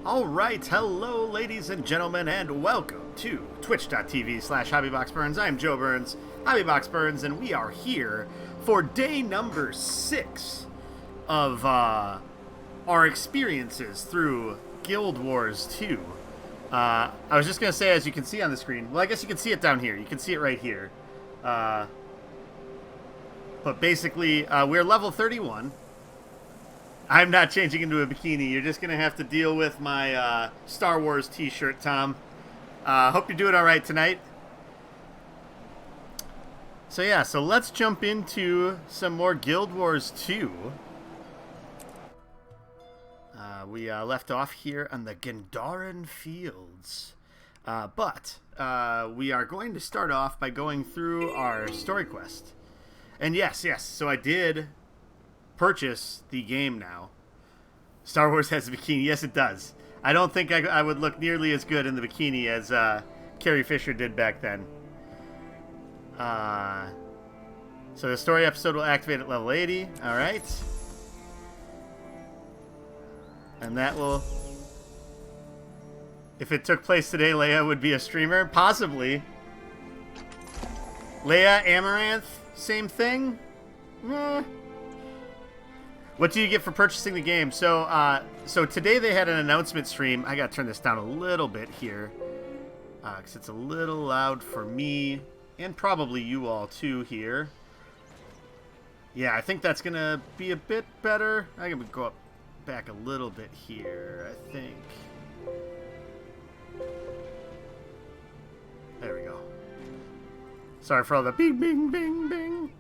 All right, hello, ladies and gentlemen, and welcome to twitch.tv/HobbyBoxBurns. I am Joe Burns, HobbyBoxBurns, and we are here for day number 6 of our experiences through Guild Wars 2. I was just going to say, as you can see on the screen, well, I guess you can see it down here. You can see it right here. But basically, we're level 31. I'm not changing into a bikini. You're just going to have to deal with my Star Wars t-shirt, Tom. Hope you're doing all right tonight. So yeah, so let's jump into some more Guild Wars 2. We left off here on the Gendaran Fields. But we are going to start off by going through our story quest. And yes, so I did purchase the game now. Star Wars has a bikini. Yes, it does. I don't think I would look nearly as good in the bikini as Carrie Fisher did back then. So the story episode will activate at level 80. All right. And that will... If it took place today, Leia would be a streamer? Possibly. Leia, Amaranth, same thing? What do you get for purchasing the game? So today they had an announcement stream. I gotta turn this down a little bit here, because it's a little loud for me, and probably you all too here. Yeah, I think that's gonna be a bit better. I'm gonna go up back a little bit here, I think. There we go. Sorry for all the bing, bing, bing, bing.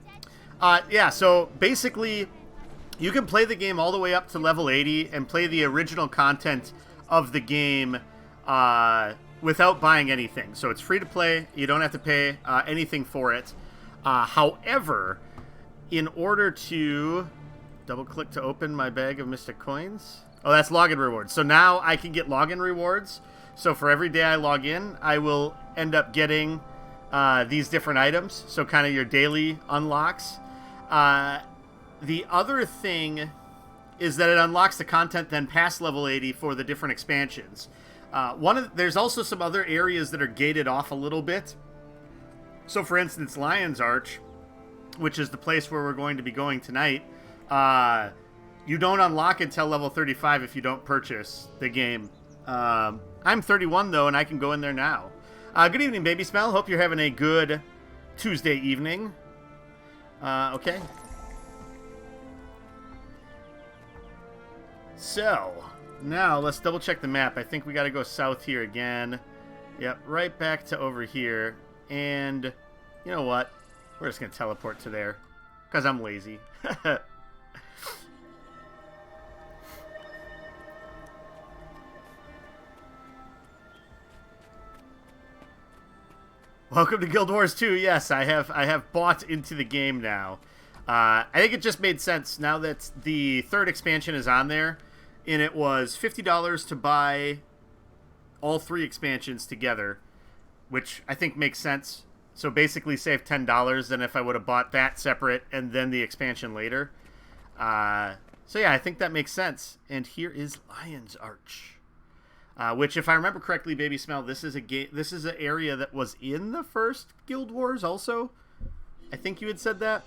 Yeah, so basically, you can play the game all the way up to level 80 and play the original content of the game without buying anything. So it's free to play. You don't have to pay anything for it. However, in order to... Double-click to open my bag of Mystic Coins. Oh, that's login rewards. So now I can get login rewards. So for every day I log in, I will end up getting these different items. So kind of your daily unlocks. The other thing is that it unlocks the content then past level 80 for the different expansions. There's also some other areas that are gated off a little bit. So for instance, Lion's Arch, which is the place where we're going to be going tonight, you don't unlock until level 35 if you don't purchase the game. I'm 31 though, and I can go in there now. Good evening, Baby Smell. Hope you're having a good Tuesday evening. Okay. So, now let's double check the map. I think we got to go south here again. Yep, right back to over here. And, you know what? We're just going to teleport to there. Because I'm lazy. Welcome to Guild Wars 2. Yes, I have bought into the game now. I think it just made sense now that the third expansion is on there, and it was $50 to buy all 3 expansions together, which I think makes sense. So basically save $10 than if I would have bought that separate and then the expansion later. So yeah, I think that makes sense. And here is Lion's Arch. Which, if I remember correctly, Baby Smell, this is an area that was in the first Guild Wars also. I think you had said that.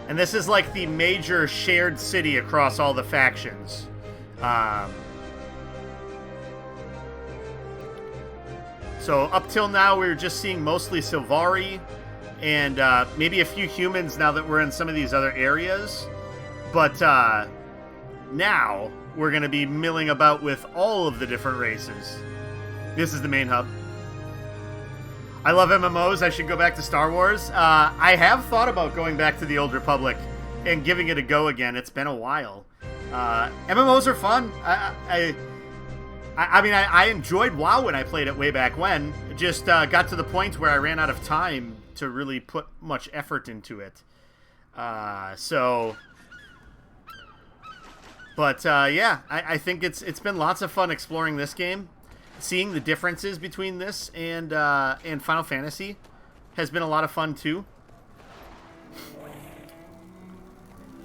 And this is like the major shared city across all the factions. So up till now, we were just seeing mostly Sylvari and maybe a few humans now that we're in some of these other areas. But now we're going to be milling about with all of the different races. This is the main hub. I love MMOs. I should go back to Star Wars. I have thought about going back to the Old Republic and giving it a go again. It's been a while. MMOs are fun. I mean, I enjoyed WoW when I played it way back when. It just got to the point where I ran out of time to really put much effort into it. But yeah, I think it's been lots of fun exploring this game. seeing the differences between this and Final Fantasy has been a lot of fun too.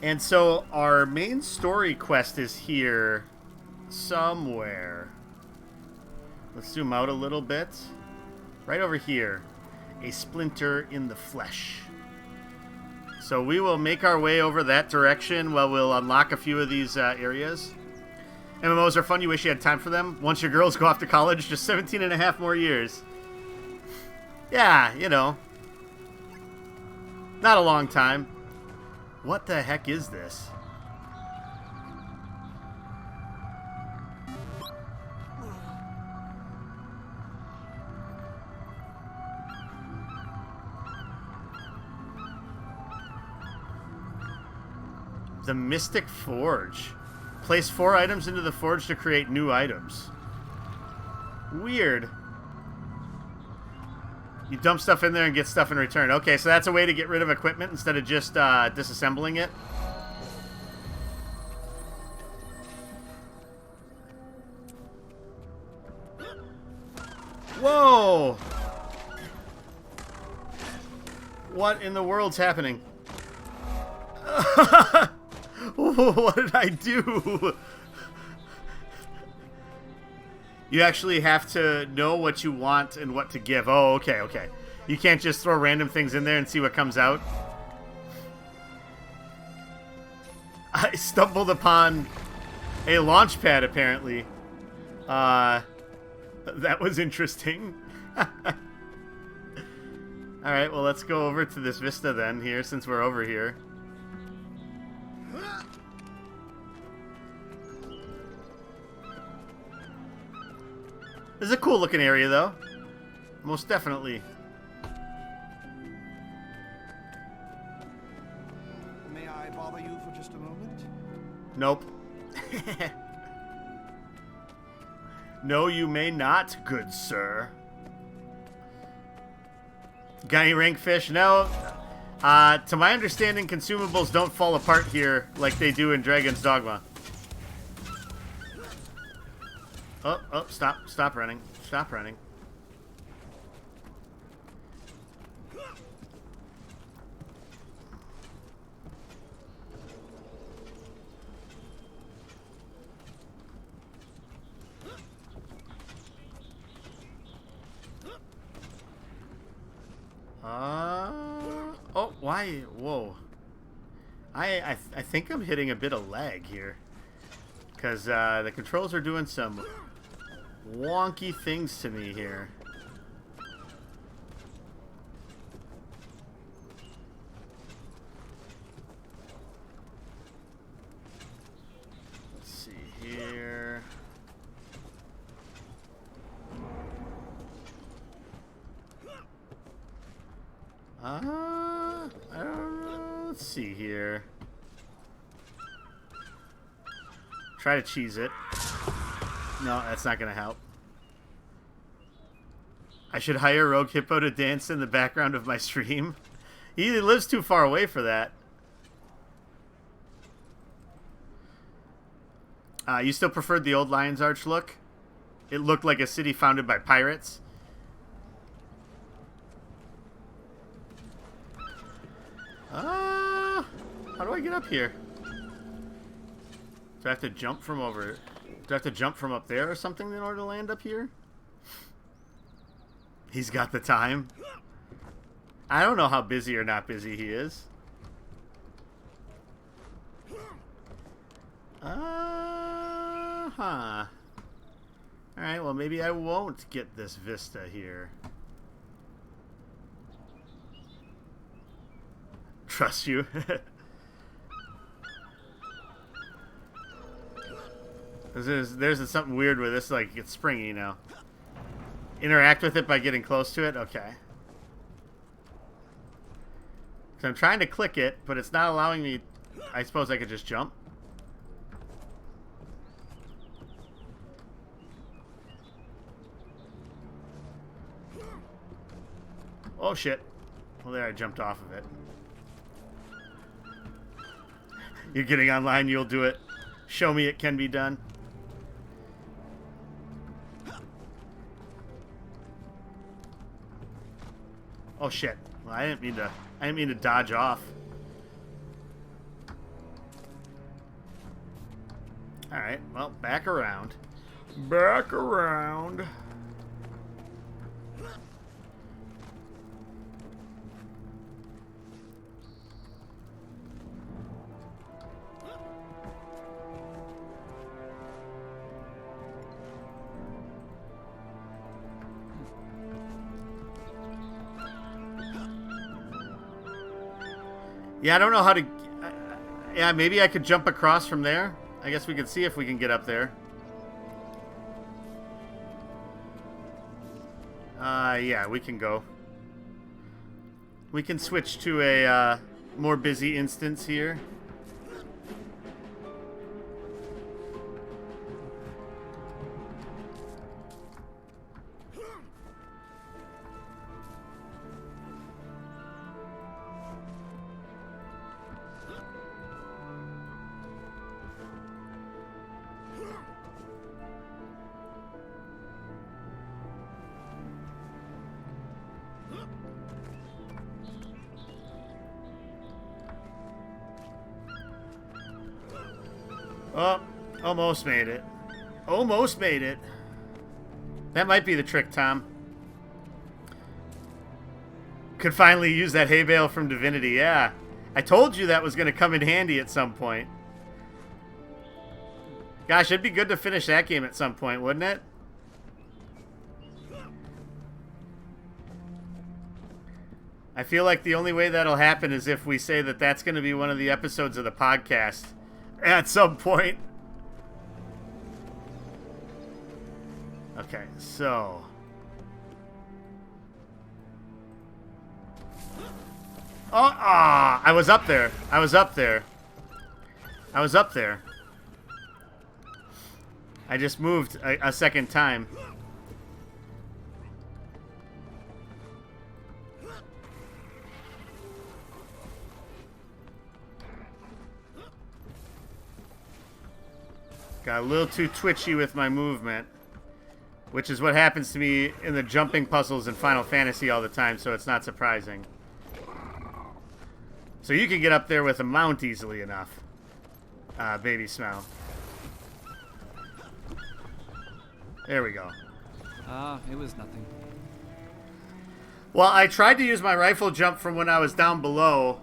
And so our main story quest is here somewhere. Let's zoom out a little bit. Right over here. A splinter in the flesh. So we will make our way over that direction while we'll unlock a few of these areas. MMOs are fun. You wish you had time for them. Once your girls go off to college, just 17 and a half more years. Yeah, you know. Not a long time. What the heck is this? The Mystic Forge. Place 4 items into the forge to create new items. Weird. You dump stuff in there and get stuff in return. Okay, so that's a way to get rid of equipment instead of just disassembling it. Whoa! What in the world's happening? What did I do? You actually have to know what you want and what to give. Oh, okay, okay. You can't just throw random things in there and see what comes out. I stumbled upon a launch pad, apparently. That was interesting. Alright, well, let's go over to this vista then, here, since we're over here. This is a cool looking area, though. Most definitely. May I bother you for just a moment? Nope. No, you may not, good sir. Got any rank fish? No. To my understanding, consumables don't fall apart here like they do in Dragon's Dogma. Oh, stop running. Stop running. Oh, why? Whoa. I think I'm hitting a bit of lag here. Because the controls are doing some wonky things to me here. Let's see here. I don't know. Let's see here. Try to cheese it. No, that's not going to help. I should hire Rogue Hippo to dance in the background of my stream. He lives too far away for that. You still preferred the old Lion's Arch look? It looked like a city founded by pirates. How do I get up here? Do I have to jump from over? Do I have to jump from up there or something in order to land up here? He's got the time. I don't know how busy or not busy he is. Alright, well maybe I won't get this vista here. Trust you. There's something weird with this, like it's springy now. Interact with it by getting close to it? Okay. So I'm trying to click it, but it's not allowing me. I suppose I could just jump. Oh shit. Well, there I jumped off of it. You're getting online, you'll do it. Show me it can be done. Oh shit. Well, I didn't mean to dodge off. Alright, well, back around. Back around. Yeah, I don't know how to... yeah, maybe I could jump across from there. I guess we could see if we can get up there. Yeah, we can go. We can switch to a more busy instance here. Oh, almost made it. Almost made it. That might be the trick, Tom. Could finally use that hay bale from Divinity, yeah. I told you that was going to come in handy at some point. Gosh, it'd be good to finish that game at some point, wouldn't it? I feel like the only way that'll happen is if we say that that's going to be one of the episodes of the podcast at some point. Okay, so... oh, I was up there. I was up there. I was up there. I just moved a second time. Got a little too twitchy with my movement, which is what happens to me in the jumping puzzles in Final Fantasy all the time, so it's not surprising. So you can get up there with a mount easily enough. Baby smell. There we go. It was nothing. Well, I tried to use my rifle jump from when I was down below.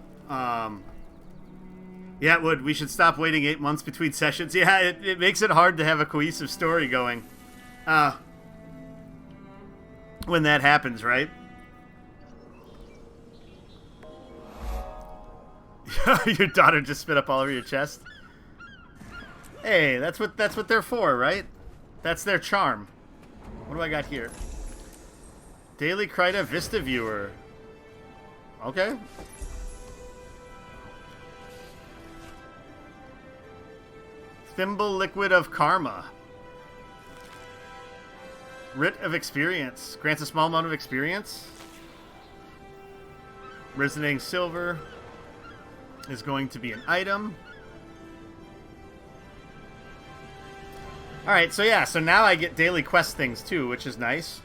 Yeah, it would. We should stop waiting 8 months between sessions. Yeah, it makes it hard to have a cohesive story going. When that happens, right? Your daughter just spit up all over your chest. Hey, that's what they're for, right? That's their charm. What do I got here? Daily Krita Vista Viewer. Okay. Thimble Liquid of Karma. Writ of Experience. Grants a small amount of experience. Resonating Silver is going to be an item. Alright, so yeah, so now I get daily quest things too, which is nice.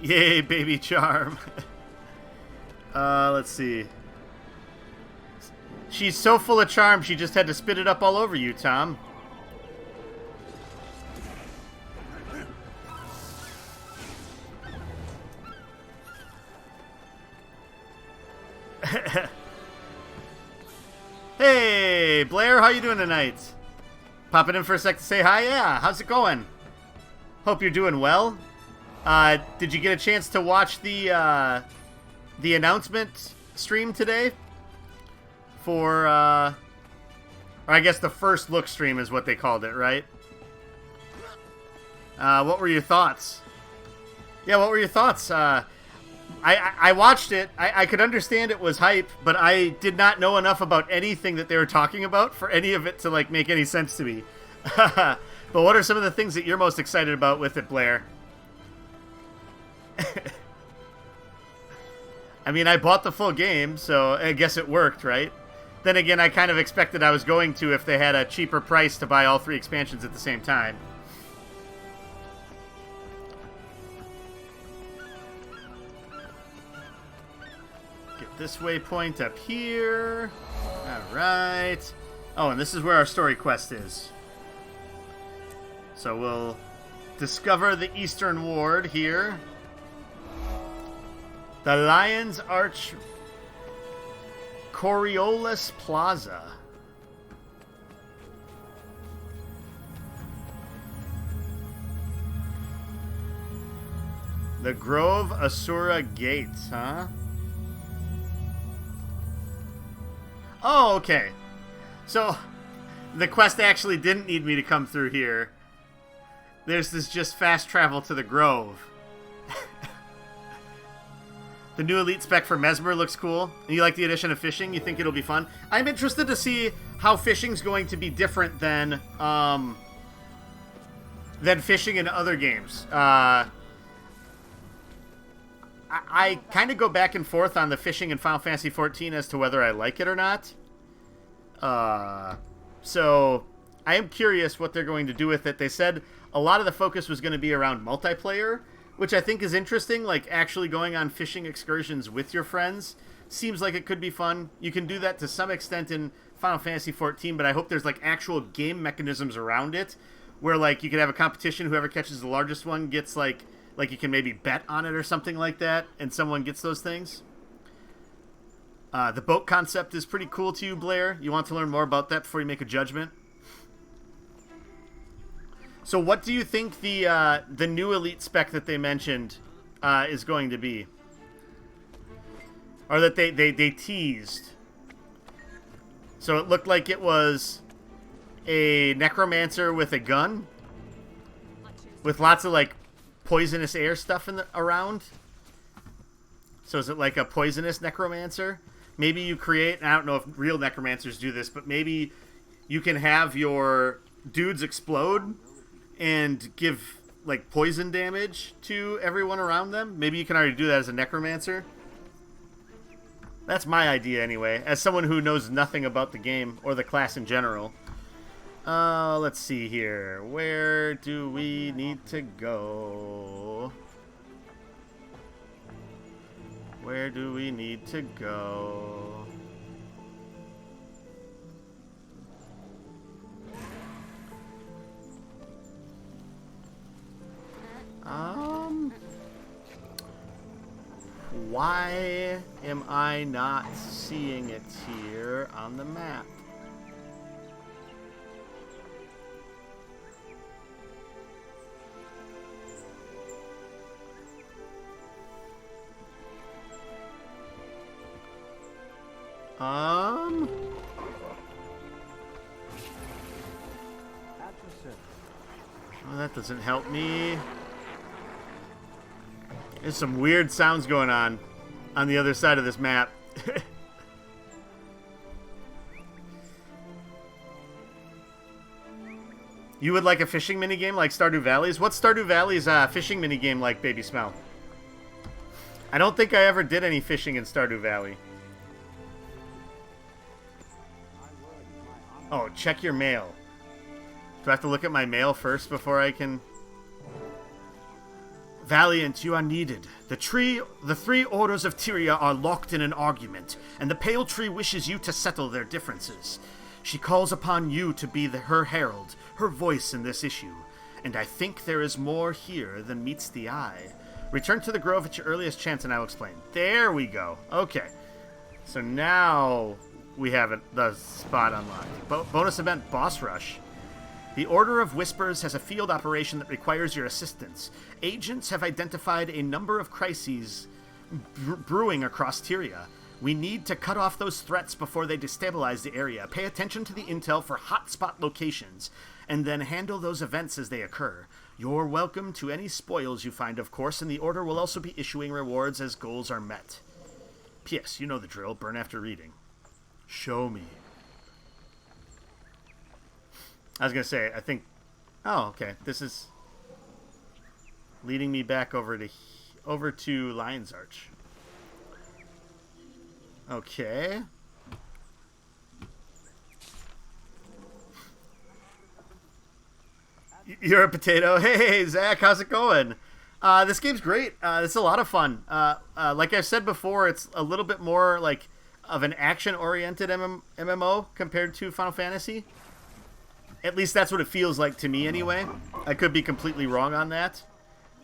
Yay, baby charm. Let's see. She's so full of charm, she just had to spit it up all over you, Tom. Hey, Blair, how you doing tonight? Popping in for a sec to say hi. Yeah, how's it going? Hope you're doing well. Did you get a chance to watch the announcement stream today? For, or I guess the first look stream is what they called it, right? What were your thoughts? Yeah, what were your thoughts? I watched it. I could understand it was hype, but I did not know enough about anything that they were talking about for any of it to, like, make any sense to me. But what are some of the things that you're most excited about with it, Blair? I mean, I bought the full game, so I guess it worked, right? Then again, I kind of expected I was going to if they had a cheaper price to buy all 3 expansions at the same time. this waypoint up here. Alright. Oh, and this is where our story quest is. So we'll discover the Eastern Ward here. The Lion's Arch Coriolis Plaza. The Grove Asura Gates, huh? Oh, okay. So, the quest actually didn't need me to come through here. There's this just fast travel to the Grove. The new elite spec for Mesmer looks cool. And you like the addition of fishing? You think it'll be fun? I'm interested to see how fishing's going to be different than fishing in other games. I kind of go back and forth on the fishing in Final Fantasy XIV as to whether I like it or not. So I am curious what they're going to do with it. They said a lot of the focus was going to be around multiplayer, which I think is interesting. Like actually going on fishing excursions with your friends seems like it could be fun. You can do that to some extent in Final Fantasy XIV, but I hope there's like actual game mechanisms around it where like you could have a competition. Whoever catches the largest one gets like you can maybe bet on it or something like that, and someone gets those things. The boat concept is pretty cool to you, Blair. You want to learn more about that before you make a judgment? So what do you think the new elite spec that they mentioned is going to be? Or that they teased? So it looked like it was a necromancer with a gun? With lots of, like, poisonous air stuff around? So is it like a poisonous necromancer? Maybe you create, and I don't know if real necromancers do this, but maybe you can have your dudes explode and give like poison damage to everyone around them. Maybe you can already do that as a necromancer. That's my idea anyway, as someone who knows nothing about the game or the class in general. Let's see here. Where do we need to go? Where do we need to go? Why am I not seeing it here on the map? Well, that doesn't help me. There's some weird sounds going on the other side of this map. You would like a fishing minigame like Stardew Valley's? What's Stardew Valley's fishing minigame like, Baby Smell? I don't think I ever did any fishing in Stardew Valley. Oh, check your mail. Do I have to look at my mail first before I can... Valiant, you are needed. The three orders of Tyria are locked in an argument, and the Pale Tree wishes you to settle their differences. She calls upon you to be her herald, her voice in this issue, and I think there is more here than meets the eye. Return to the Grove at your earliest chance and I will explain. There we go. Okay. So now we have the spot unlocked. Bonus event, Boss Rush. The Order of Whispers has a field operation that requires your assistance. Agents have identified a number of crises brewing across Tyria. We need to cut off those threats before they destabilize the area. Pay attention to the intel for hotspot locations, and then handle those events as they occur. You're welcome to any spoils you find, of course, and the Order will also be issuing rewards as goals are met. P.S. You know the drill. Burn after reading. Show me. I was going to say, I think... Oh, okay. This is leading me back over to Lion's Arch. Okay. You're a potato. Hey, Zach, how's it going? This game's great. It's a lot of fun. Like I've said before, it's a little bit more like of an action-oriented MMO compared to Final Fantasy. At least that's what it feels like to me anyway. I could be completely wrong on that.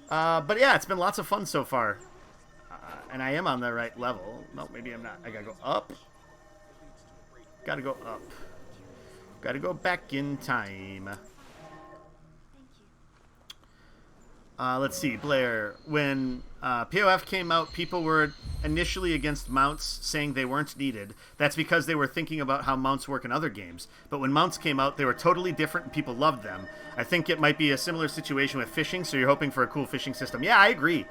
But yeah, it's been lots of fun so far. And I am on the right level. No, maybe I'm not. I gotta go up. Gotta go up. Gotta go back in time. Let's see, Blair. When POF came out, people were initially against mounts, saying they weren't needed. That's because they were thinking about how mounts work in other games. But when mounts came out, they were totally different and people loved them. I think it might be a similar situation with fishing, so you're hoping for a cool fishing system. Yeah, I agree.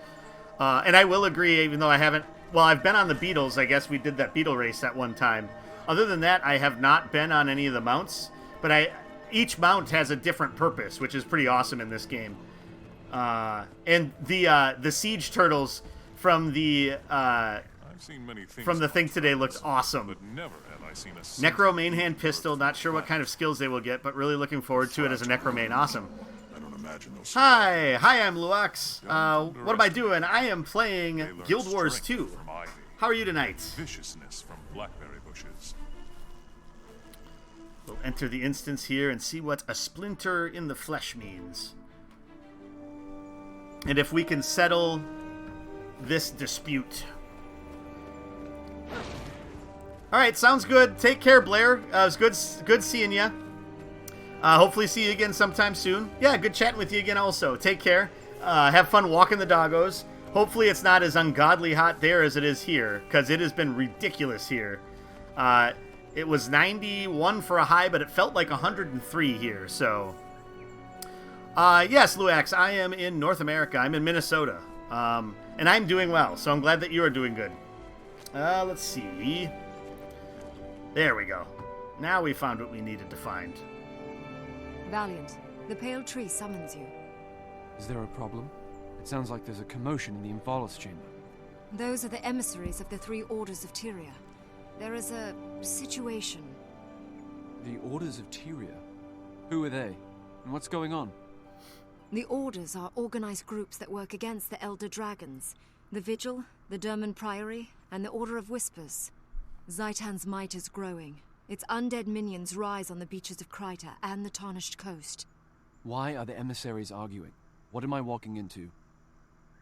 And I will agree, even though I haven't... Well, I've been on the Beetles. I guess we did that Beetle race at one time. Other than that, I have not been on any of the mounts. But each mount has a different purpose, which is pretty awesome in this game. And the siege turtles from the thing today looked awesome. But never have I seen a Necro main hand pistol. Not sure what kind of skills they will get, but really looking forward to it as a Necro main. Awesome. I don't imagine those. Hi, I'm Luax. What am I doing? I am playing Guild Wars 2. From ivy, How are you tonight? viciousness from blackberry bushes. We'll enter the instance here and see what a splinter in the flesh means. And if we can settle this dispute. Alright, sounds good. Take care, Blair. It was good seeing you. Hopefully see you again sometime soon. Yeah, good chatting with you again also. Take care. Have fun walking the doggos. Hopefully it's not as ungodly hot there as it is here, because it has been ridiculous here. It was 91 for a high, but it felt like 103 here, so... yes, Luax, I am in North America. I'm in Minnesota. And I'm doing well, so I'm glad that you are doing good. Let's see. There we go. Now we found what we needed to find. Valiant, the pale tree summons you. Is there a problem? It sounds like there's a commotion in the Invalis chamber. Those are the emissaries of the 3 Orders of Tyria. There is a situation. The Orders of Tyria? Who are they? And what's going on? The Orders are organized groups that work against the Elder Dragons. The Vigil, the Derman Priory, and the Order of Whispers. Zaitan's might is growing. Its undead minions rise on the beaches of Kryta and the Tarnished Coast. Why are the emissaries arguing? What am I walking into?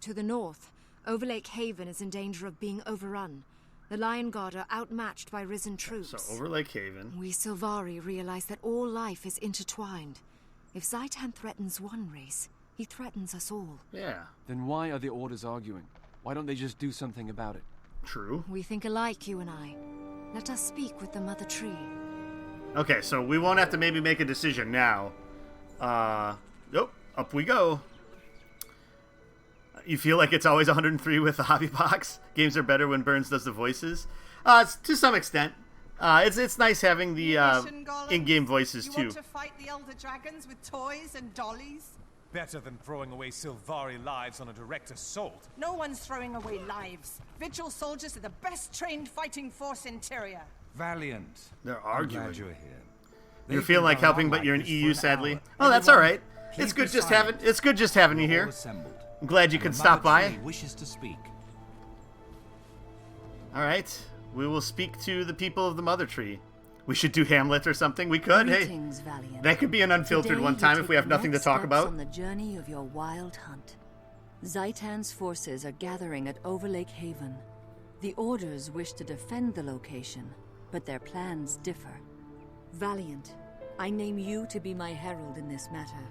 To the north, Overlake Haven is in danger of being overrun. The Lion Guard are outmatched by risen troops. So, Overlake Haven. We Sylvari realize that all life is intertwined. If Zaitan threatens one race, he threatens us all. Yeah. Then why are the Orders arguing? Why don't they just do something about it? True. We think alike, you and I. Let us speak with the Mother Tree. Okay, so we won't have to maybe make a decision now. Nope. Up we go. You feel like it's always 103 with the hobby box? Games are better when Burns does the voices? To some extent. It's nice having the in-game voices you too. Want to fight the Elder Dragons with toys and dollies? Better than throwing away Sylvari lives on a direct assault. No one's throwing away lives. Vigil soldiers are the best trained fighting force in Tyria. Valiant. They're I'm arguing. glad you're here. You're They've feeling been like going helping, on but like you're in this EU, for an sadly. hour. Oh, that's all Everyone, right. keep It's good your just having. silence. It's good just having you You're all here. assembled. I'm glad you And could the stop Mother by. Tree wishes to speak. All right, we will speak to the people of the Mother Tree. We should do Hamlet or something. We could. Greetings, Hey, Valiant. that could be an unfiltered Today one you time take if we have the nothing to next talk steps about. on the journey of your wild hunt. Zaitan's forces are gathering at Overlake Haven. The Orders wish to defend the location, but their plans differ. Valiant, I name you to be my herald in this matter.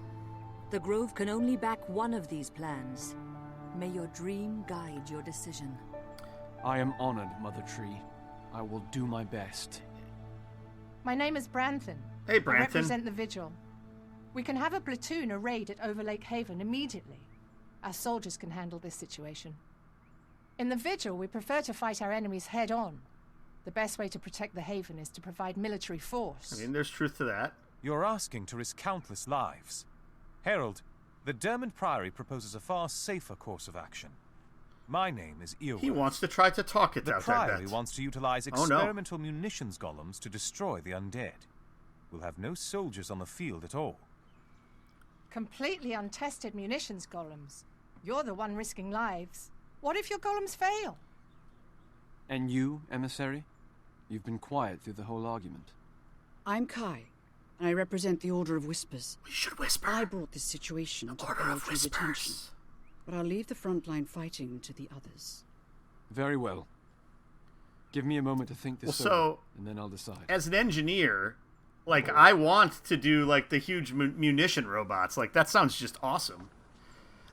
The Grove can only back one of these plans. May your dream guide your decision. I am honored, Mother Tree. I will do my best. My name is Branthan. Hey, I Branthan. represent the Vigil. We can have a platoon a raid at Overlake Haven immediately. Our soldiers can handle this situation. In the Vigil, we prefer to fight our enemies head-on. The best way to protect the Haven is to provide military force. I mean, there's truth to that. You're asking to risk countless lives. Herald, the Dermot Priory proposes a far safer course of action. My name is Eowyn. He wants to try to talk it The out, I Priory bet. wants to utilize Oh, no. experimental munitions golems to destroy the undead. We'll have no soldiers on the field at all. Completely untested munitions golems. You're the one risking lives. What if your golems fail? And you, emissary? You've been quiet through the whole argument. I'm Kai, and I represent the Order of Whispers. We should whisper. I brought this situation to Order of Oracle's attention, Whispers. but I'll leave the frontline fighting to the others. Very well. Give me a moment to think this Well, over, so, and then I'll decide. As an engineer, like, I want to do, like, the huge munition robots. Like, that sounds just awesome.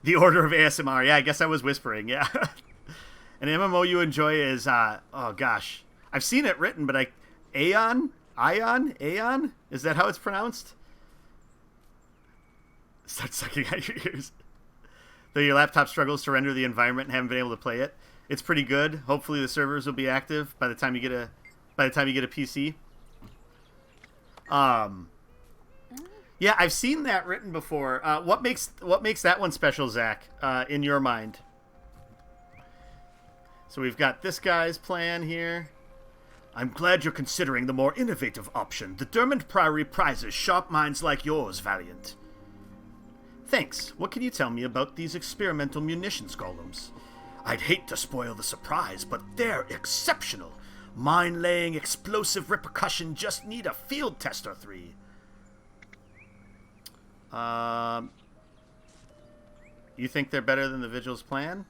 The Order of ASMR. Yeah, I guess I was whispering, yeah. An MMO you enjoy is, oh gosh. I've seen it written, but Aeon? Is that how it's pronounced? Start sucking out your ears. Though your laptop struggles to render the environment and haven't been able to play it, it's pretty good. Hopefully the servers will be active by the time you get a PC. Yeah, I've seen that written before. What makes that one special, Zach, in your mind? So we've got this guy's plan here. I'm glad you're considering the more innovative option. The Dermont Priory prizes sharp minds like yours, Valiant. Thanks. What can you tell me about these experimental munitions golems? I'd hate to spoil the surprise, but they're exceptional. Mine-laying, explosive repercussion just need a field test or 3. You think they're better than the Vigil's plan?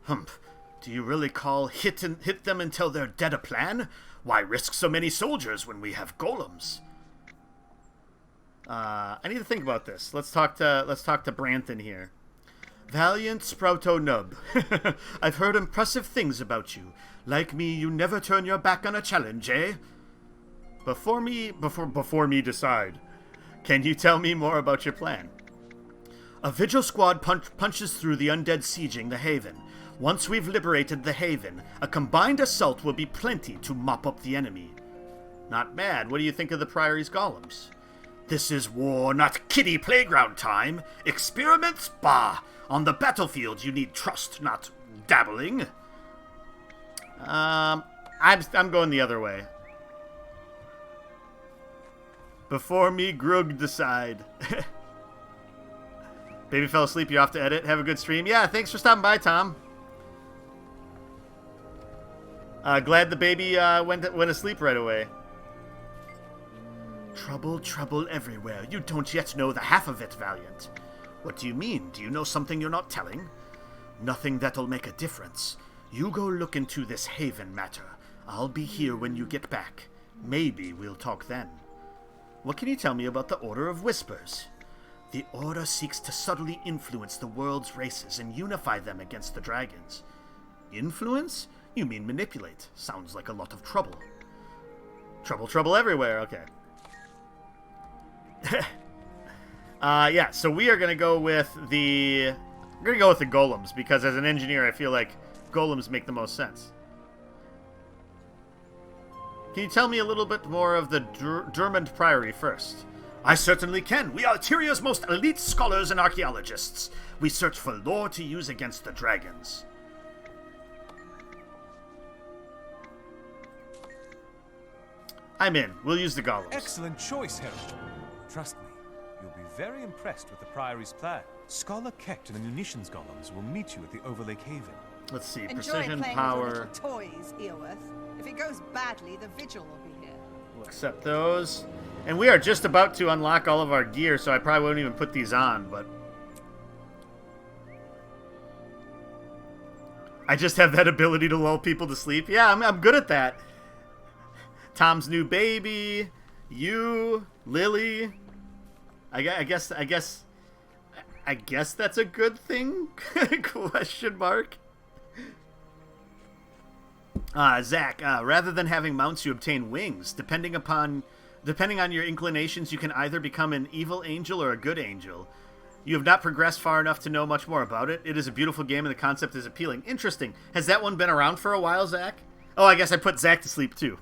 Humph. Do you really call hit them until they're dead a plan? Why risk so many soldiers when we have golems? I need to think about this. Let's talk to Branton here. Valiant Sprouto Nub. I've heard impressive things about you. Like me, you never turn your back on a challenge, eh? Before me decide. Can you tell me more about your plan? A Vigil squad punches through the undead sieging the Haven. Once we've liberated the Haven, a combined assault will be plenty to mop up the enemy. Not bad. What do you think of the Priory's golems? This is war, not kiddie playground time. Experiments? Bah! On the battlefield, you need trust, not dabbling. I'm going the other way. Before me, Grug decide. Baby fell asleep. You off to edit. Have a good stream. Yeah, thanks for stopping by, Tom. Glad the baby went asleep right away. Trouble, trouble everywhere. You don't yet know the half of it, Valiant. What do you mean? Do you know something you're not telling? Nothing that'll make a difference. You go look into this Haven matter. I'll be here when you get back. Maybe we'll talk then. What can you tell me about the Order of Whispers? The Order seeks to subtly influence the world's races and unify them against the dragons. Influence? You mean manipulate. Sounds like a lot of trouble. Trouble everywhere. Okay. Yeah, so we are going to go with the golems, because as an engineer, I feel like golems make the most sense. Can you tell me a little bit more of the Dermont Priory first? I certainly can. We are Tyria's most elite scholars and archaeologists. We search for lore to use against the dragons. I'm in. We'll use the golems. Excellent choice, Herald. Trust me, you'll be very impressed with the Priory's plan. Scholar Kecht and the munitions golems will meet you at the Overlake Haven. Let's see. Enjoy Precision, playing power. with your little toys, Earworth. If it goes badly, the Vigil will be here. We'll accept those. And we are just about to unlock all of our gear, so I probably won't even put these on, but I just have that ability to lull people to sleep. Yeah, I'm good at that. Tom's new baby, you, Lily. I guess that's a good thing? Question mark. Zach, rather than having mounts, you obtain wings. Depending on your inclinations, you can either become an evil angel or a good angel. You have not progressed far enough to know much more about it. It is a beautiful game and the concept is appealing. Interesting. Has that one been around for a while, Zach? Oh, I guess I put Zach to sleep too.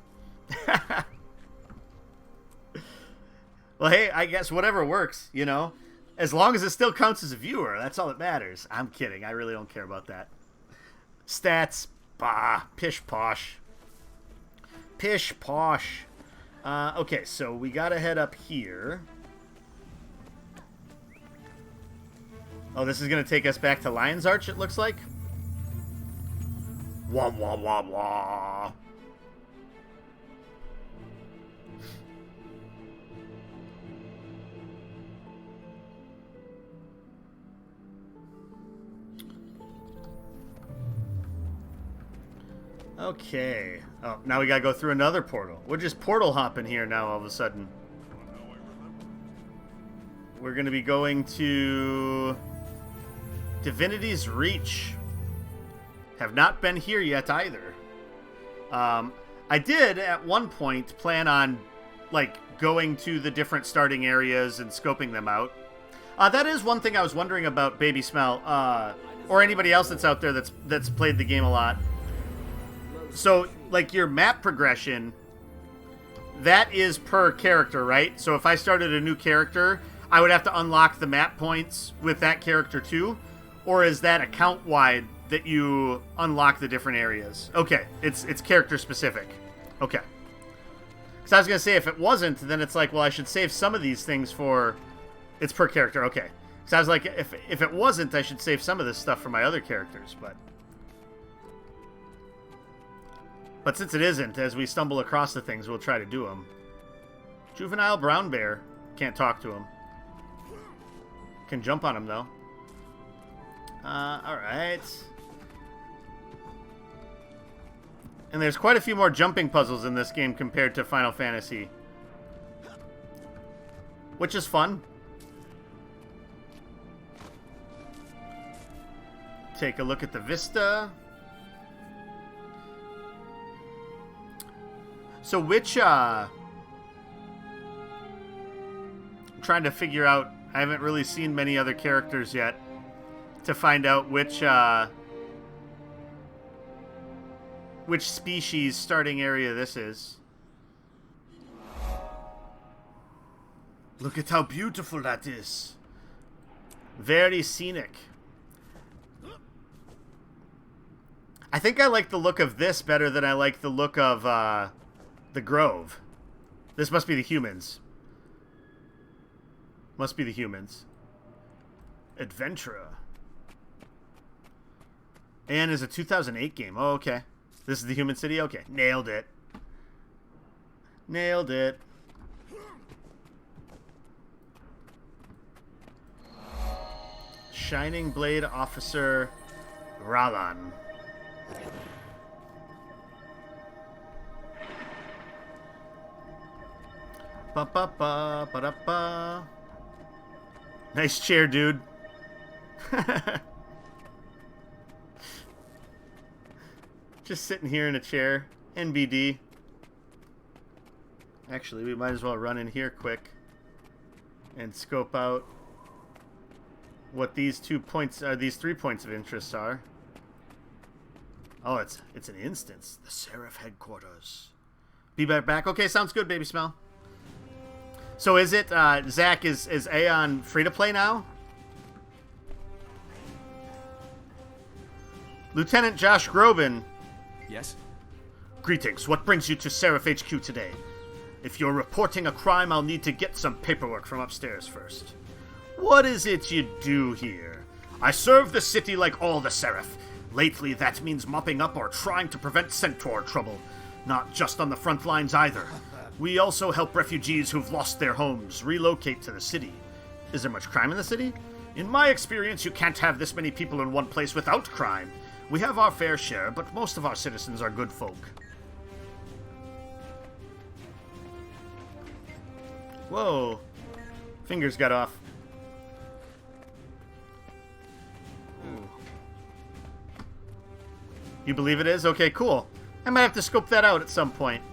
Well, hey, I guess whatever works, you know? As long as it still counts as a viewer, that's all that matters. I'm kidding. I really don't care about that. Stats. Bah. Pish posh. Pish posh. Okay, so we gotta head up here. Oh, this is going to take us back to Lion's Arch, it looks like. Wah, wah, wah, wah. Okay. Oh, now we gotta go through another portal. We're just portal hopping here now all of a sudden. We're gonna be going to Divinity's Reach. Have not been here yet either. I did at one point plan on like going to the different starting areas and scoping them out. That is one thing I was wondering about Baby Smell, or anybody else that's out there that's played the game a lot. So, like, your map progression, that is per character, right? So if I started a new character, I would have to unlock the map points with that character too? Or is that account-wide that you unlock the different areas? Okay, it's character specific. Okay. Because I was going to say, if it wasn't, then it's like, well, I should save some of these things for... It's per character, okay. Because I was like, if it wasn't, I should save some of this stuff for my other characters, but... But since it isn't, as we stumble across the things, we'll try to do them. Juvenile brown bear. Can't talk to him. Can jump on him, though. Alright. And there's quite a few more jumping puzzles in this game compared to Final Fantasy. Which is fun. Take a look at the vista. So which, I'm trying to figure out, I haven't really seen many other characters yet to find out which species starting area this is. Look at how beautiful that is. Very scenic. I think I like the look of this better than I like the look of, the Grove. This must be the humans. Must be the humans. Adventurer. And is a 2008 game. Oh, okay. This is the human city? Okay. Nailed it. Nailed it. Shining Blade Officer Ralan. Ba ba ba ba da ba. Nice chair, dude. Just sitting here in a chair. NBD. Actually, we might as well run in here quick and scope out what these 2 points are. These 3 points of interest are. Oh, it's an instance. The Seraph headquarters. Be back. Okay, sounds good, Baby Smell. So is it, Zach, is Aeon free-to-play now? Lieutenant Josh Groban. Yes? Greetings. What brings you to Seraph HQ today? If you're reporting a crime, I'll need to get some paperwork from upstairs first. What is it you do here? I serve the city like all the Seraph. Lately, that means mopping up or trying to prevent Centaur trouble. Not just on the front lines either. We also help refugees who've lost their homes relocate to the city. Is there much crime in the city? In my experience, you can't have this many people in one place without crime. We have our fair share, but most of our citizens are good folk. Whoa. Fingers got off. Ooh. You believe it is? Okay, cool. I might have to scope that out at some point.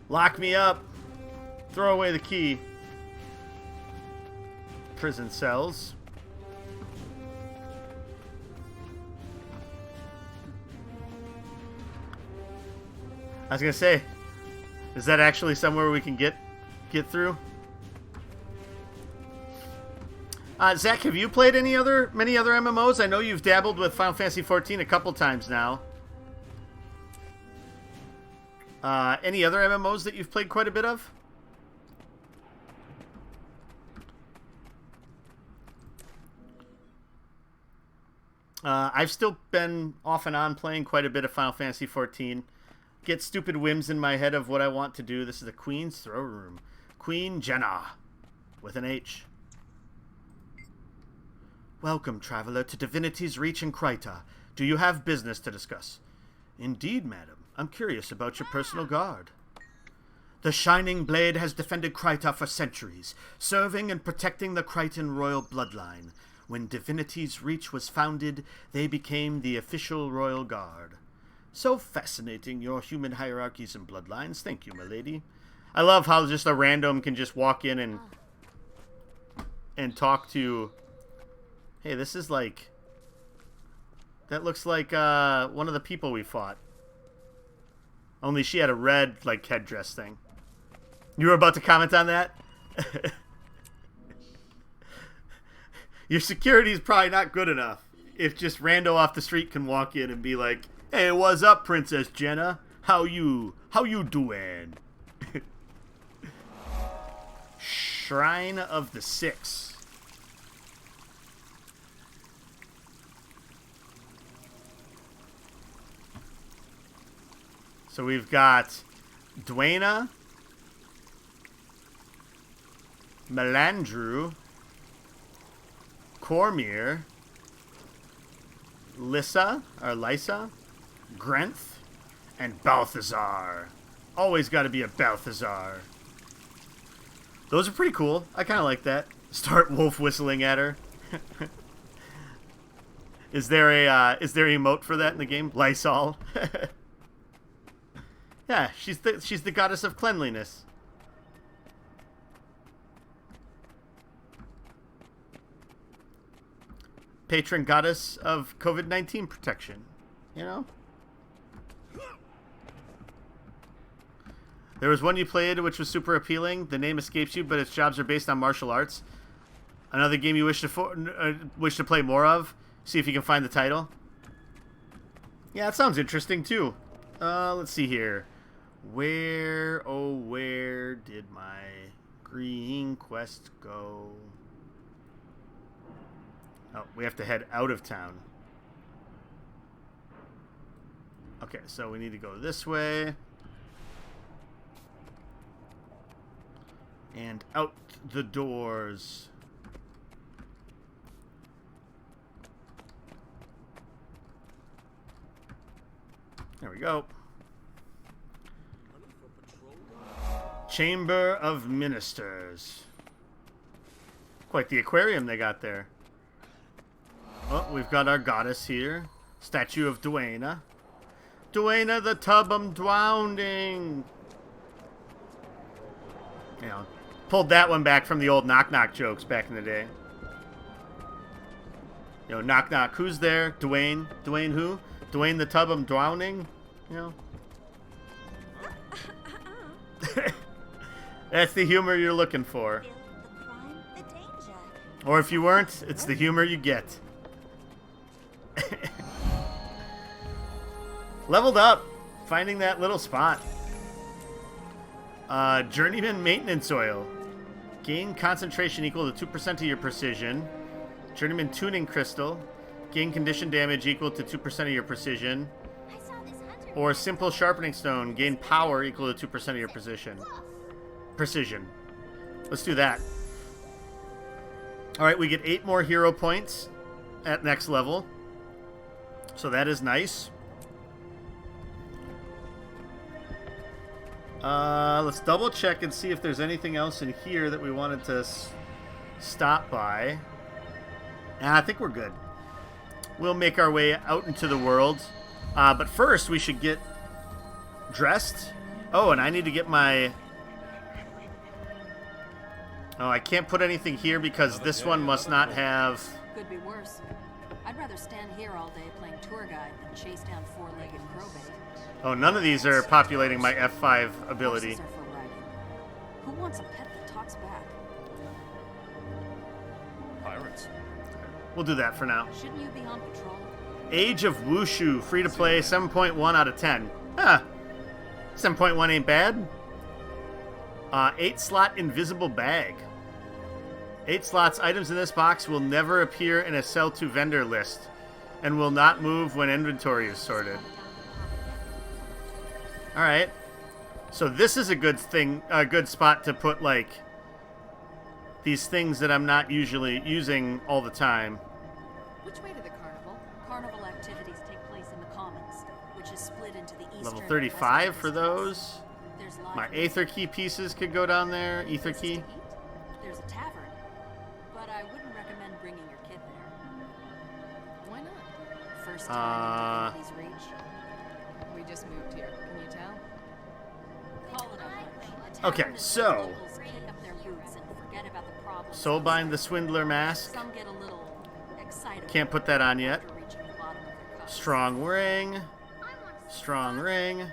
Lock me up. Throw away the key. Prison cells. I was gonna say, is that actually somewhere we can get through? Zach, have you played many other MMOs? I know you've dabbled with Final Fantasy XIV a couple times now. Any other MMOs that you've played quite a bit of? I've still been off and on playing quite a bit of Final Fantasy XIV. Get stupid whims in my head of what I want to do. This is the Queen's Throne Room. Queen Jenna, with an H. Welcome, traveler, to Divinity's Reach in Kryta. Do you have business to discuss? Indeed, madam. I'm curious about your personal guard. The Shining Blade has defended Kryta for centuries, serving and protecting the Krytan royal bloodline. When Divinity's Reach was founded, they became the official royal guard. So fascinating, your human hierarchies and bloodlines. Thank you, my lady. I love how just a random can just walk in and talk to... Hey, this is like... That looks like one of the people we fought. Only she had a red, like, headdress thing. You were about to comment on that? Your security is probably not good enough if just rando off the street can walk in and be like, "Hey, what's up, Princess Jenna? How you doing?" Shrine of the Six. So we've got Dwayna, Melandru, Cormir, Lyssa, Grenth, and Balthazar. Always got to be a Balthazar. Those are pretty cool. I kind of like that. Start wolf whistling at her. Is there an emote for that in the game? Lysol. Yeah, she's the goddess of cleanliness. Patron goddess of COVID-19 protection, you know? There was one you played which was super appealing. The name escapes you, but its jobs are based on martial arts. Another game you wish to play more of? See if you can find the title. Yeah, that sounds interesting too. Let's see here. Where did my green quest go? Oh, we have to head out of town. Okay, so we need to go this way. And out the doors. There we go. Chamber of Ministers. Quite the aquarium they got there. Oh, we've got our goddess here. Statue of Dwayna. Dwayna the tub I'm drowning. You know, pulled that one back from the old knock-knock jokes back in the day. You know, knock-knock, who's there? Dwayne. Dwayne who? Dwayne the tub I'm drowning? You know? That's the humor you're looking for. Or if you weren't, it's the humor you get. Leveled up. Finding that little spot. Journeyman Maintenance Oil. Gain concentration equal to 2% of your precision. Journeyman Tuning Crystal. Gain condition damage equal to 2% of your precision. Or Simple Sharpening Stone. Gain power equal to 2% of your precision. Let's do that. Alright, we get 8 more hero points at next level. So that is nice. Let's double check and see if there's anything else in here that we wanted to stop by. And I think we're good. We'll make our way out into the world. But first, we should get dressed. Oh, and I need to get my... Oh, I can't put anything here because this one must not have... Could be worse. I'd rather stand here all day playing tour guide than chase down four-legged crowbait. Oh, none of these are populating my F5 ability. Horses are for riding. Who wants a pet that talks back? Pirate out. We'll do that for now. Shouldn't you be on patrol? Age of Wushu, free to play, 7.1 out of 10. Huh. 7.1 ain't bad. 8-slot invisible bag. 8 slots. Items in this box will never appear in a sell to vendor list and will not move when inventory is sorted. Alright. So this is a good thing, a good spot to put, like, these things that I'm not usually using all the time. Which way to the carnival? Carnival activities take place in the Commons, which is split into the eastern Level and 35 western for those. There's live My music. Aether Key pieces could go down there. Ether Places to Key. eat. There's a tavern, but I wouldn't recommend bringing your kid there. Why not? First time in Divinity's reach. We just moved here. Can you tell? Call it a hunch. A Okay, tavern is so- where locals kick up their boots and forget about the problems Soulbind the outside. Swindler mask. Some get a little excited. Can't put that on yet. after reaching the bottom of their cups. Strong ring. Strong ring.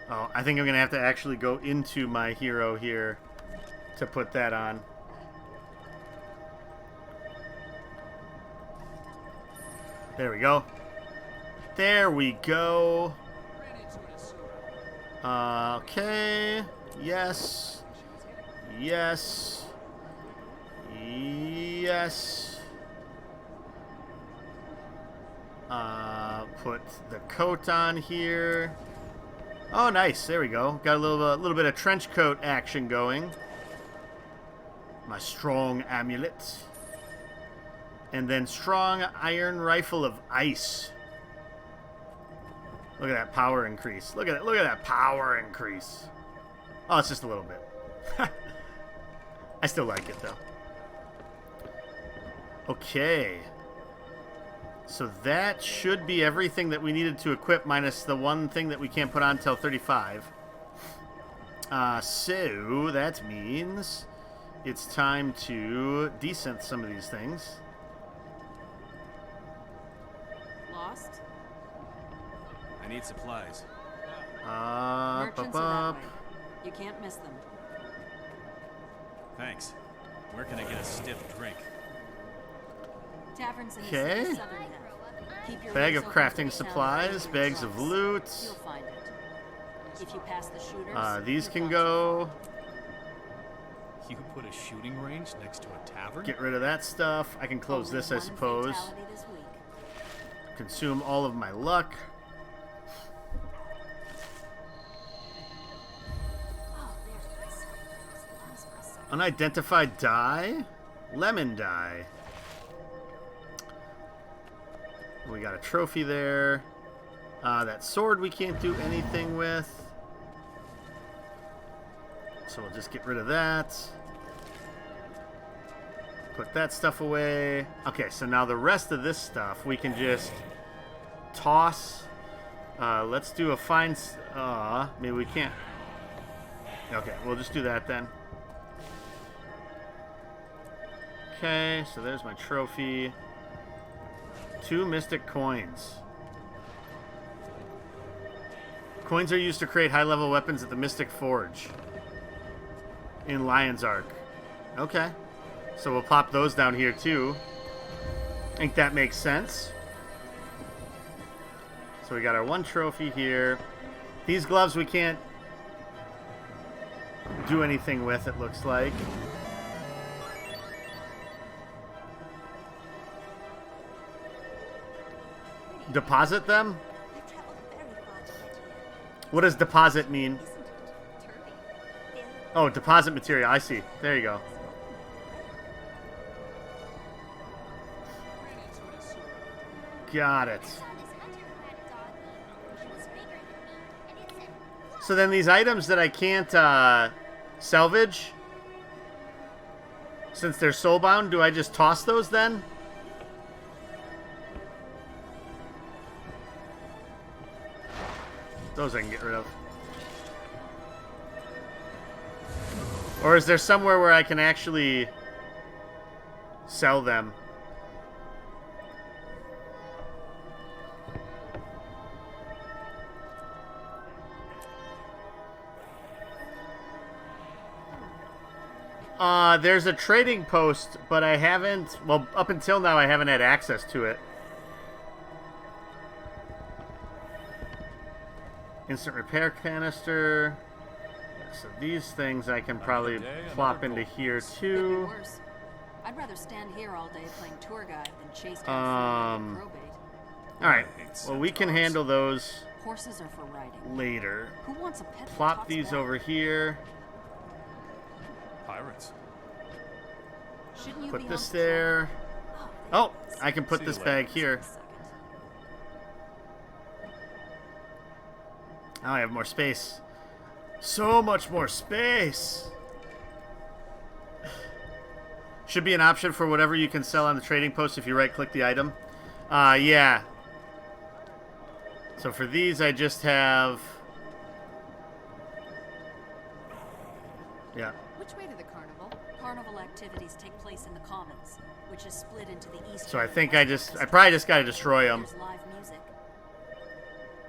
Oh, I think I'm gonna have to actually go into my hero here to put that on. There we go. There we go. Okay. Yes. Yes. Yes. Put the coat on here. Oh, nice. There we go. Got a little bit of trench coat action going. My strong amulet. And then strong iron rifle of ice. Look at that power increase. Look at it. Look at that power increase. Oh, it's just a little bit. I still like it though. Okay. So that should be everything that we needed to equip, minus the one thing that we can't put on until 35. So that means it's time to desynth some of these things. Lost? I need supplies. Merchants are that way. You can't miss them. Thanks. Where can I get a stiff drink? Taverns in the Okay. city's southern half. Keep your Bag ears of open for crafting the sound supplies, of bags of drums. loot. You'll find it. If you pass the shooters, These you've can gone go. You put a shooting range next to a tavern? Get rid of that stuff. I can too far. close Only this, I one suppose. fatality this week. Consume all of my luck. Oh, there's this. Lost for a second. Unidentified dye. Lemon dye. We got a trophy there. That sword we can't do anything with. So we'll just get rid of that. Put that stuff away. Okay, so now the rest of this stuff we can just toss. Let's do a fine... maybe we can't. Okay, we'll just do that then. Okay, so there's my trophy. 2 mystic coins. Coins are used to create high-level weapons at the Mystic Forge in Lion's Arc. Okay. So we'll pop those down here too. I think that makes sense. So we got our 1 trophy here. These gloves we can't do anything with, it looks like. Deposit them? What does deposit mean? Oh, deposit material. I see. There you go. Got it. So then these items that I can't salvage, since they're soulbound, do I just toss those then? Those I can get rid of. Or is there somewhere where I can actually sell them? There's a trading post, but I haven't... Well, up until now, I haven't had access to it. Instant repair canister. So these things I can probably plop into here, too. Worse. I'd rather stand here all day playing tour guide than chase down probate. Alright. Well, we can handle those Horses are for riding. later. Who wants a pet that Plop talks these back? over here. Pirates. Shouldn't you Put be this on there. Oh, I can put See this you later. bag here. Now I have more space. So much more space. Should be an option for whatever you can sell on the trading post if you right-click the item. Yeah. So for these, I just have... Yeah. Which way to the carnival? Carnival activities take place in the Commons, which is split into the east. So I think I probably just gotta destroy them. There's live music.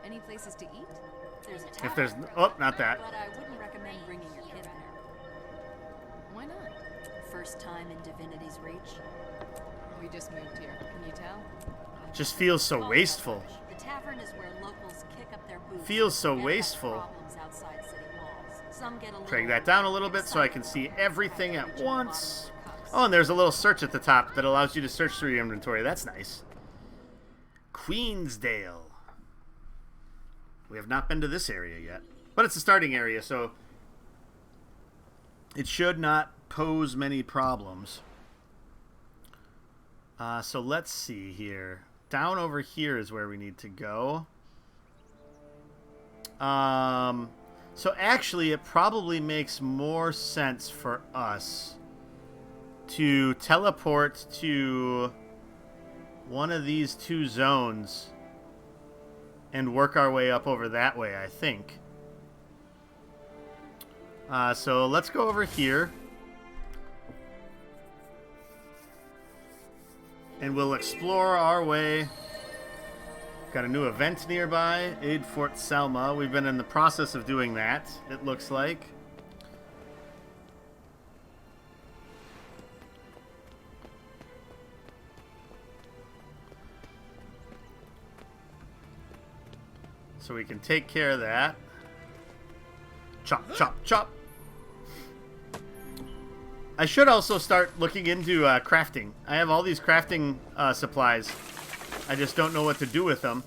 Any places to eat? There's a If there's... tavern, Oh, not that. but I wouldn't recommend bringing your kid there. Why not? First time in Divinity's Reach. We just moved here. Can you tell? Just feels so wasteful. The tavern is where locals kick up their boots. Feels so and have wasteful. problems outside city walls. Some get a little Drag that down a little bit so I can see everything at once. Oh, and there's a little search at the top that allows you to search through your inventory. That's nice. Queensdale. We have not been to this area yet. But it's a starting area, so it should not pose many problems. So let's see here. Down over here is where we need to go. So actually, it probably makes more sense for us to teleport to one of these two zones and work our way up over that way, I think. So let's go over here. And we'll explore our way. Got a new event nearby. Aid Fort Selma. We've been in the process of doing that, it looks like. So we can take care of that. Chop, chop, chop. I should also start looking into crafting. I have all these crafting supplies. I just don't know what to do with them.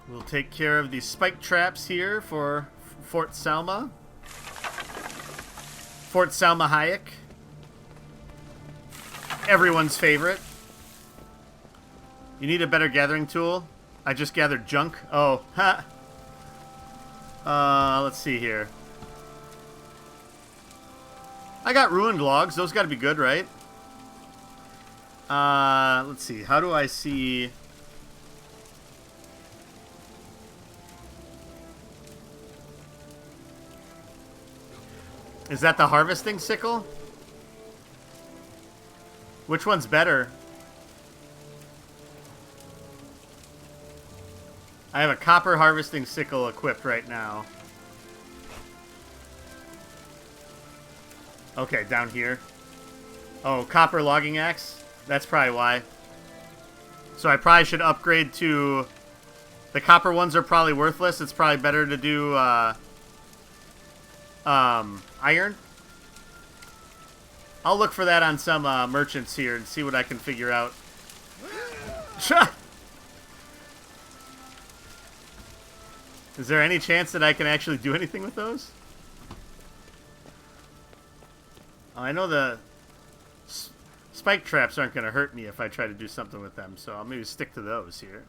We'll take care of these spike traps here for Fort Selma. Fort Selma Hayek. Everyone's favorite. You need a better gathering tool. I just gathered junk. Oh, ha. Let's see here. I got ruined logs. Those got to be good, right? Let's see. How do I see... Is that the harvesting sickle? Which one's better? I have a copper harvesting sickle equipped right now. Okay, down here. Oh, copper logging axe? That's probably why. So I probably should upgrade to... The copper ones are probably worthless. It's probably better to do iron. I'll look for that on some merchants here and see what I can figure out. Is there any chance that I can actually do anything with those? I know the spike traps aren't going to hurt me if I try to do something with them, so I'll maybe stick to those here.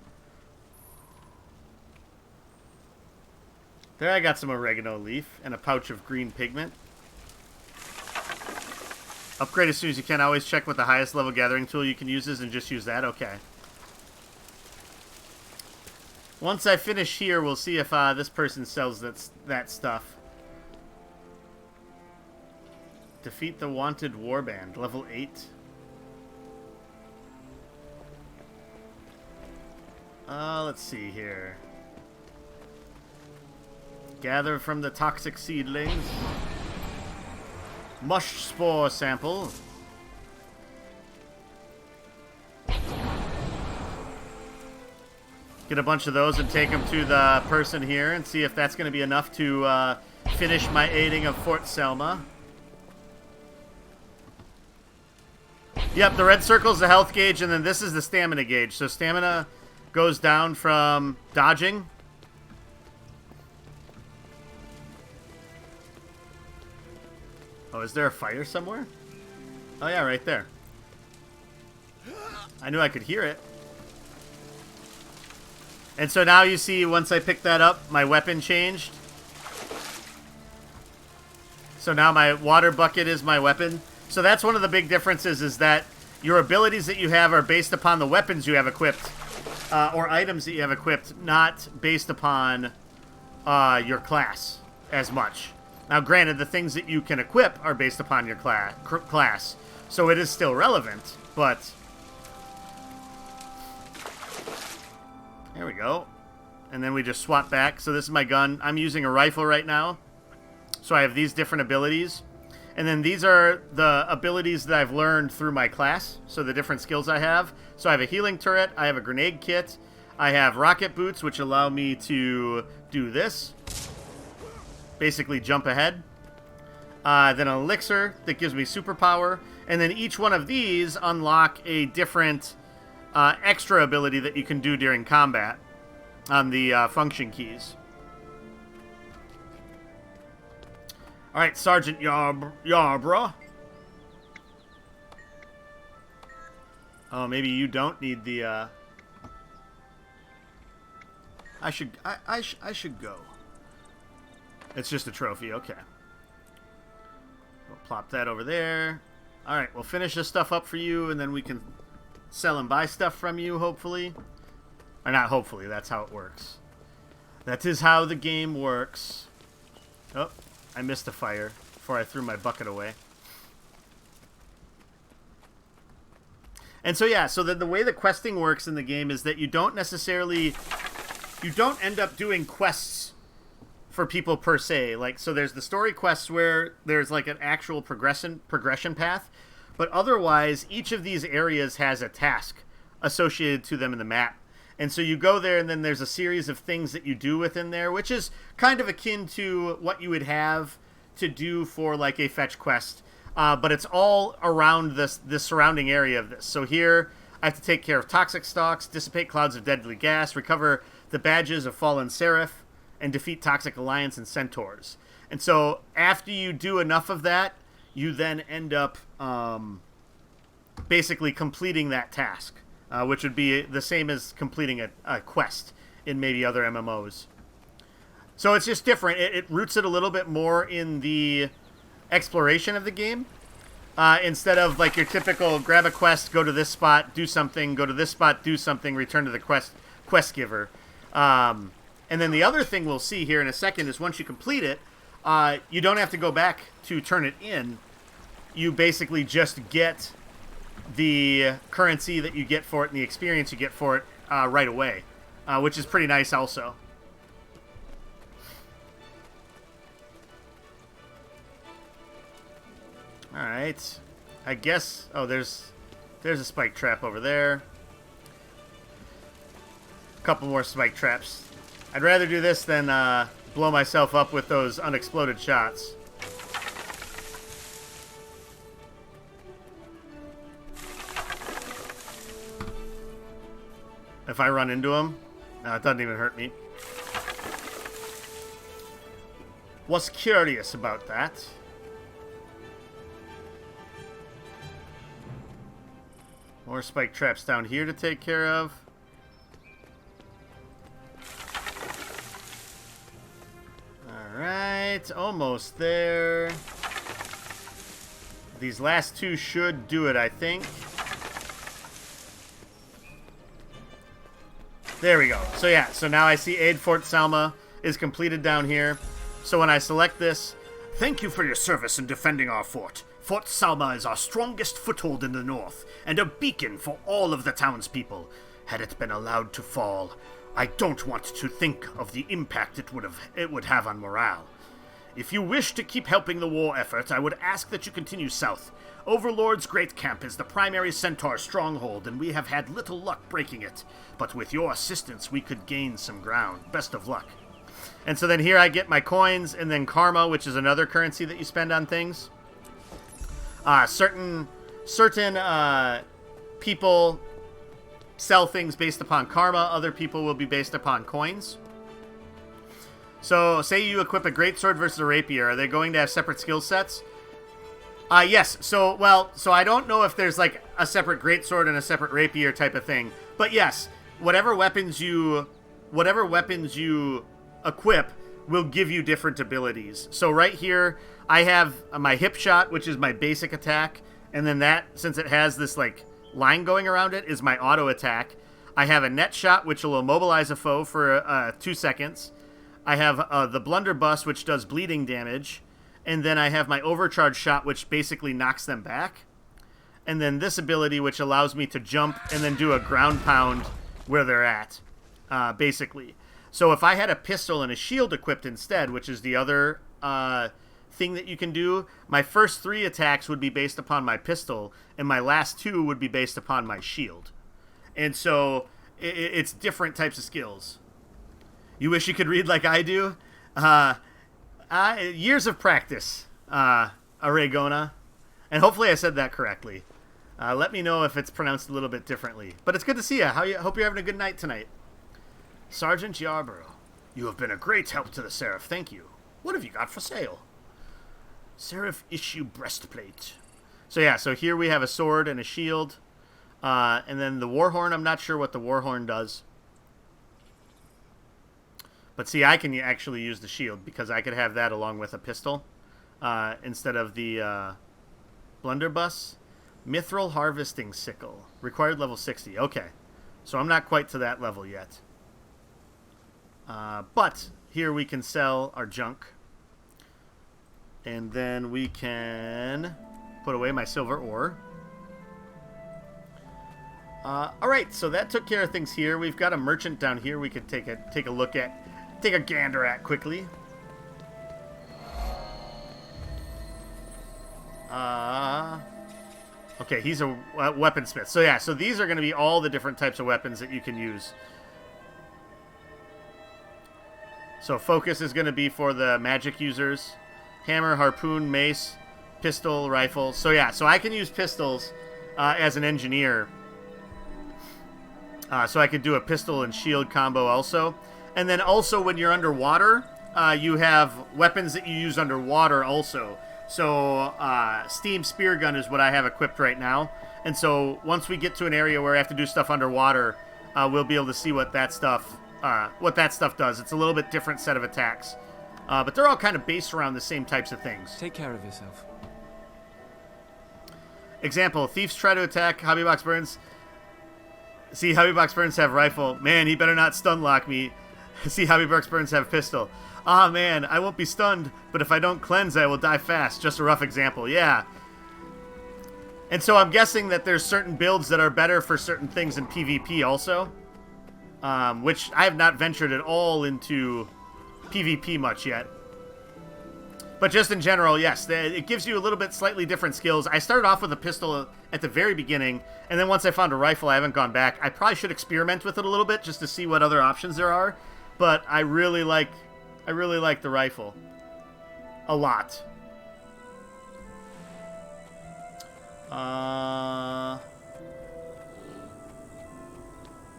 There, I got some oregano leaf and a pouch of green pigment. Upgrade as soon as you can. Always check what the highest level gathering tool you can use is and just use that. Okay. Once I finish here, we'll see if this person sells that stuff. Defeat the wanted warband. Level 8. Let's see here. Gather from the toxic seedlings. Mush spore sample. Get a bunch of those and take them to the person here and see if that's going to be enough to finish my aiding of Fort Selma. Yep, the red circle is the health gauge, and then this is the stamina gauge. So stamina goes down from dodging. Oh, is there a fire somewhere? Oh yeah, right there. I knew I could hear it. And so now you see, once I picked that up, my weapon changed. So now my water bucket is my weapon. So that's one of the big differences, is that your abilities that you have are based upon the weapons you have equipped, or items that you have equipped, not based upon your class as much. Now, granted, the things that you can equip are based upon your class, so it is still relevant, but... There we go. And then we just swap back. So this is my gun. I'm using a rifle right now, so I have these different abilities. And then these are the abilities that I've learned through my class, so the different skills I have. So I have a healing turret, I have a grenade kit, I have rocket boots, which allow me to do this. Basically jump ahead. Then an elixir that gives me superpower. And then each one of these unlock a different extra ability that you can do during combat on the function keys. Alright, Sergeant Yarborough. Oh, maybe you don't need the, I should go. It's just a trophy, okay. We'll plop that over there. Alright, we'll finish this stuff up for you, and then we can sell and buy stuff from you, hopefully. Or not hopefully, that's how it works. That is how the game works. Oh. I missed a fire before I threw my bucket away. And so yeah, so the way the questing works in the game is that you don't end up doing quests for people per se. Like, so there's the story quests where there's like an actual progression path, but otherwise each of these areas has a task associated to them in the map. And so you go there, and then there's a series of things that you do within there, which is kind of akin to what you would have to do for, like, a fetch quest. But it's all around the surrounding area of this. So here, I have to take care of toxic stalks, dissipate clouds of deadly gas, recover the badges of fallen seraph, and defeat toxic alliance and centaurs. And so after you do enough of that, you then end up basically completing that task. Which would be the same as completing a quest in maybe other MMOs. So it's just different. It roots it a little bit more in the exploration of the game. Instead of like your typical grab a quest, go to this spot, do something, go to this spot, do something, return to the quest giver. And then the other thing we'll see here in a second is once you complete it, you don't have to go back to turn it in. You basically just get the currency that you get for it and the experience you get for it right away, which is pretty nice also. Alright, I guess, oh, there's a spike trap over there. A couple more spike traps. I'd rather do this than blow myself up with those unexploded shots. If I run into him, no, it doesn't even hurt me. Was curious about that. More spike traps down here to take care of. Alright, almost there. These last two should do it, I think. There we go. So yeah, so now I see Aid Fort Selma is completed down here. So when I select this, thank you for your service in defending our fort. Fort Selma is our strongest foothold in the north, and a beacon for all of the townspeople. Had it been allowed to fall, I don't want to think of the impact it would have on morale. If you wish to keep helping the war effort, I would ask that you continue south. Overlord's Great Camp is the primary Centaur stronghold, and we have had little luck breaking it. But with your assistance, we could gain some ground. Best of luck. And so then here I get my coins, and then karma, which is another currency that you spend on things. Certain people sell things based upon karma. Other people will be based upon coins. So, say you equip a greatsword versus a rapier. Are they going to have separate skill sets? Yes. So I don't know if there's like a separate greatsword and a separate rapier type of thing. But yes, whatever weapons you equip will give you different abilities. So right here, I have my hip shot, which is my basic attack. And then that, since it has this like line going around it, is my auto attack. I have a net shot, which will immobilize a foe for 2 seconds. I have the blunderbuss, which does bleeding damage. And then I have my overcharge shot, which basically knocks them back. And then this ability, which allows me to jump and then do a ground pound where they're at, basically. So if I had a pistol and a shield equipped instead, which is the other thing that you can do, my first 3 attacks would be based upon my pistol, and my last 2 would be based upon my shield. And so it's different types of skills. You wish you could read like I do? Years of practice, Aragona. And hopefully I said that correctly. Let me know if it's pronounced a little bit differently. But it's good to see you. Hope you're having a good night tonight. Sergeant Yarborough, you have been a great help to the Seraph. Thank you. What have you got for sale? Seraph issue breastplate. So yeah, so here we have a sword and a shield. And then the Warhorn, I'm not sure what the Warhorn does. But see, I can actually use the shield because I could have that along with a pistol instead of the blunderbuss. Mithril harvesting sickle. Required level 60. Okay. So I'm not quite to that level yet. But here we can sell our junk. And then we can put away my silver ore. Alright, so that took care of things here. We've got a merchant down here we could take a look at. Take a gander at quickly. Okay, he's a weaponsmith. So yeah, so these are going to be all the different types of weapons that you can use. So focus is going to be for the magic users. Hammer, harpoon, mace, pistol, rifle. So yeah, so I can use pistols as an engineer. So I could do a pistol and shield combo also. And then also when you're underwater, you have weapons that you use underwater also. So steam spear gun is what I have equipped right now. And so once we get to an area where I have to do stuff underwater, we'll be able to see what that stuff does. It's a little bit different set of attacks. But they're all kind of based around the same types of things. Take care of yourself. Example, thieves try to attack Hobbybox Burns. See, Hobbybox Burns have rifle. Man, he better not stun lock me. See, Hobbybox Burns have pistol. Ah, man, I won't be stunned, but if I don't cleanse, I will die fast. Just a rough example, yeah. And so I'm guessing that there's certain builds that are better for certain things in PvP also. Which I have not ventured at all into PvP much yet. But just in general, yes, it gives you a little bit slightly different skills. I started off with a pistol at the very beginning, and then once I found a rifle, I haven't gone back. I probably should experiment with it a little bit just to see what other options there are. But I really like the rifle a lot.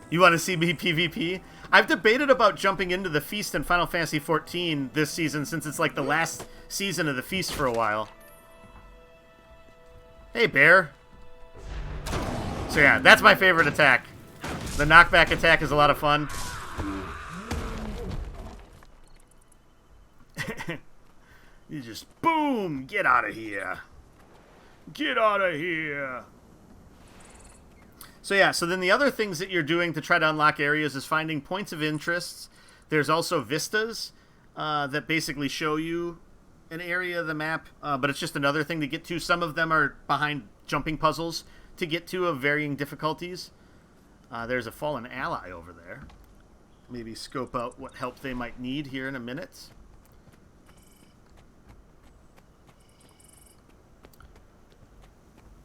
You want to see me PvP? I've debated about jumping into the Feast in Final Fantasy XIV this season since it's like the last season of the Feast for a while. Hey, bear. So yeah, that's my favorite attack. The knockback attack is a lot of fun. You just, boom, get out of here. Get out of here. So yeah, so then the other things that you're doing to try to unlock areas is finding points of interest. There's also vistas that basically show you an area of the map, but it's just another thing to get to. Some of them are behind jumping puzzles to get to of varying difficulties. There's a fallen ally over there. maybe scope out what help they might need here in a minute.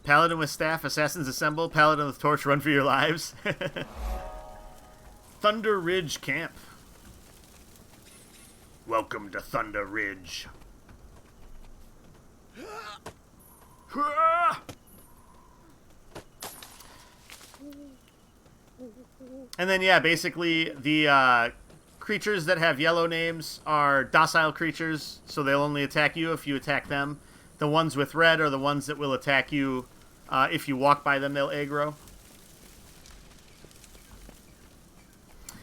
Paladin with staff, assassins assemble, paladin with torch, run for your lives. Thunder Ridge Camp. Welcome to Thunder Ridge. And then, yeah, basically the creatures that have yellow names are docile creatures, so they'll only attack you if you attack them. The ones with red are the ones that will attack you if you walk by them, they'll aggro.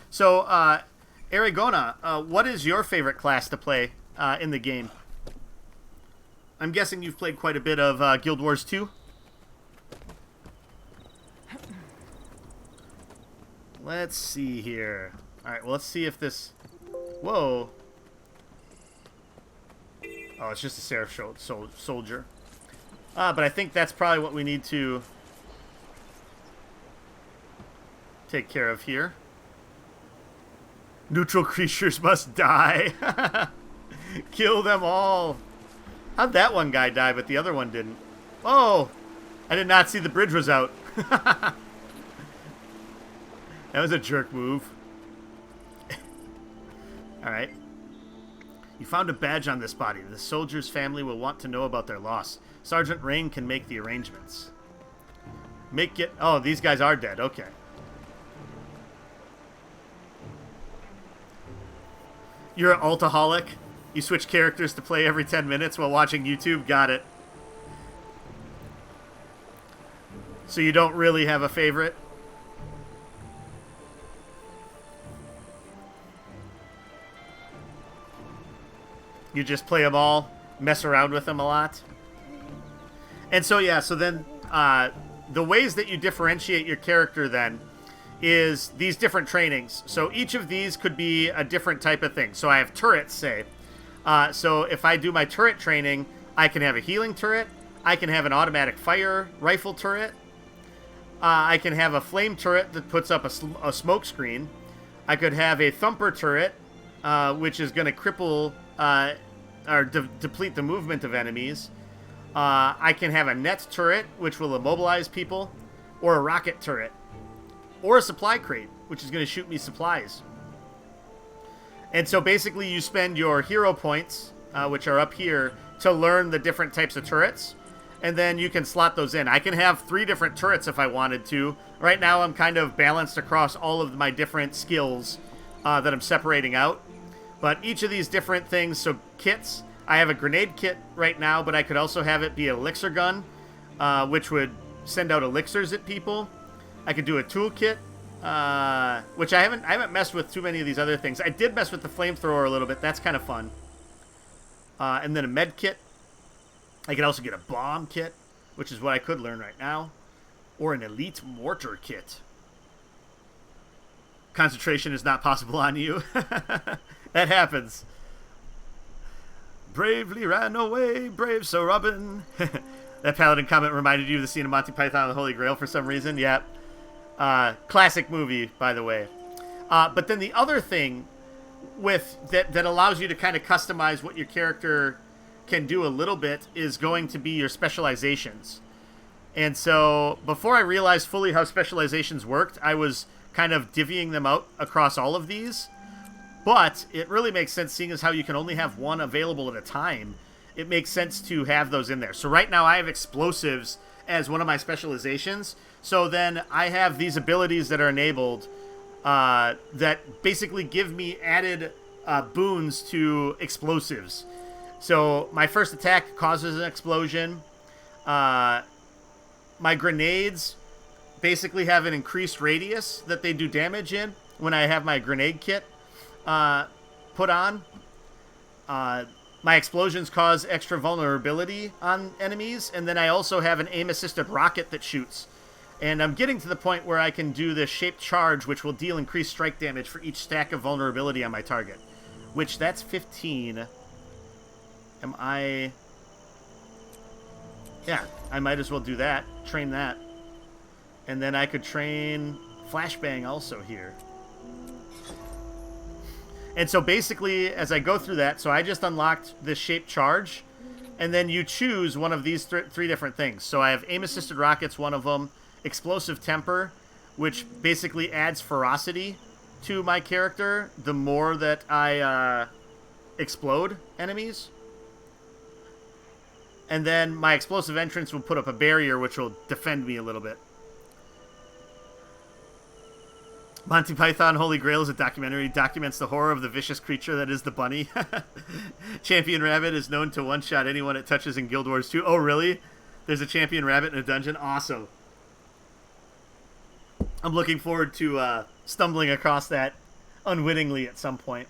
So, Aragona, what is your favorite class to play in the game? I'm guessing you've played quite a bit of Guild Wars 2. Let's see here. Alright, well, let's see if this... Whoa. Oh, it's just a Seraph soldier. But I think that's probably what we need to take care of here. Neutral creatures must die. Kill them all. How'd that one guy die, but the other one didn't? Oh! I did not see the bridge was out. That was a jerk move. Alright. You found a badge on this body. The soldier's family will want to know about their loss. Sergeant Rain can make the arrangements. Make it... Oh, these guys are dead. Okay. You're an altaholic? You switch characters to play every 10 minutes while watching YouTube? Got it. So you don't really have a favorite? You just play them all, mess around with them a lot. And so, yeah, so then the ways that you differentiate your character then is these different trainings. So each of these could be a different type of thing. So I have turrets, say. So if I do my turret training, I can have a healing turret. I can have an automatic fire rifle turret. I can have a flame turret that puts up a smoke screen. I could have a thumper turret, which is going to cripple... or deplete the movement of enemies. I can have a net turret, which will immobilize people, or a rocket turret, or a supply crate, which is going to shoot me supplies. And so basically you spend your hero points, which are up here, to learn the different types of turrets, and then you can slot those in. I can have 3 different turrets if I wanted to. Right now I'm kind of balanced across all of my different skills that I'm separating out. But each of these different things, so kits, I have a grenade kit right now, but I could also have it be an elixir gun, which would send out elixirs at people. I could do a toolkit, which I haven't messed with too many of these other things. I did mess with the flamethrower a little bit. That's kind of fun. And then a med kit. I could also get a bomb kit, which is what I could learn right now. Or an elite mortar kit. Concentration is not possible on you. That happens. Bravely ran away, brave Sir Robin. That paladin comment reminded you of the scene of Monty Python and the Holy Grail for some reason. Yep. Classic movie, by the way. But then the other thing with that allows you to kind of customize what your character can do a little bit is going to be your specializations. And so before I realized fully how specializations worked, I was kind of divvying them out across all of these. But it really makes sense, seeing as how you can only have one available at a time. It makes sense to have those in there. So right now I have explosives as one of my specializations. So then I have these abilities that are enabled that basically give me added boons to explosives. So my first attack causes an explosion. My grenades basically have an increased radius that they do damage in when I have my grenade kit put on. My explosions cause extra vulnerability on enemies, and then I also have an aim-assisted rocket that shoots. And I'm getting to the point where I can do this shaped charge, which will deal increased strike damage for each stack of vulnerability on my target. Which, that's 15. Am I... Yeah, I might as well do that. Train that. And then I could train Flashbang also here. And so basically, as I go through that, so I just unlocked this shaped charge, and then you choose one of these three different things. So I have aim-assisted rockets, one of them, explosive temper, which basically adds ferocity to my character the more that I explode enemies. And then my explosive entrance will put up a barrier, which will defend me a little bit. Monty Python Holy Grail is a documentary. Documents the horror of the vicious creature that is the bunny. Champion Rabbit is known to one-shot anyone it touches in Guild Wars 2. Oh, really? There's a Champion Rabbit in a dungeon? Awesome. I'm looking forward to stumbling across that unwittingly at some point.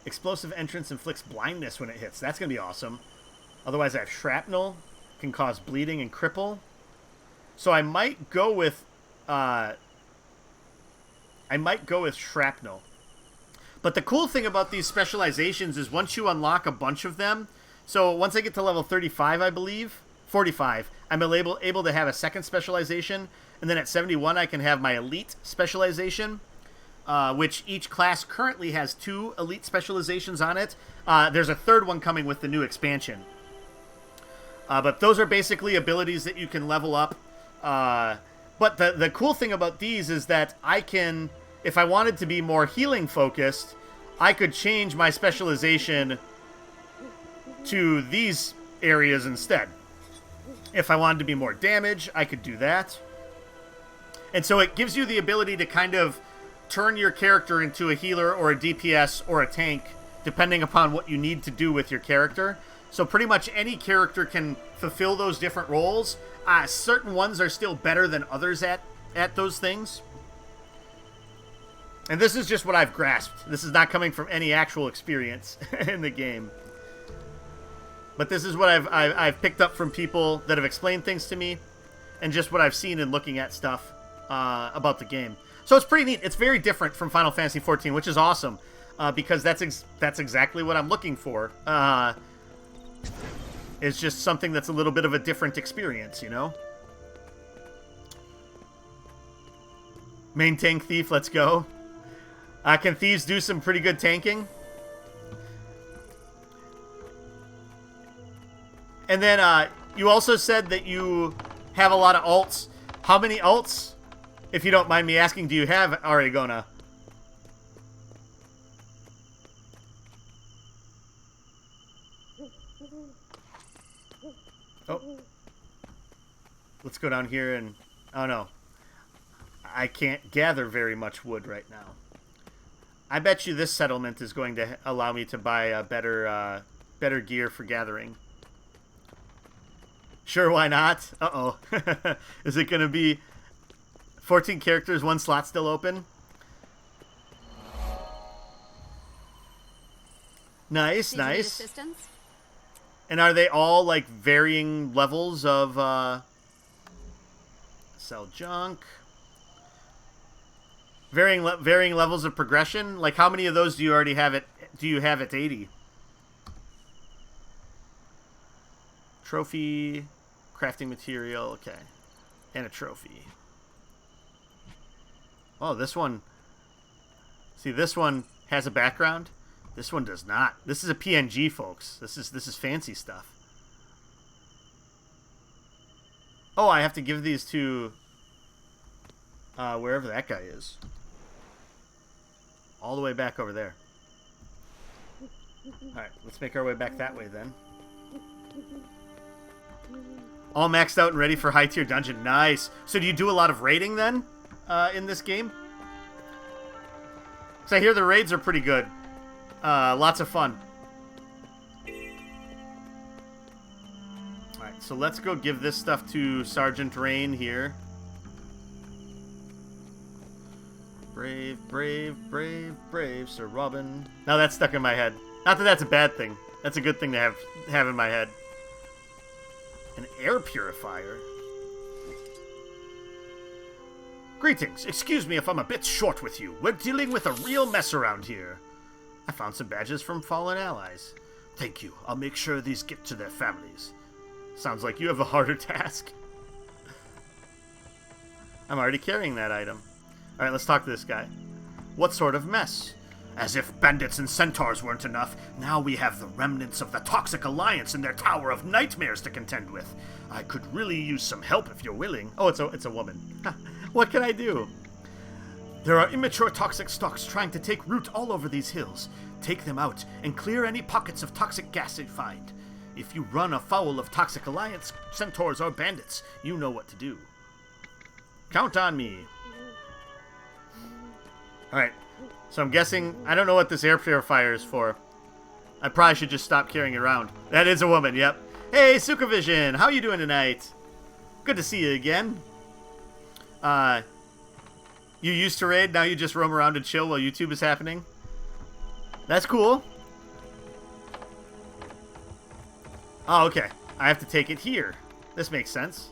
Explosive entrance inflicts blindness when it hits. That's going to be awesome. Otherwise, I have shrapnel. Can cause bleeding and cripple. So I might go with... shrapnel. But the cool thing about these specializations is once you unlock a bunch of them, so once I get to level 35, I believe, 45, I'm able to have a second specialization, and then at 71 I can have my elite specialization, which each class currently has 2 elite specializations on it. There's a third one coming with the new expansion. But those are basically abilities that you can level up. But the cool thing about these is that I can, if I wanted to be more healing focused, I could change my specialization to these areas instead. If I wanted to be more damage, I could do that. And so it gives you the ability to kind of turn your character into a healer or a DPS or a tank, depending upon what you need to do with your character. So pretty much any character can fulfill those different roles. Certain ones are still better than others at those things. And this is just what I've grasped. This is not coming from any actual experience in the game. But this is what I've picked up from people that have explained things to me, and just what I've seen in looking at stuff about the game. So it's pretty neat. It's very different from Final Fantasy XIV, which is awesome, because that's exactly what I'm looking for. It's just something that's a little bit of a different experience, you know? Main tank thief, let's go. Can thieves do some pretty good tanking? And then you also said that you have a lot of alts. How many alts, if you don't mind me asking, do you have, Aragona? Oh. Let's go down here and... Oh, no. I can't gather very much wood right now. I bet you this settlement is going to allow me to buy a better gear for gathering. Sure, why not? Uh-oh. Is it going to be 14 characters, 1 slot still open? Nice, nice. And are they all, like, varying levels of, sell junk? Varying levels of progression? Like, how many of those do you already have at 80? Trophy, crafting material, okay. And a trophy. Oh, this one... See, this one has a background. This one does not. This is a PNG, folks. This is fancy stuff. Oh, I have to give these to wherever that guy is. All the way back over there. Alright, let's make our way back that way then. All maxed out and ready for high tier dungeon. Nice. So do you do a lot of raiding then in this game? Because I hear the raids are pretty good. Lots of fun. Alright, so let's go give this stuff to Sergeant Rain here. Brave, brave, brave, brave, Sir Robin. Now that's stuck in my head. Not that that's a bad thing. That's a good thing to have in my head. An air purifier? Greetings. Excuse me if I'm a bit short with you. We're dealing with a real mess around here. I found some badges from fallen allies. Thank you. I'll make sure these get to their families. Sounds like you have a harder task. I'm already carrying that item. Alright, let's talk to this guy. What sort of mess? As if bandits and centaurs weren't enough, now we have the remnants of the Toxic Alliance and their Tower of Nightmares to contend with. I could really use some help if you're willing. Oh, it's a woman. What can I do? There are immature toxic stalks trying to take root all over these hills. Take them out and clear any pockets of toxic gas you find. If you run afoul of Toxic Alliance, centaurs, or bandits, you know what to do. Count on me. Alright, so I'm guessing, I don't know what this air purifier is for. I probably should just stop carrying it around. That is a woman, yep. Hey, Sukavision, how you doing tonight? Good to see you again. You used to raid, now you just roam around and chill while YouTube is happening? That's cool. Oh, okay. I have to take it here. This makes sense.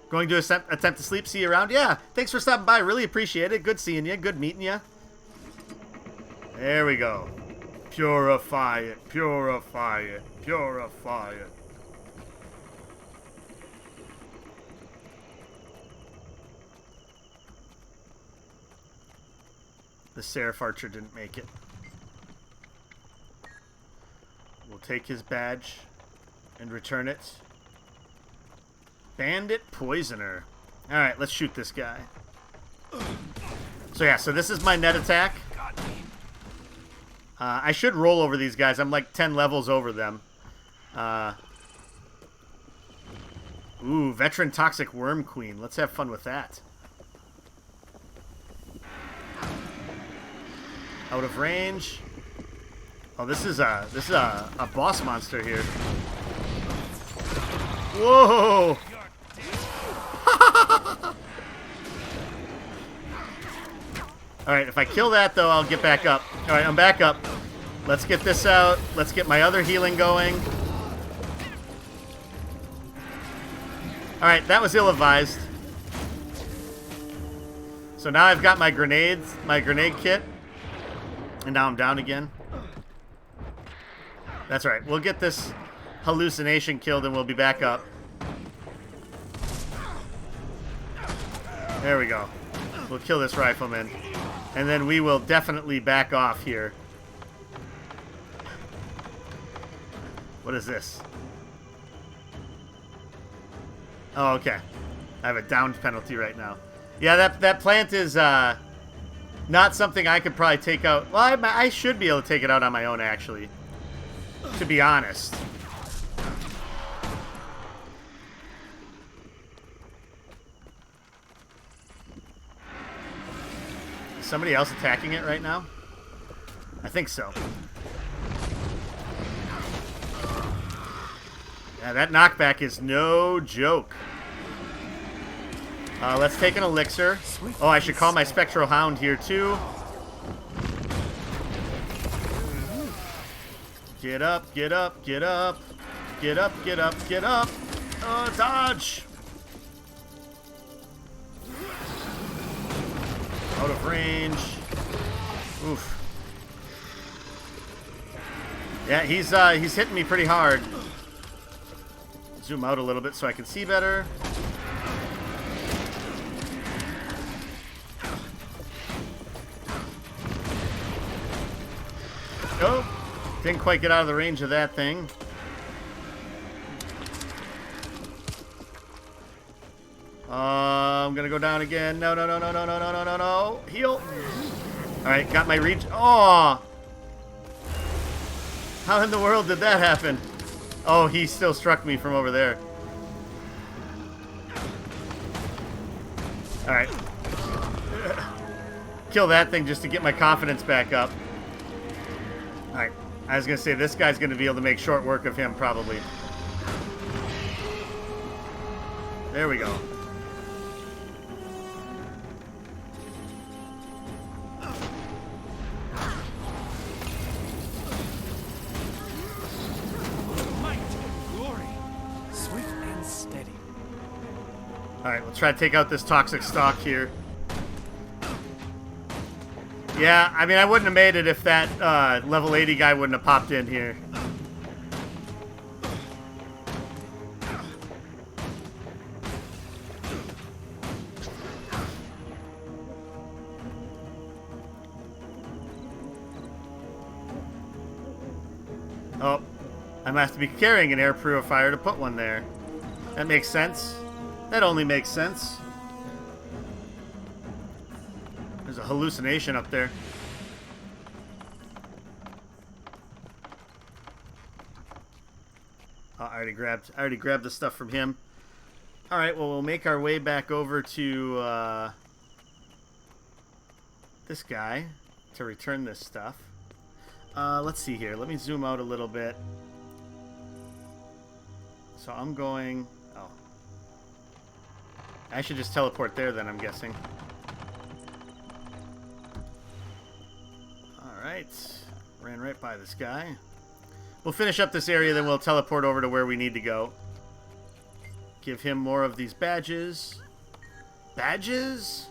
Going to attempt to sleep, see you around? Yeah, thanks for stopping by. Really appreciate it. Good seeing you. Good meeting you. There we go. Purify it. Purify it. Purify it. The Seraph Archer didn't make it. We'll take his badge and return it. Bandit Poisoner. Alright, let's shoot this guy. So yeah, so this is my net attack. I should roll over these guys. I'm like 10 levels over them. Ooh, Veteran Toxic Worm Queen. Let's have fun with that. Out of range. Oh, this is a boss monster here. Whoa! Alright, if I kill that, though, I'll get back up. Alright, I'm back up. Let's get this out. Let's get my other healing going. Alright, that was ill-advised. So now I've got my grenades, my grenade kit. And now I'm down again. That's right. We'll get this hallucination killed and we'll be back up. There we go. We'll kill this rifleman. And then we will definitely back off here. What is this? Oh, okay. I have a downed penalty right now. Yeah, that plant is not something I could probably take out. Well, I should be able to take it out on my own, actually. To be honest. Is somebody else attacking it right now? I think so. Yeah, that knockback is no joke. Let's take an elixir. Oh, I should call my Spectral Hound here, too. Get up, get up, get up. Get up, get up, get up. Oh, dodge. Out of range. Oof. Yeah, he's hitting me pretty hard. Zoom out a little bit so I can see better. Oh, didn't quite get out of the range of that thing. I'm gonna go down again. No, no, no, no, no, no, no, no, no, no. Heal. Alright, got my reach. Oh! How in the world did that happen? Oh, he still struck me from over there. Alright. Kill that thing just to get my confidence back up. Alright. I was gonna say, this guy's gonna be able to make short work of him, probably. There we go. Alright, we'll try to take out this toxic stock here. Yeah, I mean, I wouldn't have made it if that level 80 guy wouldn't have popped in here. Oh, I might have to be carrying an air purifier to put one there. That makes sense. That only makes sense. There's a hallucination up there. Oh, I already grabbed the stuff from him. All right, well, we'll make our way back over to this guy to return this stuff. Let's see here. Let me zoom out a little bit. So I'm going... Oh. I should just teleport there then, I'm guessing. Alright. Ran right by this guy. We'll finish up this area, then we'll teleport over to where we need to go. Give him more of these badges. Badges?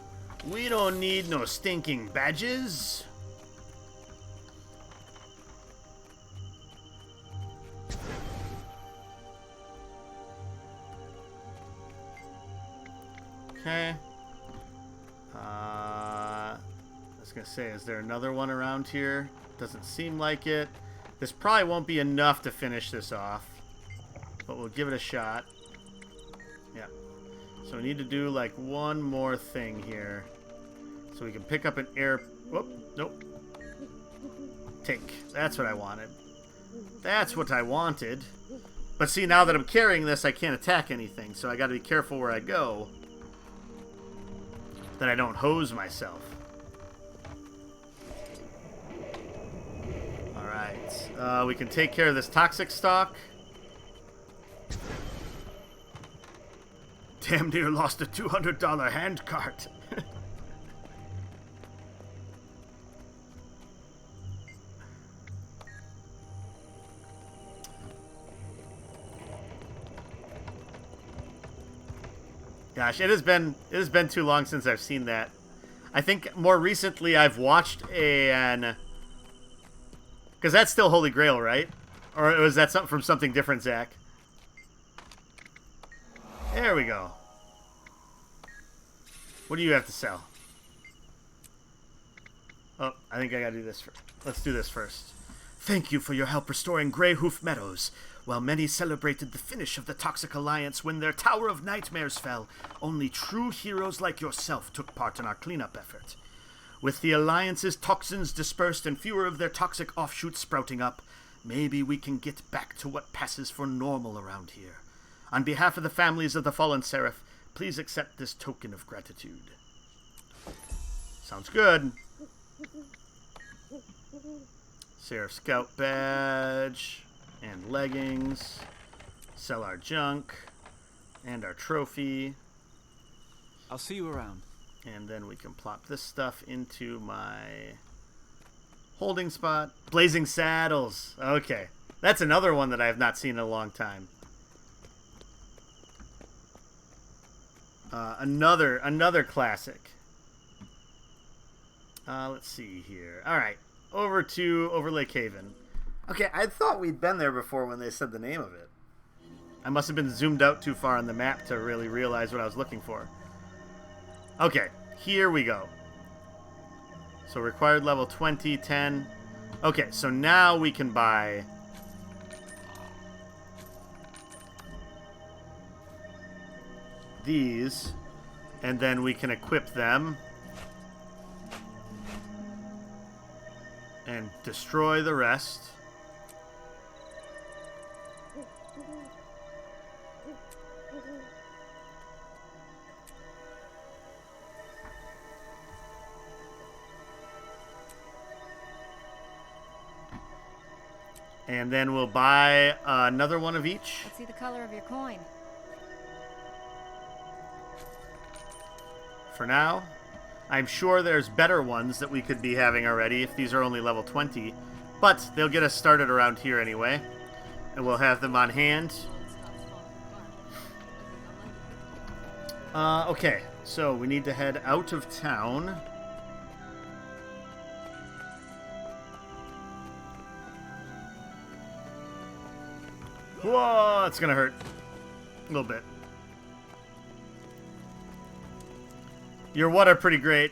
We don't need no stinking badges. Okay. I was gonna say, is there another one around here? Doesn't seem like it. This probably won't be enough to finish this off, but we'll give it a shot. Yeah. So we need to do like one more thing here, so we can pick up an air. Whoop. Nope. Take. That's what I wanted. That's what I wanted. But see, now that I'm carrying this, I can't attack anything, so I got to be careful where I go, that I don't hose myself. Alright. We can take care of this toxic stock. Damn near lost a $200 hand cart. Gosh, it has been too long since I've seen that. I think more recently I've watched because that's still Holy Grail, right? Or was that something from something different, Zach? There we go. What do you have to sell? Oh, I think I gotta do this first. Let's do this first. Thank you for your help restoring Greyhoof Meadows. While many celebrated the finish of the Toxic Alliance when their Tower of Nightmares fell, only true heroes like yourself took part in our cleanup effort. With the Alliance's toxins dispersed and fewer of their toxic offshoots sprouting up, maybe we can get back to what passes for normal around here. On behalf of the families of the fallen Seraph, please accept this token of gratitude. Sounds good. Seraph Scout Badge and leggings. Sell our junk and our trophy. I'll see you around. And then we can plop this stuff into my holding spot. Blazing Saddles. Okay. That's another one that I have not seen in a long time. Another classic. Let's see here. All right. Over to Overlake Haven. Okay, I thought we'd been there before when they said the name of it. I must have been zoomed out too far on the map to really realize what I was looking for. Okay, here we go. So required level 20, 10. Okay, so now we can buy these, and then we can equip them and destroy the rest. And then we'll buy another one of each. Let's see the color of your coin. For now. I'm sure there's better ones that we could be having already if these are only level 20. But they'll get us started around here anyway. And we'll have them on hand. Okay, so we need to head out of town. Whoa, it's gonna hurt. A little bit. Your what are pretty great.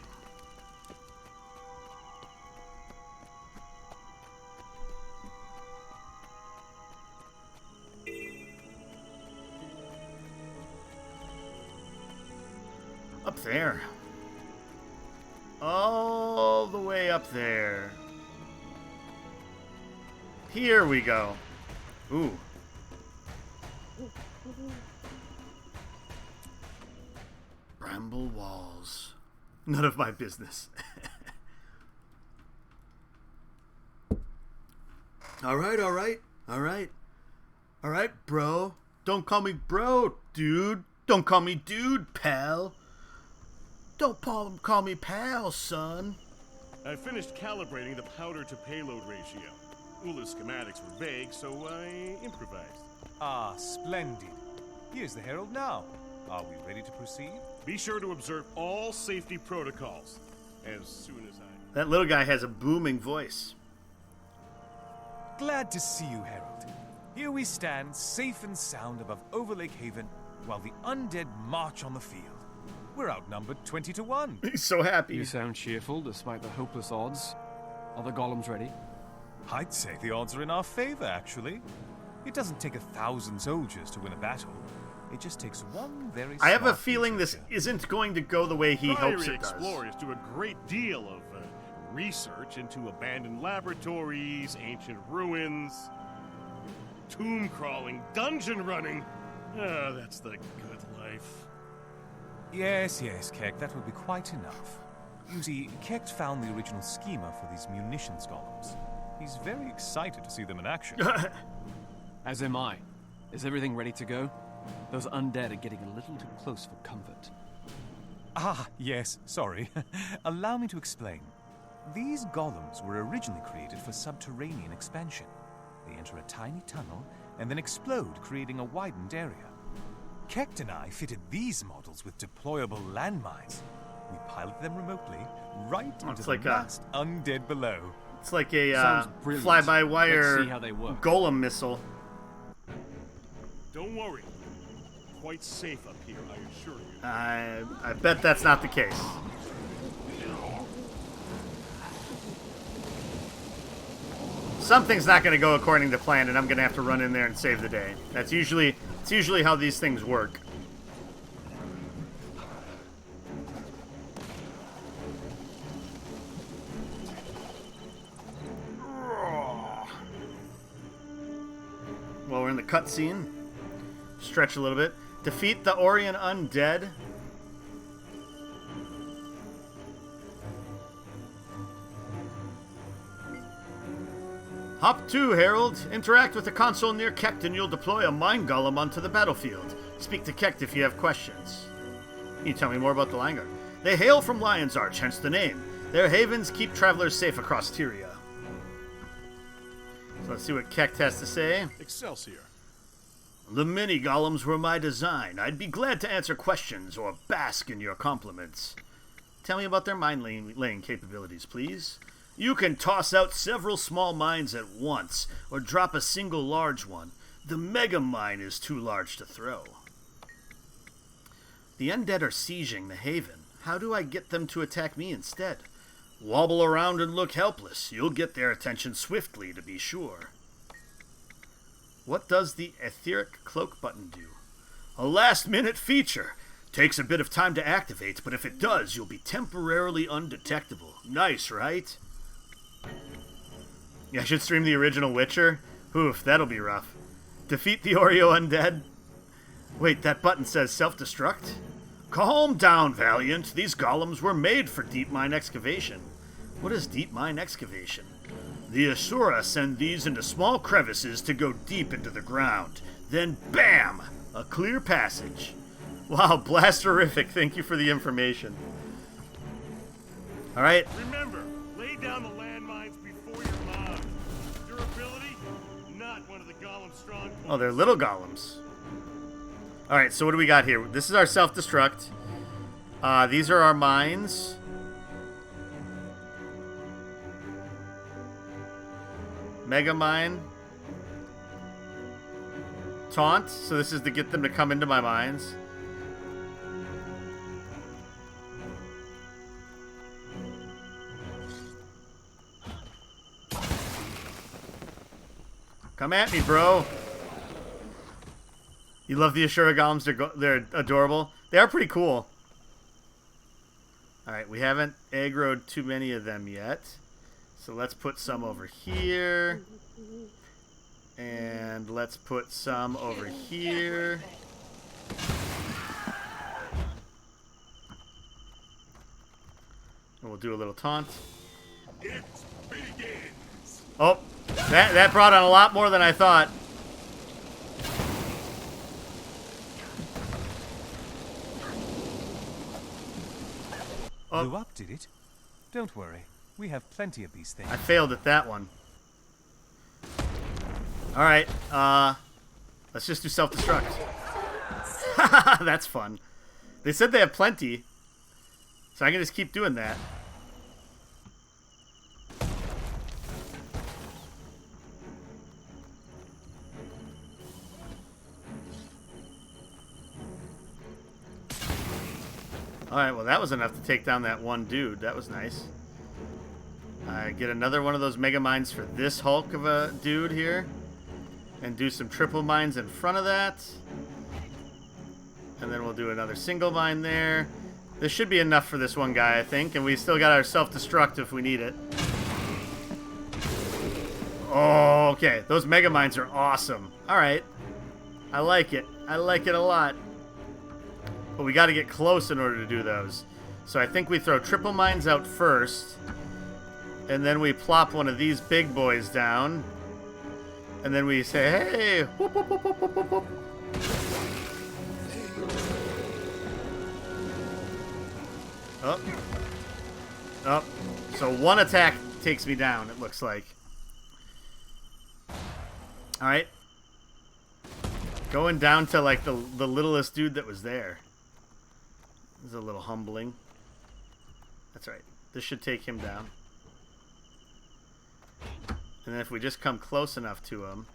up there. All the way up there. Here we go. Ooh. Bramble walls. None of my business. Alright, alright, alright. Alright, bro. Don't call me bro, dude. Don't call me dude, pal. Don't call me pal, son. I finished calibrating the powder to payload ratio. Ula's schematics were vague, so I improvised. Ah, splendid. Here's the Herald now. Are we ready to proceed? Be sure to observe all safety protocols as soon as I... That little guy has a booming voice. Glad to see you, Herald. Here we stand, safe and sound above Overlake Haven, while the undead march on the field. We're outnumbered 20 to 1. He's so happy. You sound cheerful despite the hopeless odds. Are the golems ready? I'd say the odds are in our favor, actually. It doesn't take 1,000 soldiers to win a battle. It just takes one very I have a smart feeling this researcher. isn't going to go the way he hopes Priory it does. explorers do a great deal of research into abandoned laboratories, ancient ruins, tomb crawling, dungeon running. Ah, that's the good life. Yes, Keck, that will be quite enough. You see, Keck found the original schema for these munitions golems. He's very excited to see them in action. As am I. Is everything ready to go? Those undead are getting a little too close for comfort. Ah, yes, sorry. Allow me to explain. These golems were originally created for subterranean expansion. They enter a tiny tunnel and then explode, creating a widened area. Kecht and I fitted these models with deployable landmines. We piloted them remotely, right into the last undead below. It's like a Sounds brilliant. fly-by-wire Let's see how they work. golem missile. Don't worry. Quite safe up here, I assure you. I bet that's not the case. Something's not going to go according to plan, and I'm going to have to run in there and save the day. It's usually how these things work. Well, we're in the cutscene. Stretch a little bit. Defeat the Orion Undead. Hop 2, Herald. Interact with the console near Kecht and you'll deploy a mine golem onto the battlefield. Speak to Kecht if you have questions. Can you tell me more about the Lion Guard? They hail from Lion's Arch, hence the name. Their havens keep travelers safe across Tyria. So let's see what Kecht has to say. Excelsior. The mini golems were my design. I'd be glad to answer questions or bask in your compliments. Tell me about their mine laying capabilities, please. You can toss out several small mines at once, or drop a single large one. The mega mine is too large to throw. The undead are sieging the haven. How do I get them to attack me instead? Wobble around and look helpless. You'll get their attention swiftly, to be sure. What does the etheric cloak button do? A last-minute feature. Takes a bit of time to activate, but if it does, you'll be temporarily undetectable. Nice, right? Yeah, I should stream the original Witcher. Oof, that'll be rough. Defeat the Oreo Undead. Wait, that button says self-destruct? Calm down, Valiant. These golems were made for deep mine excavation. What is deep mine excavation? The Asura send these into small crevices to go deep into the ground. Then, bam! A clear passage. Wow, blasterific. Thank you for the information. Alright. Remember, lay down the landmines before your mob. Durability, not one of the golem's strong points. Oh, they're little golems. Alright, so what do we got here? This is our self-destruct. These are our mines. Mega mine. Taunt. So this is to get them to come into my mines. Come at me, bro. You love the Ashura golems. They're adorable. They are pretty cool. Alright, we haven't aggroed too many of them yet. So let's put some over here. And let's put some over here. And we'll do a little taunt. It begins. Oh, that brought on a lot more than I thought. Blew up, did it? Don't worry. We have plenty of these things. I failed at that one. Alright, let's just do self-destruct. That's fun. They said they have plenty, so I can just keep doing that. Alright, well that was enough to take down that one dude. That was nice. Get another one of those mega mines for this hulk of a dude here. And do some triple mines in front of that. And then we'll do another single mine there. This should be enough for this one guy, I think. And we still got our self-destruct if we need it. Oh, okay. Those mega mines are awesome. Alright. I like it. I like it a lot. But we got to get close in order to do those. So I think we throw triple mines out first. And then we plop one of these big boys down. And then we say, hey! Whoop, whoop, whoop, whoop, whoop, whoop. Oh. Oh. So one attack takes me down, it looks like. Alright. Going down to, like, the littlest dude that was there. This is a little humbling. That's right. This should take him down. And then if we just come close enough to him,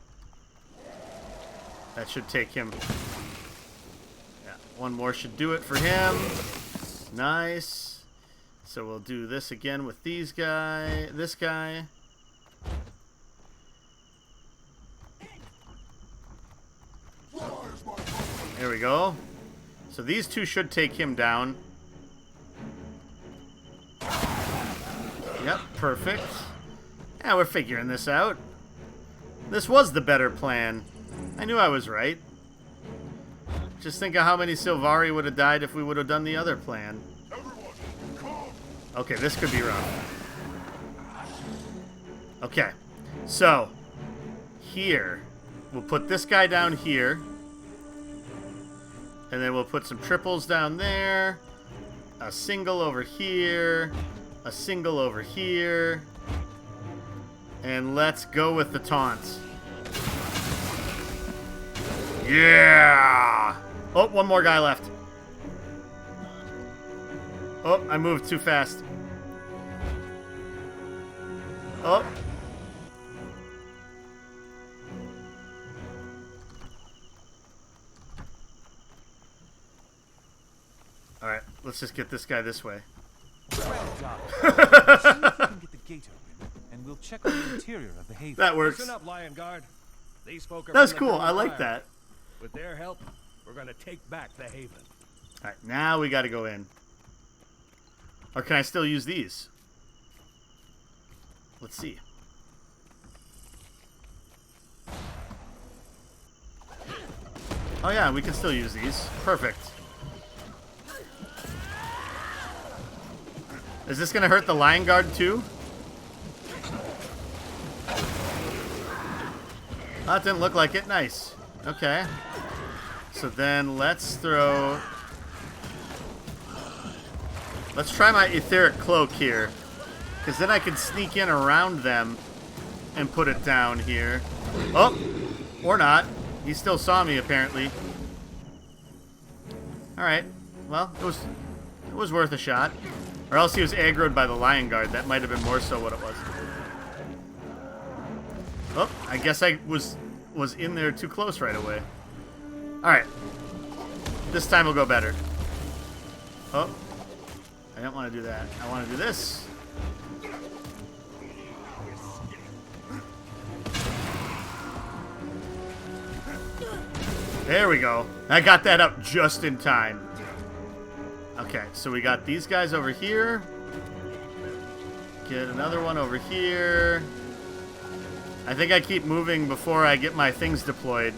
that should take him. Yeah, one more should do it for him. Nice. So we'll do this again with this guy. There we go. So these two should take him down. Yep, perfect. Yeah, we're figuring this out. This was the better plan. I knew I was right. Just think of how many Sylvari would have died if we would have done the other plan. Okay, this could be rough. Okay, so here, we'll put this guy down here. And then we'll put some triples down there. A single over here. A single over here. And let's go with the taunt. Yeah! Oh, one more guy left. Oh, I moved too fast. Oh. Alright, let's just get this guy this way. Well done. See if we can get the gate open, and we'll check on the interior of the haven. That works. Listen up, Lion Guard. These folk are That's from the cool. Dormant I like Priory. that. With their help, we're gonna take back the haven. Alright, now we gotta go in. Or can I still use these? Let's see. Oh yeah, we can still use these. Perfect. Is this gonna hurt the Lion Guard too? That didn't look like it. Nice. Okay. So then let's throw... Let's try my etheric cloak here. Because then I can sneak in around them and put it down here. Oh! Or not. He still saw me, apparently. Alright. Well, it was worth a shot. Or else he was aggroed by the Lion Guard. That might have been more so what it was. Oh, I guess I was in there too close right away. Alright. This time will go better. Oh. I don't want to do that. I want to do this. There we go. I got that up just in time. Okay, so we got these guys over here. Get another one over here. I think I keep moving before I get my things deployed.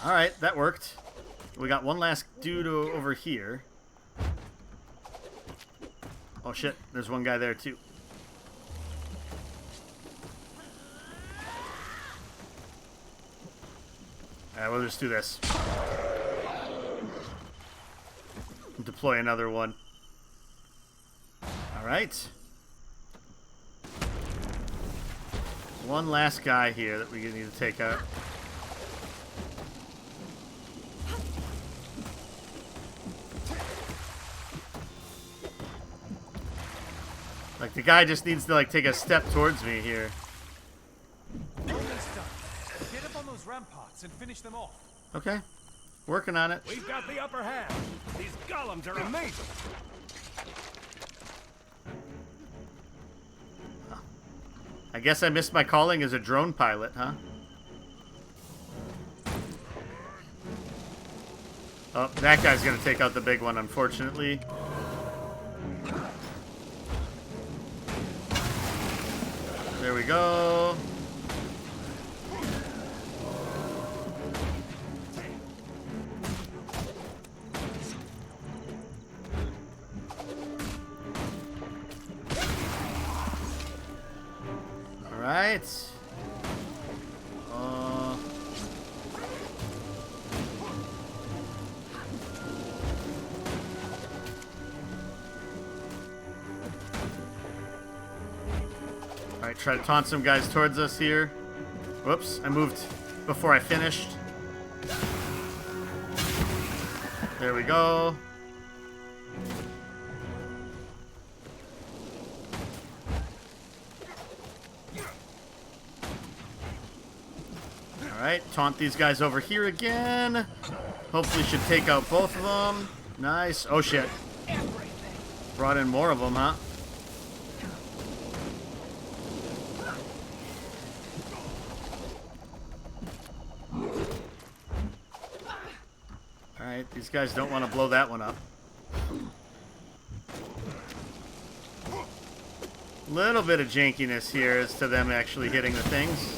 Alright, that worked. We got one last dude over here. Oh shit, there's one guy there too. Alright, we'll just do this. Deploy another one. Alright. One last guy here that we need to take out. Like, the guy just needs to, like, take a step towards me here. Almost done. Get up on those ramparts and finish them off. Okay. Working on it. We've got the upper hand. These golems are amazing. I guess I missed my calling as a drone pilot, huh? Oh, that guy's gonna take out the big one, unfortunately. There we go. All right. Alright, try to taunt some guys towards us here. Whoops, I moved before I finished. There we go. Alright, taunt these guys over here again. Hopefully should take out both of them. Nice. Oh shit. Brought in more of them, huh? Alright, these guys don't want to blow that one up. Little bit of jankiness here as to them actually hitting the things.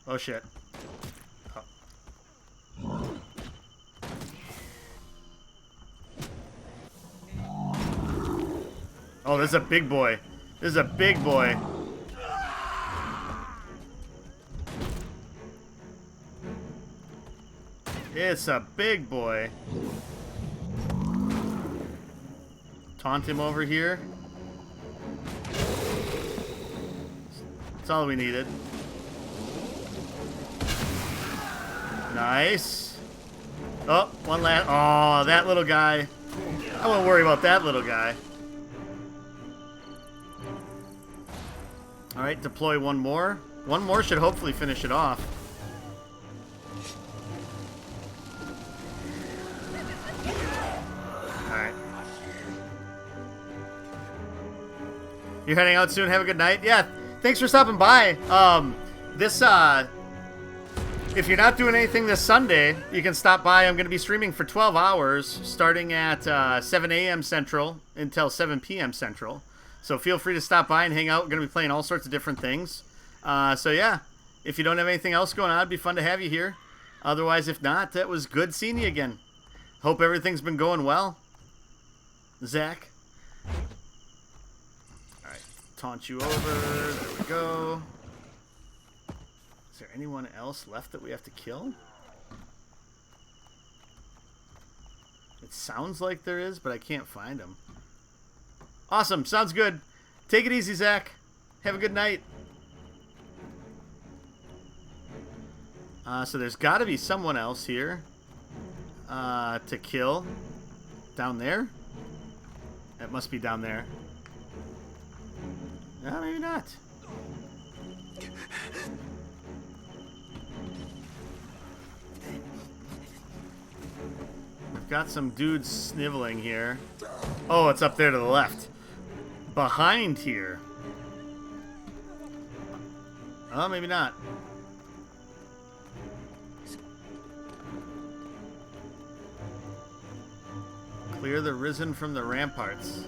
Oh shit. Oh. Oh, this is a big boy. This is a big boy. It's a big boy. Taunt him over here. That's all we needed. Nice. Oh, one last. Oh, that little guy. I won't worry about that little guy. Alright, deploy one more. One more should hopefully finish it off. Alright. You're heading out soon. Have a good night. Yeah, thanks for stopping by. If you're not doing anything this Sunday, you can stop by. I'm going to be streaming for 12 hours, starting at 7 a.m. Central until 7 p.m. Central. So feel free to stop by and hang out. We're going to be playing all sorts of different things. So yeah, if you don't have anything else going on, it'd be fun to have you here. Otherwise, if not, that was good seeing you again. Hope everything's been going well. Zach. Alright, taunt you over. There we go. Is there anyone else left that we have to kill? It sounds like there is, but I can't find him. Awesome. Sounds good. Take it easy, Zach. Have a good night. So there's got to be someone else here to kill. Down there? That must be down there. No, maybe not. We've got some dudes sniveling here. Oh, it's up there to the left. Behind here. Oh, maybe not. Clear the risen from the ramparts.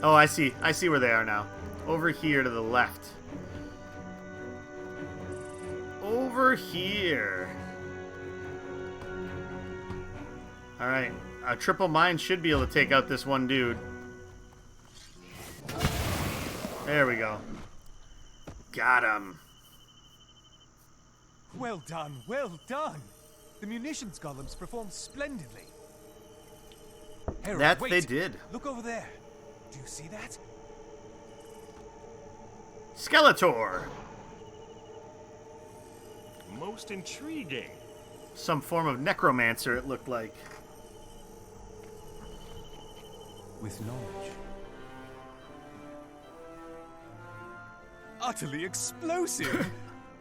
Oh, I see. I see where they are now. Over here to the left. Over here. Alright. A triple mine should be able to take out this one dude. There we go. Got him. Well done, well done. The munitions golems performed splendidly. Harold, That wait. they did. Look over there. Do you see that? Skeletor. Most intriguing. Some form of necromancer, it looked like. With knowledge. Utterly explosive!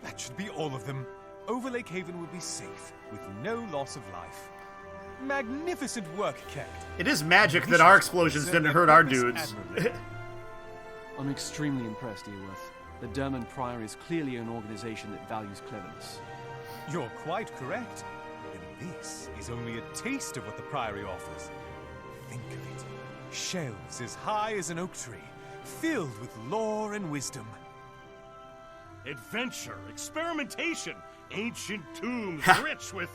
That should be all of them. Overlake Haven will be safe, with no loss of life. Magnificent work, Kent. It is magic that our explosions didn't hurt our dudes. I'm extremely impressed, Earworth. The Derman Priory is clearly an organization that values cleverness. You're quite correct. And this is only a taste of what the Priory offers. Think of it. Shelves as high as an oak tree, filled with lore and wisdom. Adventure, experimentation, ancient tombs rich with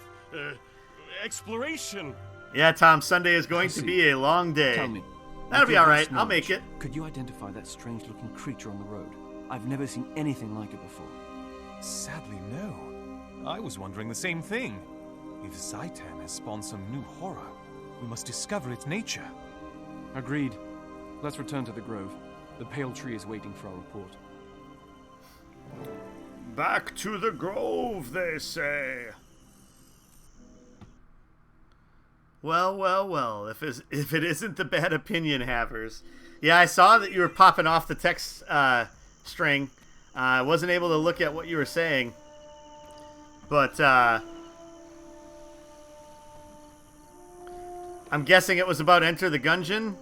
exploration. Yeah, Tom, Sunday is going to be a long day. Tell me. That'll be alright, I'll make it. Could you identify that strange-looking creature on the road? I've never seen anything like it before. Sadly, no. I was wondering the same thing. If Zaitan has spawned some new horror, we must discover its nature. Agreed. Let's return to the grove. The pale tree is waiting for our report. Back to the grove, they say. Well, well, well. If it isn't the bad opinion havers. Yeah, I saw that you were popping off the text string. I wasn't able to look at what you were saying. But, I'm guessing it was about Enter the Gungeon.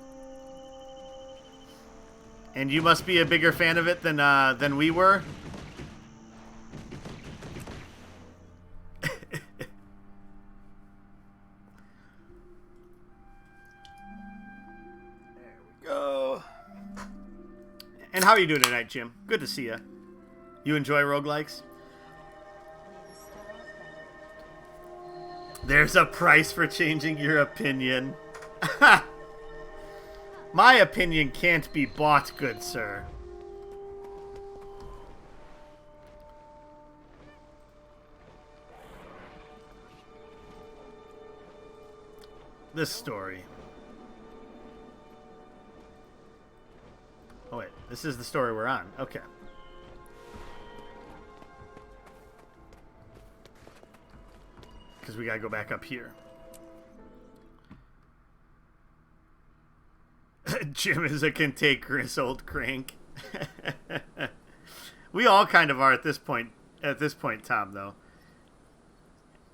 And you must be a bigger fan of it than we were. Go. And how are you doing tonight, Jim? Good to see you. You enjoy roguelikes? There's a price for changing your opinion. My opinion can't be bought, good sir. This story. Oh wait, this is the story we're on. Okay. Because we gotta go back up here. Jim is a cantankerous old crank. We all kind of are at this point, Tom, though.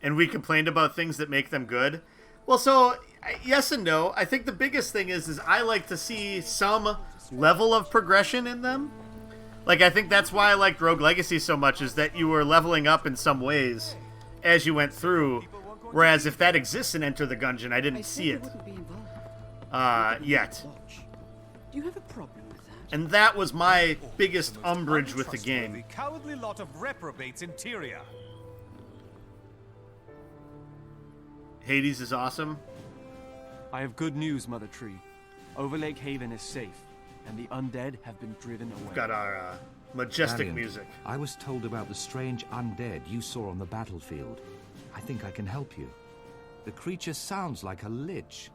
And we complained about things that make them good. Well, so, yes and no. I think the biggest thing is I like to see some level of progression in them. Like, I think that's why I liked Rogue Legacy so much, is that you were leveling up in some ways as you went through. Whereas if that exists in Enter the Gungeon, I didn't see it yet. Do you have a problem with that? And that was my biggest umbrage with the game. The cowardly lot of reprobates interior. Hades is awesome. I have good news, Mother Tree. Overlake Haven is safe, and the undead have been driven away. We've got our majestic Valiant, music. I was told about the strange undead you saw on the battlefield. I think I can help you. The creature sounds like a lich.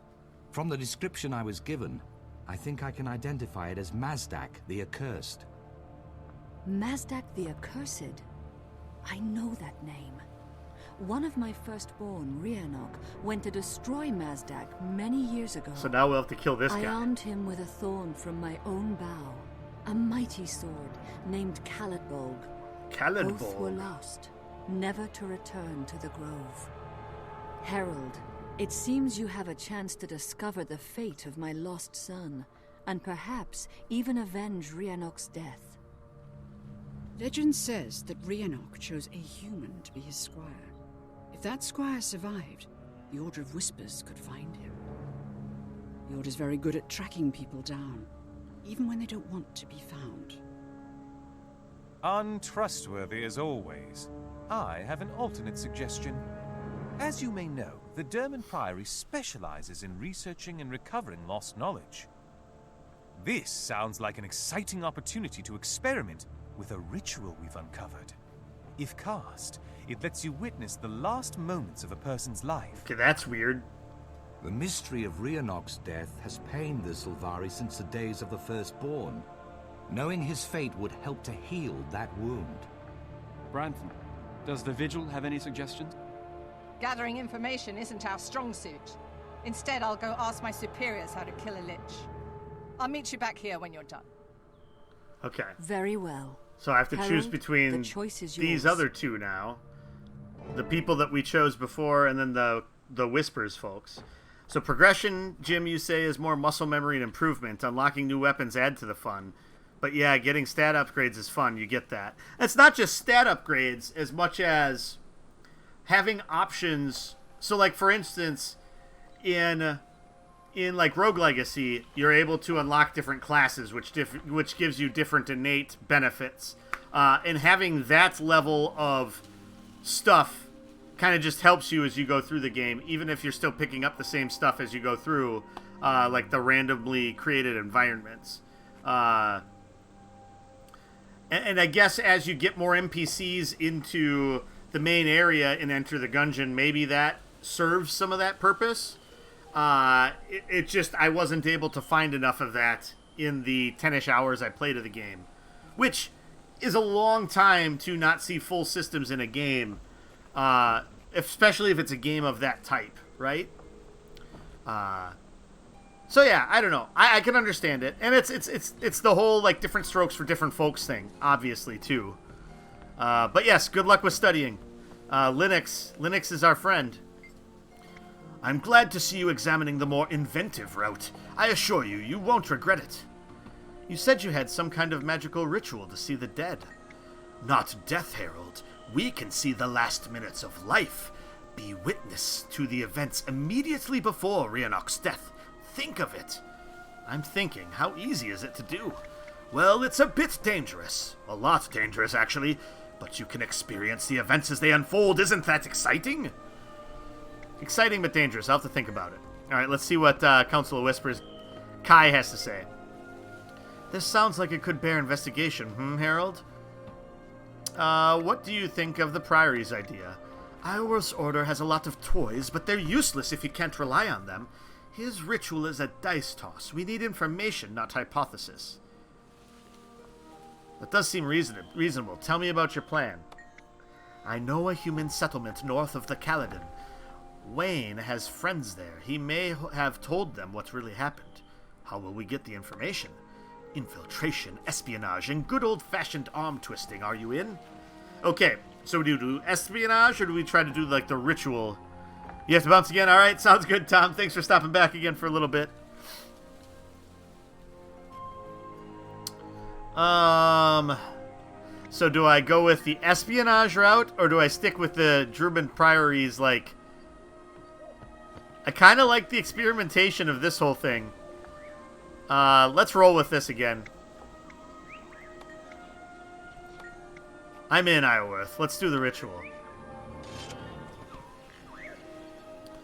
From the description I was given, I think I can identify it as Mazdak the Accursed. Mazdak the Accursed? I know that name. One of my firstborn, Rhiannoch, went to destroy Mazdak many years ago. So now we'll have to kill this I guy. armed him with a thorn from my own bow, a mighty sword named Calitbolg. Both were lost, never to return to the grove. Herald, it seems you have a chance to discover the fate of my lost son. and perhaps even avenge Rhiannok's death. Legend says that Rhiannok chose a human to be his squire. If that squire survived, the Order of Whispers could find him. The Order's very good at tracking people down, even when they don't want to be found. Untrustworthy as always. I have an alternate suggestion. As you may know, the Derman Priory specializes in researching and recovering lost knowledge. This sounds like an exciting opportunity to experiment with a ritual we've uncovered. If cast, it lets you witness the last moments of a person's life. Okay, that's weird. The mystery of Rhiannok's death has pained the Sylvari since the days of the Firstborn. Knowing his fate would help to heal that wound. Branton, does the Vigil have any suggestions? Gathering information isn't our strong suit. Instead, I'll go ask my superiors how to kill a lich. I'll meet you back here when you're done. Okay. Very well. So I have to choose Harold, between the choice is these yours. other two now. The people that we chose before, and then the Whispers folks. So progression, Jim, you say, is more muscle memory and improvement. Unlocking new weapons add to the fun. But yeah, getting stat upgrades is fun. You get that. And it's not just stat upgrades as much as having options. So like, for instance, in like Rogue Legacy, you're able to unlock different classes, which gives you different innate benefits. And having that level of stuff kind of just helps you as you go through the game, even if you're still picking up the same stuff as you go through, like the randomly created environments. And I guess as you get more NPCs into the main area and Enter the Gungeon, maybe that serves some of that purpose. It just, I wasn't able to find enough of that in the 10-ish hours I played of the game, which is a long time to not see full systems in a game, especially if it's a game of that type, right? So yeah, I don't know. I can understand it, and it's the whole like different strokes for different folks thing, obviously too. But yes, good luck with studying. Linux is our friend. I'm glad to see you examining the more inventive route. I assure you, you won't regret it. You said you had some kind of magical ritual to see the dead. Not death, Herald. We can see the last minutes of life. Be witness to the events immediately before Rhiannok's death. Think of it. I'm thinking, how easy is it to do? Well, it's a bit dangerous. A lot dangerous, actually. But you can experience the events as they unfold. Isn't that exciting? Exciting but dangerous. I'll have to think about it. Alright, let's see what Council of Whispers Kai has to say. This sounds like it could bear investigation, Harold? What do you think of the Priory's idea? Ior's order has a lot of toys, but they're useless if you can't rely on them. His ritual is a dice toss. We need information, not hypothesis. That does seem reasonable. Tell me about your plan. I know a human settlement north of the Caledon. Wayne has friends there. He may have told them what's really happened. How will we get the information? Infiltration, espionage, and good old-fashioned arm twisting. Are you in? Okay, so do you do espionage, or do we try to do, like, the ritual? You have to bounce again? Alright, sounds good, Tom. Thanks for stopping back again for a little bit. So do I go with the espionage route, or do I stick with the Druman Priory's, like... I kind of like the experimentation of this whole thing. Let's roll with this again. I'm in, Iorworth. Let's do the ritual.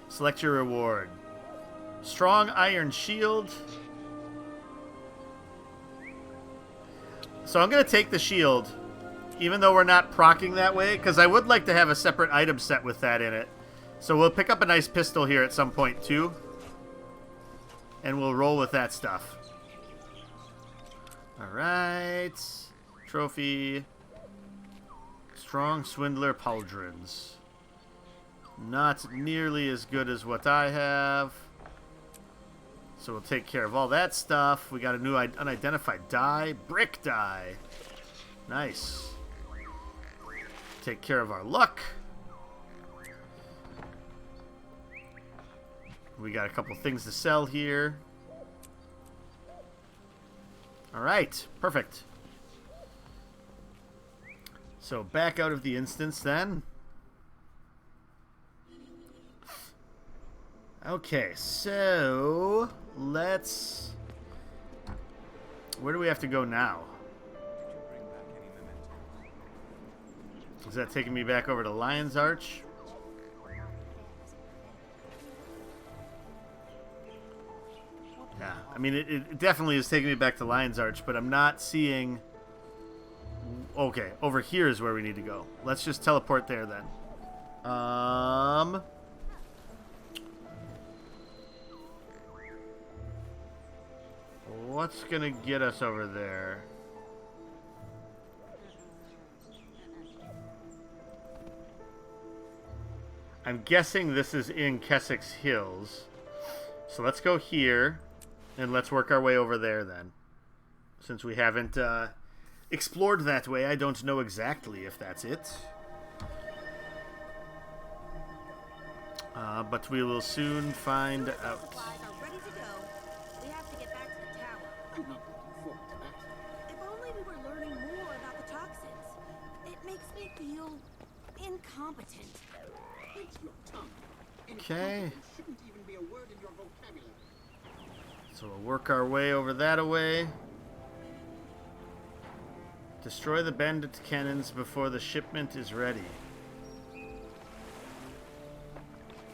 Select your reward. Strong iron shield. So I'm going to take the shield, even though we're not proccing that way, because I would like to have a separate item set with that in it. So we'll pick up a nice pistol here at some point, too. And we'll roll with that stuff. Alright. Trophy. Strong Swindler Pauldrons. Not nearly as good as what I have. So we'll take care of all that stuff. We got a new unidentified die. Brick die. Nice. Take care of our luck. We got a couple things to sell here. Alright, perfect. So back out of the instance then. Okay, so let's... Where do we have to go now? Is that taking me back over to Lion's Arch? Yeah, I mean, it definitely is taking me back to Lion's Arch, but I'm not seeing... Okay, over here is where we need to go. Let's just teleport there then. What's gonna get us over there? I'm guessing this is in Kessex Hills. So let's go here, and let's work our way over there then. Since we haven't explored that way, I don't know exactly if that's it. But we will soon find out. I'm not looking forward to that. If only we were learning more about the toxins. It makes me feel incompetent. It's your tongue. Okay. Shouldn't even be a word in your vocabulary. So we'll work our way over that away. Destroy the bandit cannons before the shipment is ready.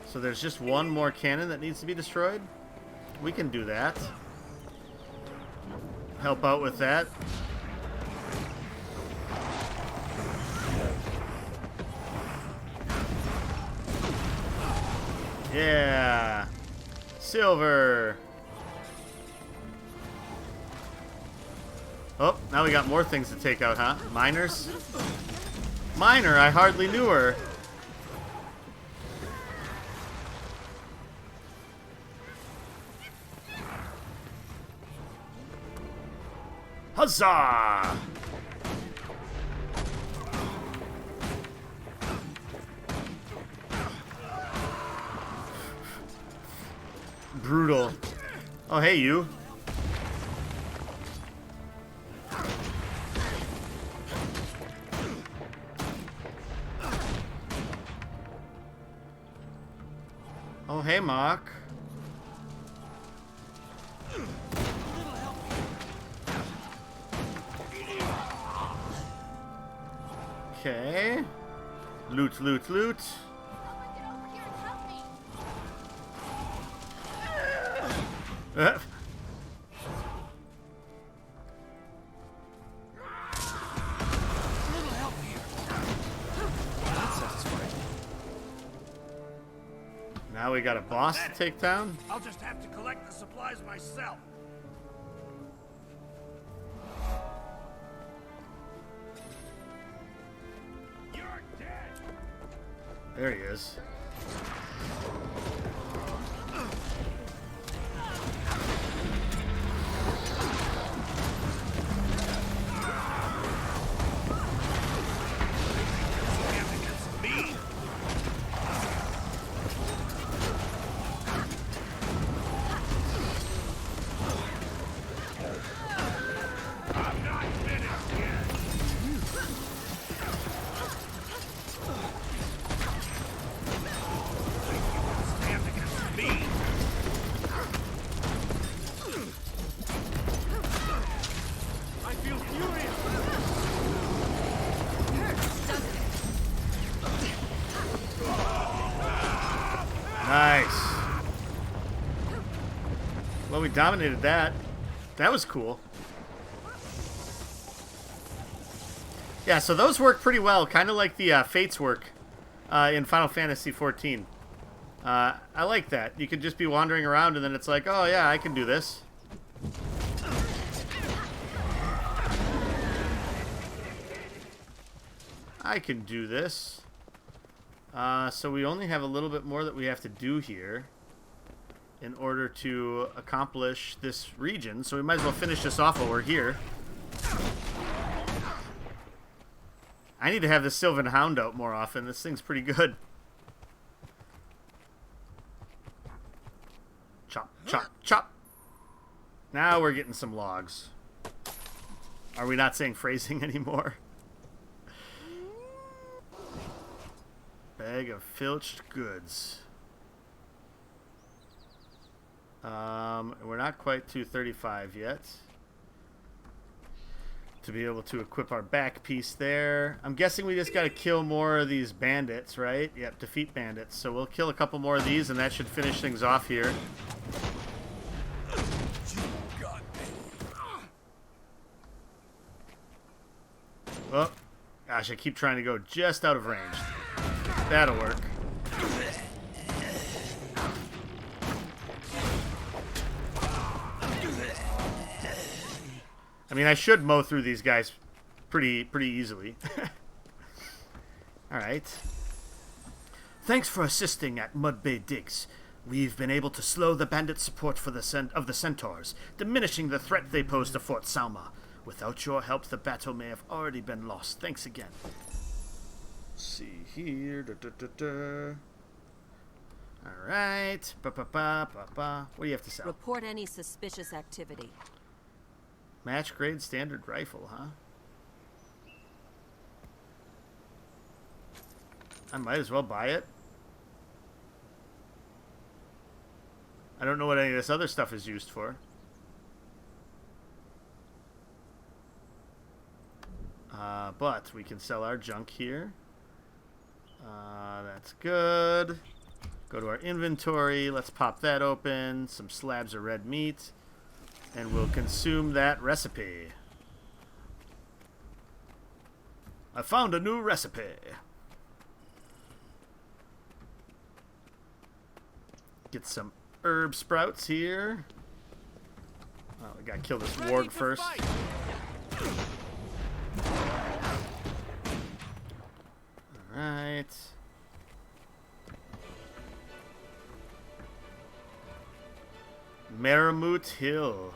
So there's just one more cannon that needs to be destroyed? We can do that. Help out with that. Yeah. Silver. Oh, now we got more things to take out, huh? Miners? Miner, I hardly knew her. Huzzah! Brutal. Oh, hey, you. Oh, hey, Mock. Okay. Loot, loot, loot. Now we got a boss to take down. I'll just have to collect the supplies myself. You're dead. There he is. Nice. Well, we dominated that. That was cool. Yeah, so those work pretty well, kind of like the Fates work in Final Fantasy XIV. I like that. You could just be wandering around and then it's like, oh yeah, I can do this. I can do this. So we only have a little bit more that we have to do here in order to accomplish this region. So we might as well finish this off while we're here. I need to have the Sylvan Hound out more often. This thing's pretty good. Chop, chop, chop. Now we're getting some logs. Are we not saying phrasing anymore? Bag of filched goods. We're not quite to 35 yet. To be able to equip our back piece there. I'm guessing we just got to kill more of these bandits, right? Yep, defeat bandits. So we'll kill a couple more of these, and that should finish things off here. Oh, gosh, I keep trying to go just out of range. That'll work. I mean, I should mow through these guys pretty easily. All right. Thanks for assisting at Mud Bay Digs. We've been able to slow the bandit support for the Centaurs, diminishing the threat they pose to Fort Salma. Without your help, the battle may have already been lost. Thanks again. Let's see here. All right. What do you have to sell? Report any suspicious activity. Match grade standard rifle, huh? I might as well buy it. I don't know what any of this other stuff is used for. But we can sell our junk here. That's good. Go to our inventory. Let's pop that open. Some slabs of red meat. And we'll consume that recipe. I found a new recipe. Get some herb sprouts here. Oh, we gotta kill this warg first. Alright. Maramut Hill.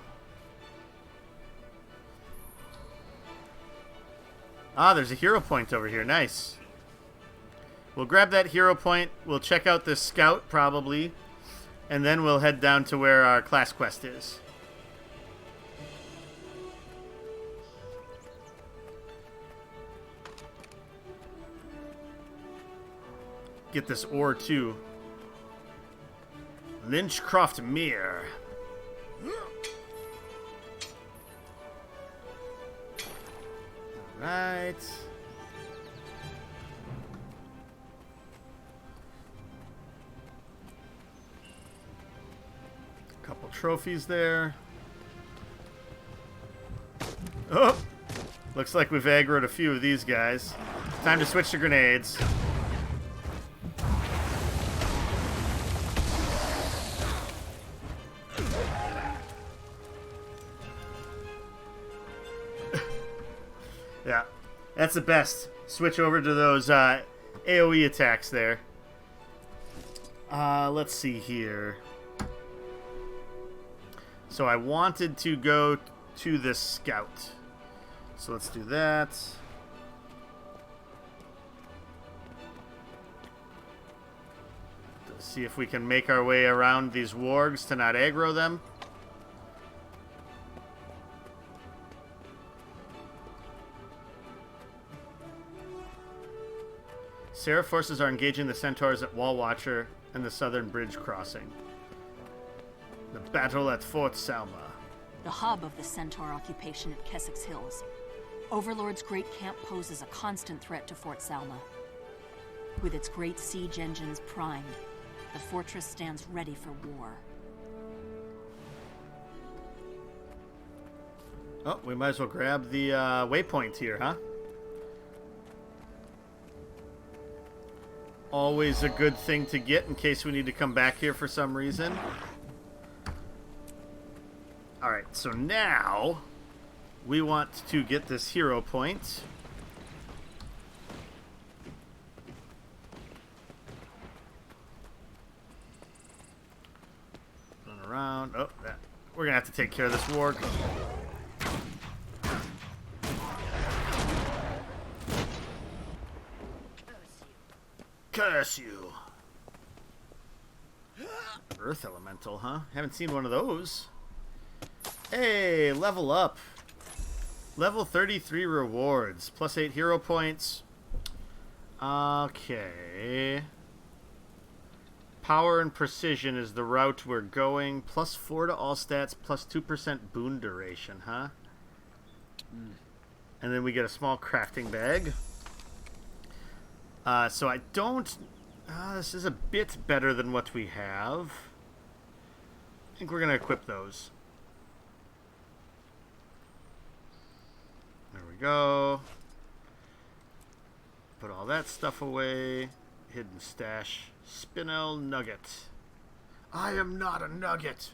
Ah, there's a hero point over here. Nice. We'll grab that hero point. We'll check out this scout, probably. And then we'll head down to where our class quest is. Get this ore, too. Lynchcroft Mere. Alright. Couple trophies there. Oh! Looks like we've aggroed a few of these guys. Time to switch to grenades. Yeah, that's the best. Switch over to those AoE attacks there. Let's see here. So I wanted to go to this scout. So let's do that. Let's see if we can make our way around these wargs to not aggro them. Seraph forces are engaging the centaurs at Wall Watcher and the southern bridge crossing. The battle at Fort Salma. The hub of the Centaur occupation at Kessex Hills. Overlord's great camp poses a constant threat to Fort Salma. With its great siege engines primed, the fortress stands ready for war. Oh, we might as well grab the waypoint here, huh? Always a good thing to get in case we need to come back here for some reason. Alright, so now we want to get this hero point. Run around. Oh, that. We're going to have to take care of this warg. Curse you. Earth elemental, huh? Haven't seen one of those. Hey, level up. Level 33 rewards. Plus 8 hero points. Okay. Power and precision is the route we're going. Plus 4 to all stats. Plus 2% boon duration, huh? And then we get a small crafting bag. So I don't... this is a bit better than what we have. I think we're going to equip those. There we go. Put all that stuff away. Hidden stash. Spinel nugget. I am not a nugget.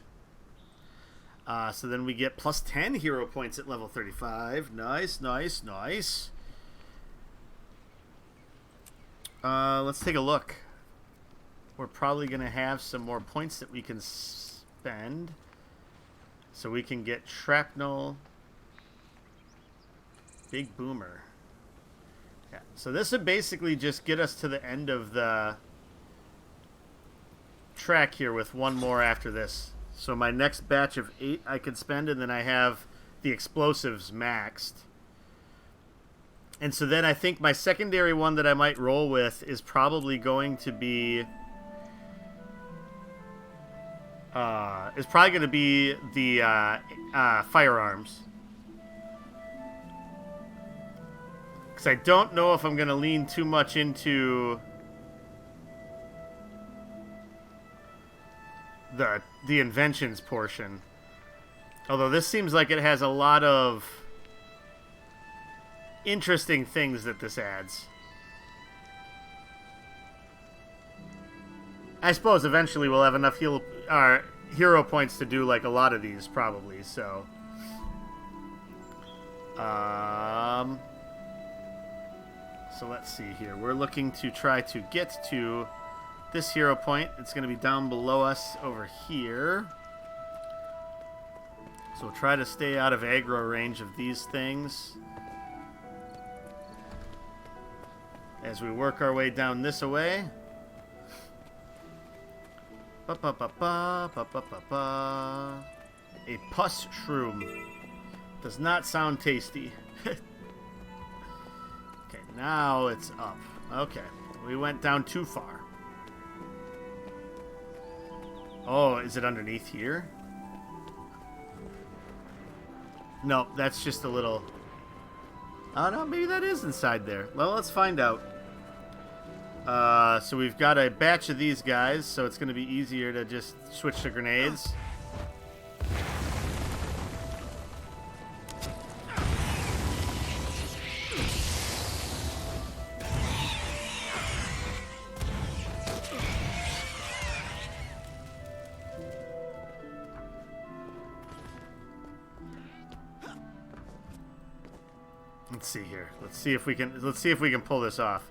So then we get plus 10 hero points at level 35. Nice, nice, nice. Let's take a look. We're probably going to have some more points that we can spend. So we can get shrapnel. Big boomer. Yeah. So this would basically just get us to the end of the track here with one more after this. So my next batch of 8 I could spend, and then I have the explosives maxed. And so then I think my secondary one that I might roll with is probably going to be the firearms. Because I don't know if I'm going to lean too much into the inventions portion. Although this seems like it has a lot of interesting things that this adds. I suppose eventually we'll have enough hero points to do like a lot of these probably, so so let's see here. We're looking to try to get to this hero point. It's going to be down below us over here. So we'll try to stay out of aggro range of these things as we work our way down this way. A pus shroom. Does not sound tasty. Okay, now it's up. Okay, we went down too far. Oh, is it underneath here? No, that's just a little... Oh, no, maybe that is inside there. Well, let's find out. So we've got a batch of these guys, so it's going to be easier to just switch to grenades. Let's see here. Let's see if we can pull this off.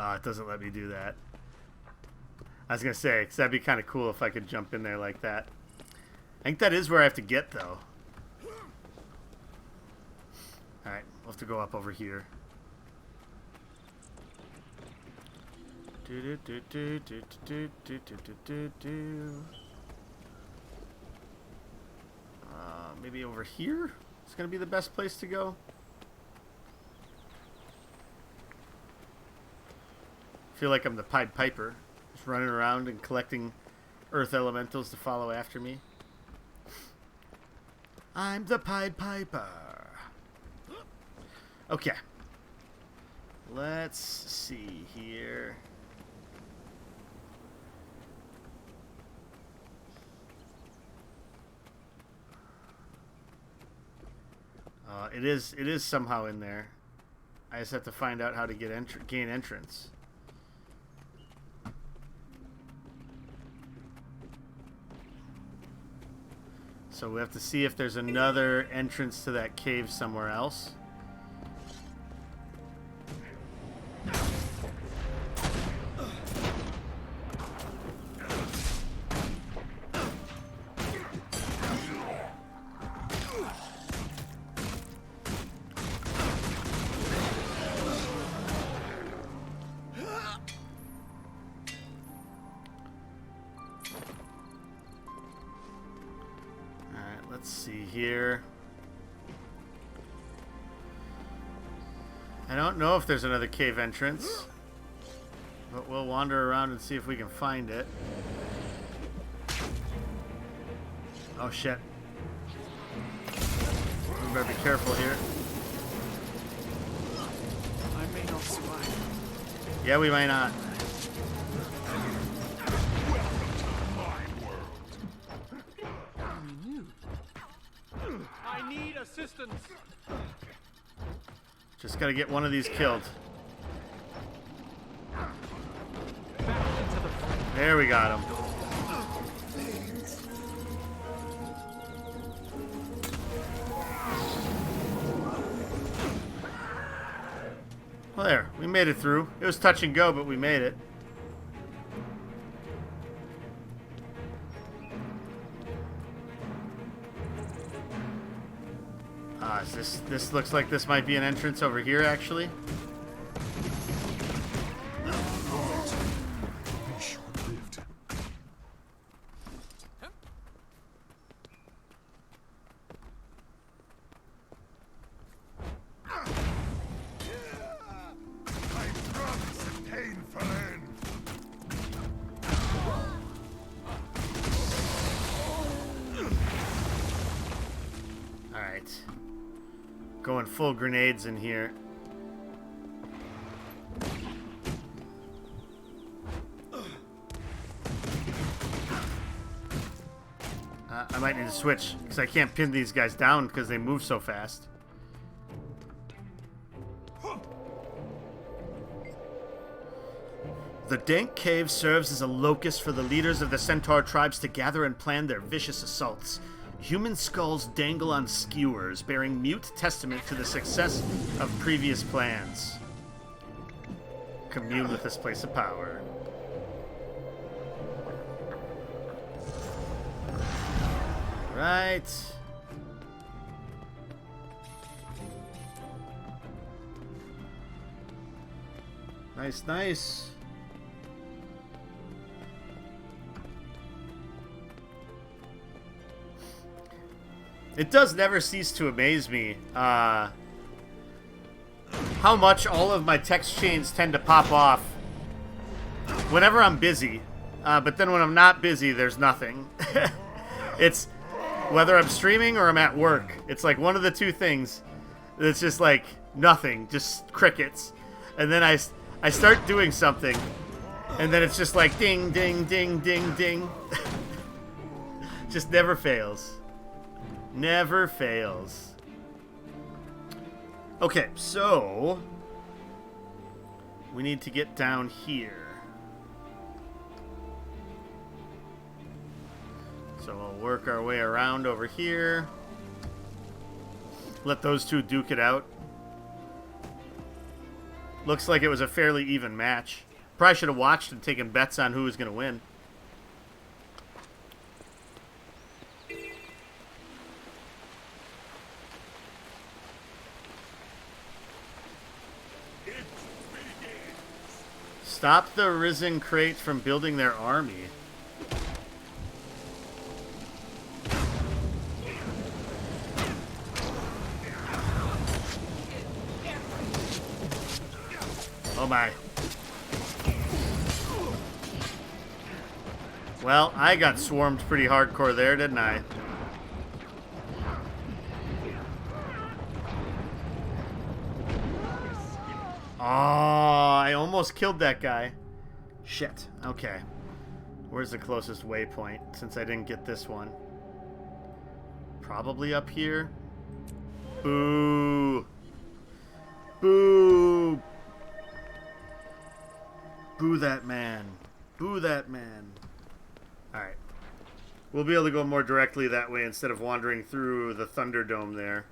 Oh, it doesn't let me do that. I was gonna say, because that'd be kind of cool if I could jump in there like that. I think that is where I have to get, though. Alright, we'll have to go up over here. Maybe over here? It's gonna be the best place to go. I feel like I'm the Pied Piper, just running around and collecting earth elementals to follow after me. I'm the Pied Piper. Okay. Let's see here. It is somehow in there. I just have to find out how to get gain entrance. So we have to see if there's another entrance to that cave somewhere else. let's see here. I don't know if there's another cave entrance, but we'll wander around and see if we can find it. Oh shit. We better be careful here. I may not survive. Yeah, we might not. I need assistance. Just gotta get one of these killed. There we got him. Well, there. We made it through. It was touch and go, but we made it. This looks like this might be an entrance over here, actually. Short-lived. I promise a painful end. Alright. Going full grenades in here. I might need to switch, because I can't pin these guys down because they move so fast. The dank cave serves as a locus for the leaders of the centaur tribes to gather and plan their vicious assaults. Human skulls dangle on skewers, bearing mute testament to the success of previous plans. Commune with this place of power. Right. Nice, nice. It does never cease to amaze me how much all of my text chains tend to pop off whenever I'm busy. But then when I'm not busy, there's nothing. It's whether I'm streaming or I'm at work. It's like one of the two things. It's just like nothing, just crickets. And then I start doing something, and then it's just like ding, ding, ding, ding, ding. Just never fails. Never fails. Okay, so we need to get down here. So we'll work our way around over here. Let those two duke it out. Looks like it was a fairly even match. Probably should have watched and taken bets on who was going to win. Stop the Risen Crates from building their army. Oh my. Well, I got swarmed pretty hardcore there, didn't I? Oh, I almost killed that guy. Shit. Okay. Where's the closest waypoint, since I didn't get this one? Probably up here. Boo. Boo. Boo that man. Boo that man. Alright. We'll be able to go more directly that way instead of wandering through the Thunderdome there.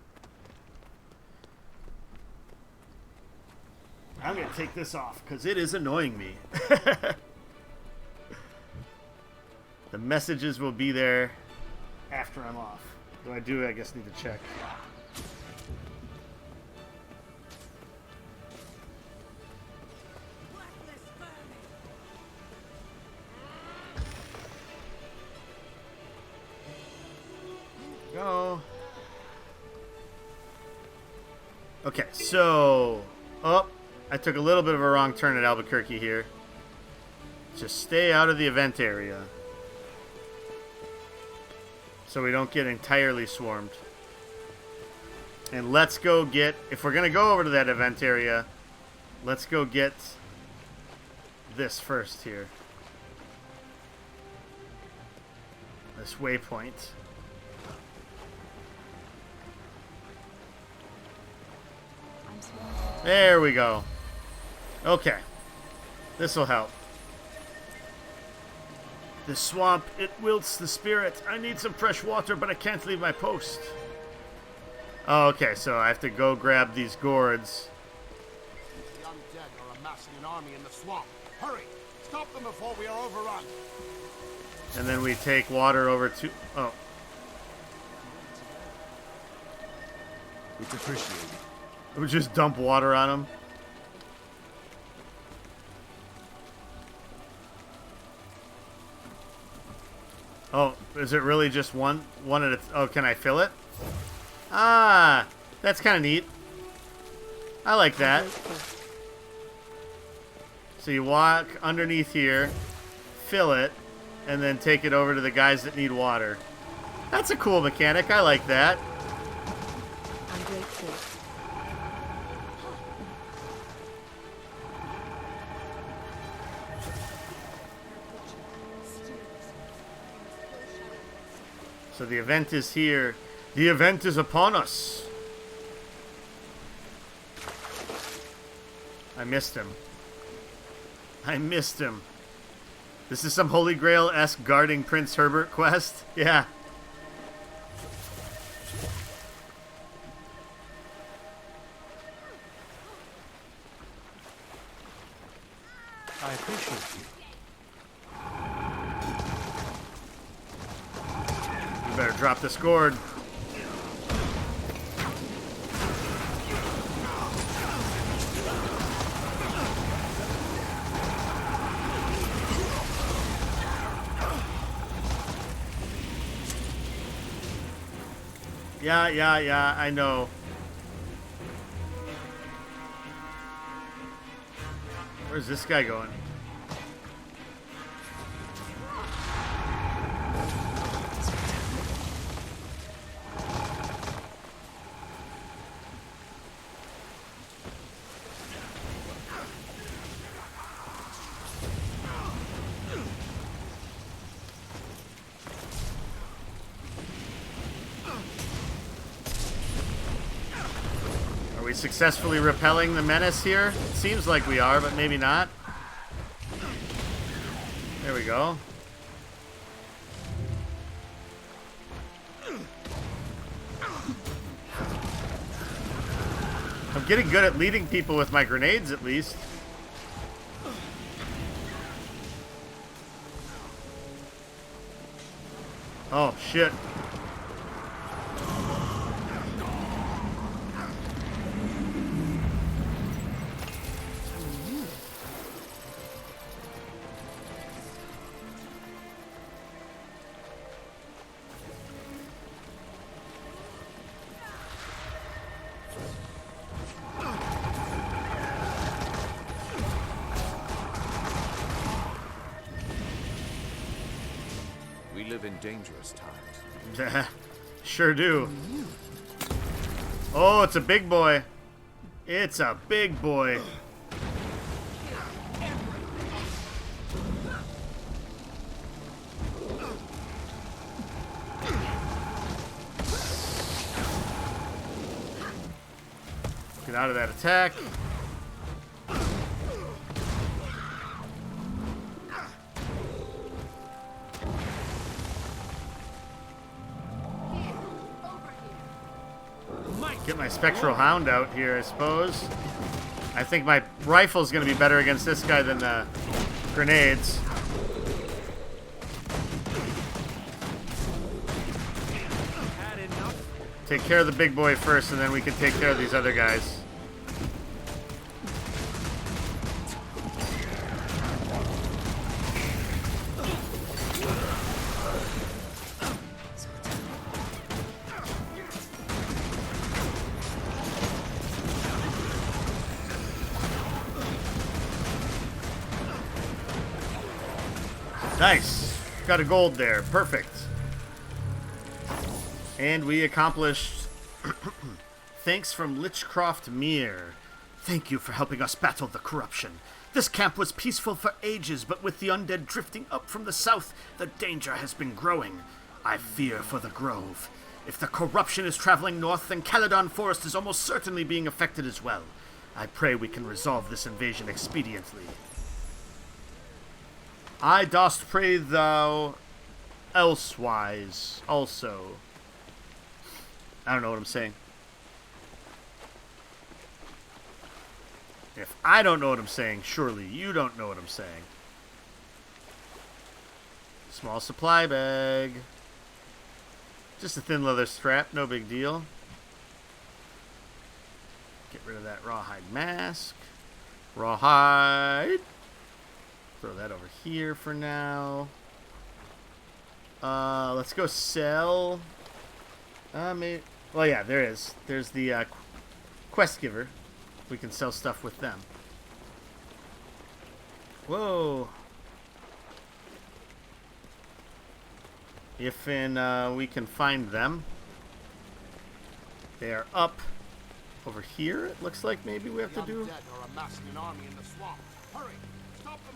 I'm going to take this off because it is annoying me. The messages will be there after I'm off. Though I do, I guess, need to check. go. Okay, so... Oh, I took a little bit of a wrong turn at Albuquerque here. Just stay out of the event area, so we don't get entirely swarmed. And let's go get... If we're going to go over to that event area, let's go get this first here. This waypoint. There we go. Okay. This'll help. The swamp, it wilts the spirit. I need some fresh water, but I can't leave my post. Oh, okay, so I have to go grab these gourds. The undead are amassing an army in the swamp. Hurry! Stop them before we are overrun. And then we take water over to... Oh. It's appreciated. We just dump water on them. Oh, is it really just one at a... Oh, can I fill it? Ah, that's kind of neat. I like that. So you walk underneath here, fill it, and then take it over to the guys that need water. That's a cool mechanic. I like that. I'm grateful. So the event is here. The event is upon us. I missed him. I missed him. This is some Holy Grail-esque guarding Prince Herbert quest? Yeah. I appreciate you. You better drop this gourd. Yeah, I know. Where's this guy going? Successfully repelling the menace here? It seems like we are, but maybe not. There we go. I'm getting good at leading people with my grenades, at least. Oh, shit. In dangerous times. Sure do. Oh, it's a big boy. It's a big boy. Get out of that attack. Get my Spectral Hound out here, I suppose. I think my rifle's going to be better against this guy than the grenades. Take care of the big boy first, and then we can take care of these other guys. Nice. Got a gold there. Perfect. And we accomplished... Thanks from Lichcroft Mere. Thank you for helping us battle the corruption. This camp was peaceful for ages, but with the undead drifting up from the south, the danger has been growing. I fear for the Grove. If the corruption is traveling north, then Caledon Forest is almost certainly being affected as well. I pray we can resolve this invasion expediently. I dost pray thou elsewise also. I don't know what I'm saying. If I don't know what I'm saying, surely you don't know what I'm saying. Small supply bag. Just a thin leather strap, no big deal. Get rid of that rawhide mask. Rawhide. Throw that over here for now. Let's go sell. Maybe. Well, yeah, there is. There's the quest giver. We can sell stuff with them. Whoa. If we can find them. They are up over here, it looks like maybe we have to do.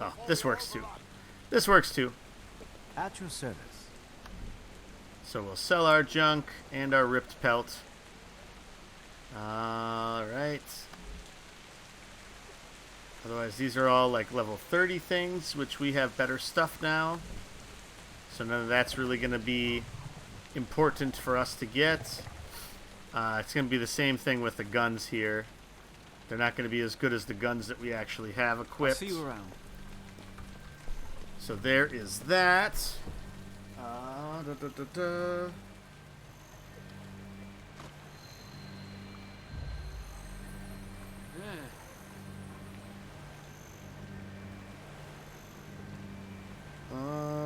Oh, this works too. This works too. At your service. So we'll sell our junk and our ripped pelt. Alright. Otherwise, these are all like level 30 things, which we have better stuff now. So none of that's really going to be important for us to get. It's going to be the same thing with the guns here. They're not going to be as good as the guns that we actually have equipped. I'll see you around. So there is that. Da, da, da, da.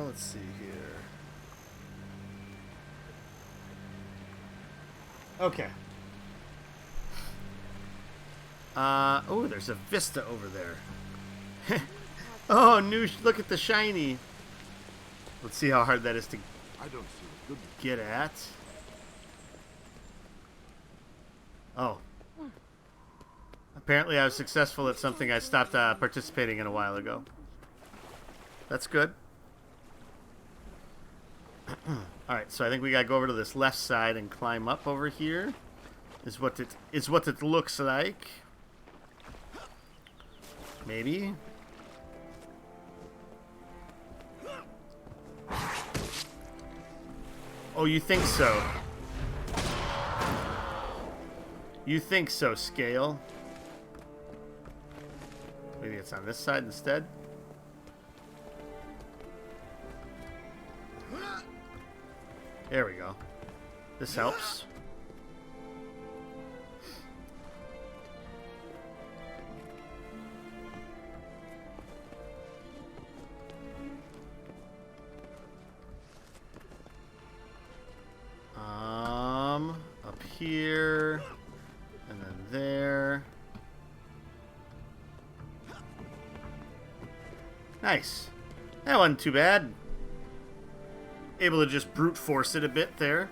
Let's see here. Okay. Oh, there's a vista over there. Oh, look at the shiny. Let's see how hard that is to get at. Oh. Apparently I was successful at something I stopped participating in a while ago. That's good. Alright, so I think we gotta go over to this left side and climb up over here. Is what it looks like. Maybe. Oh, you think so? You think so, Scale? Maybe it's on this side instead? There we go. This helps. Up here, and then there. Nice. That wasn't too bad. Able to just brute force it a bit there.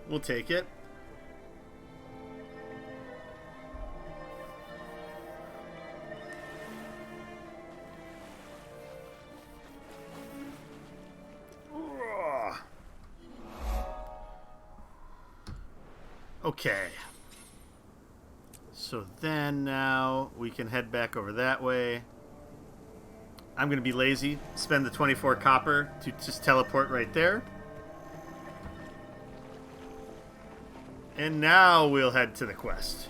We'll take it. Okay. So then now we can head back over that way. I'm going to be lazy, spend the 24 copper to just teleport right there. And now we'll head to the quest.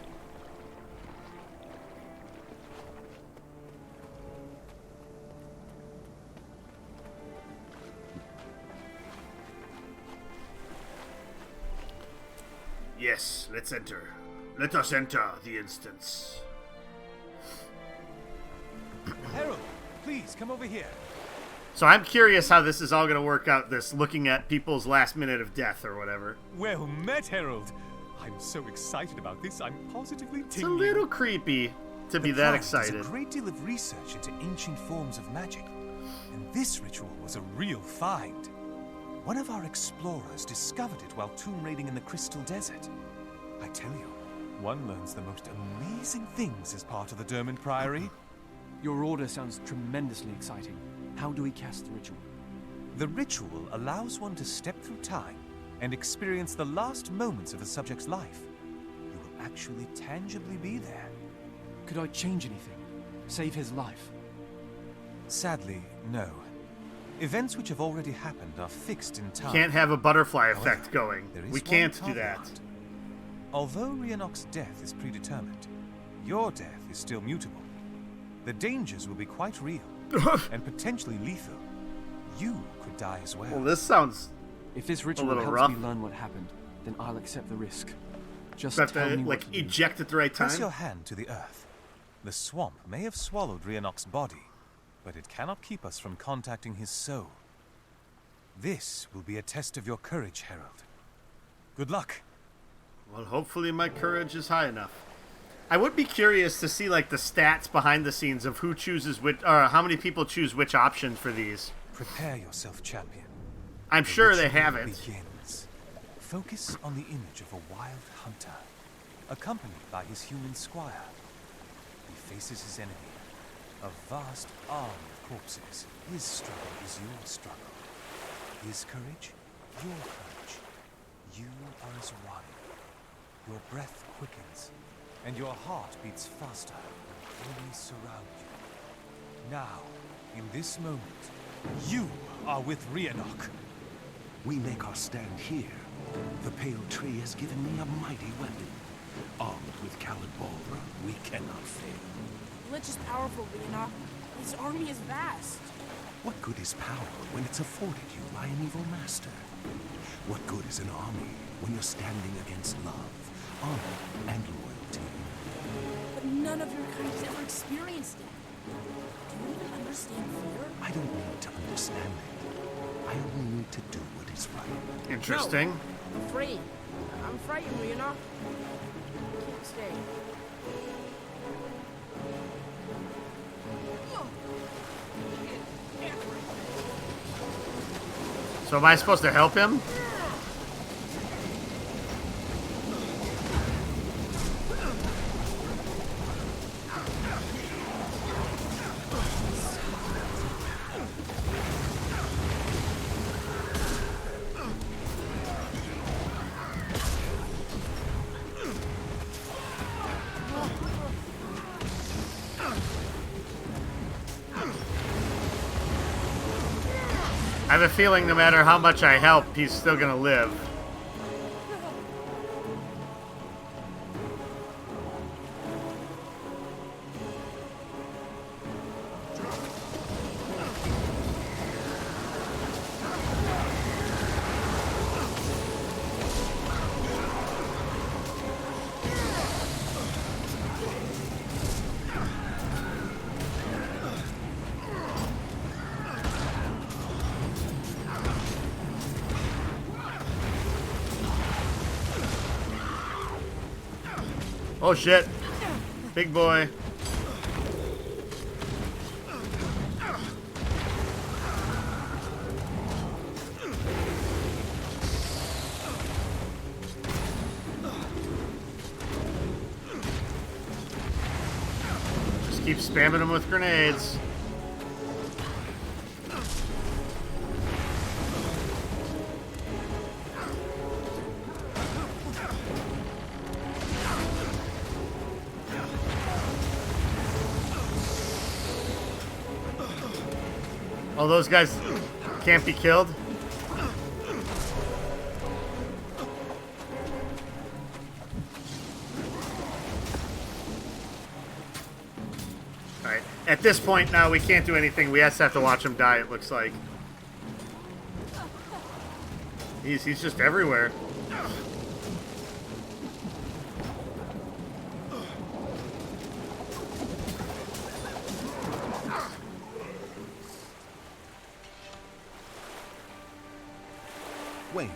Yes, let's enter. Let us enter the instance. Harold, please come over here. So I'm curious how this is all going to work out, this looking at people's last minute of death or whatever. Well met, Harold. I'm so excited about this, I'm positively tingling. It's a little creepy to be that excited. There's a great deal of research into ancient forms of magic. And this ritual was a real find. One of our explorers discovered it while tomb raiding in the Crystal Desert. I tell you, one learns the most amazing things as part of the Derman Priory. Your order sounds tremendously exciting. How do we cast the ritual? The ritual allows one to step through time and experience the last moments of a subject's life. You will actually tangibly be there. Could I change anything? Save his life? Sadly, no. Events which have already happened are fixed in time. Can't have a butterfly effect going. There is We one can't do caveat. that. Although Rhiannok's death is predetermined, your death is still mutable. The dangers will be quite real and potentially lethal. You could die as well. Well, this sounds If this a ritual little helps rough. me learn what happened, then I'll accept the risk. Just Have tell to, me what like, to do. eject at the right time. Press your hand to the earth. The swamp may have swallowed Rhiannok's body, but it cannot keep us from contacting his soul. This will be a test of your courage, Herald. Good luck. Well, hopefully my courage is high enough. I would be curious to see, like, the stats behind the scenes of who chooses which, or how many people choose which option for these. Prepare yourself, champion. I'm The sure they ritual have it. begins. Focus on the image of a wild hunter, accompanied by his human squire. He faces his enemy, a vast army of corpses. His struggle is your struggle. His courage, your courage. You are as one. Your breath quickens, and your heart beats faster when enemies surround you. Now, in this moment, you are with Rhiannok. We make our stand here. The Pale Tree has given me a mighty weapon. Armed with Caliburn, we cannot fail. Lich is powerful, Rhiannok. His army is vast. What good is power when it's afforded you by an evil master? What good is an army when you're standing against love, honor, and loyalty? But none of your kind has ever experienced it. Do you even understand fear? I don't need to understand it. I only need to do what is right. Interesting. No, I'm afraid. I'm frightened, Rhiannok. I can't stay. So am I supposed to help him? I have a feeling no matter how much I help, he's still gonna live. Oh shit. Big boy. Just keep spamming him with grenades. Oh, those guys can't be killed? Alright, at this point now we can't do anything. We just have to watch him die, it looks like. He's just everywhere. Wayne,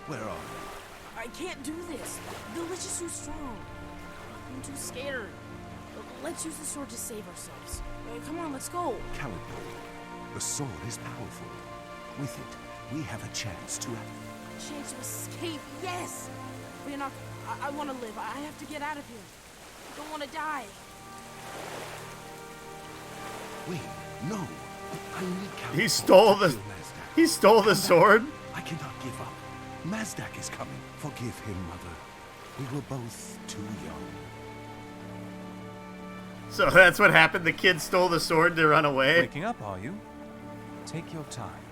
where are you? I can't do this. The Lich is too strong. I'm too scared. Let's use the sword to save ourselves. Come on, let's go. Caliburn, The sword is powerful. With it, we have a chance to... Chance to escape, yes! Rhiannoc, I want to live. I have to get out of here. I don't want to die. Wait, no. I need Caleb. He stole the... He stole the sword? I cannot give up. Mazdak is coming. Forgive him, Mother. We were both too young. So that's what happened? The kid stole the sword to run away? Waking up, are you? Take your time.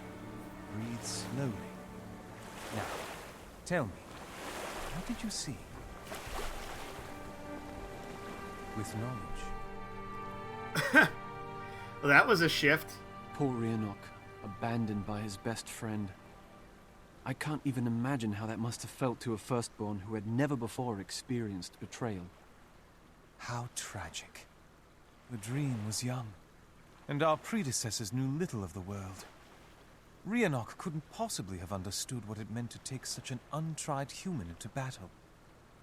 Breathe slowly. Now, tell me, what did you see? With knowledge. Well, that was a shift. Poor Rhiannoc, abandoned by his best friend. I can't even imagine how that must have felt to a firstborn who had never before experienced betrayal. How tragic. The dream was young, and our predecessors knew little of the world. Rhiannoc couldn't possibly have understood what it meant to take such an untried human into battle.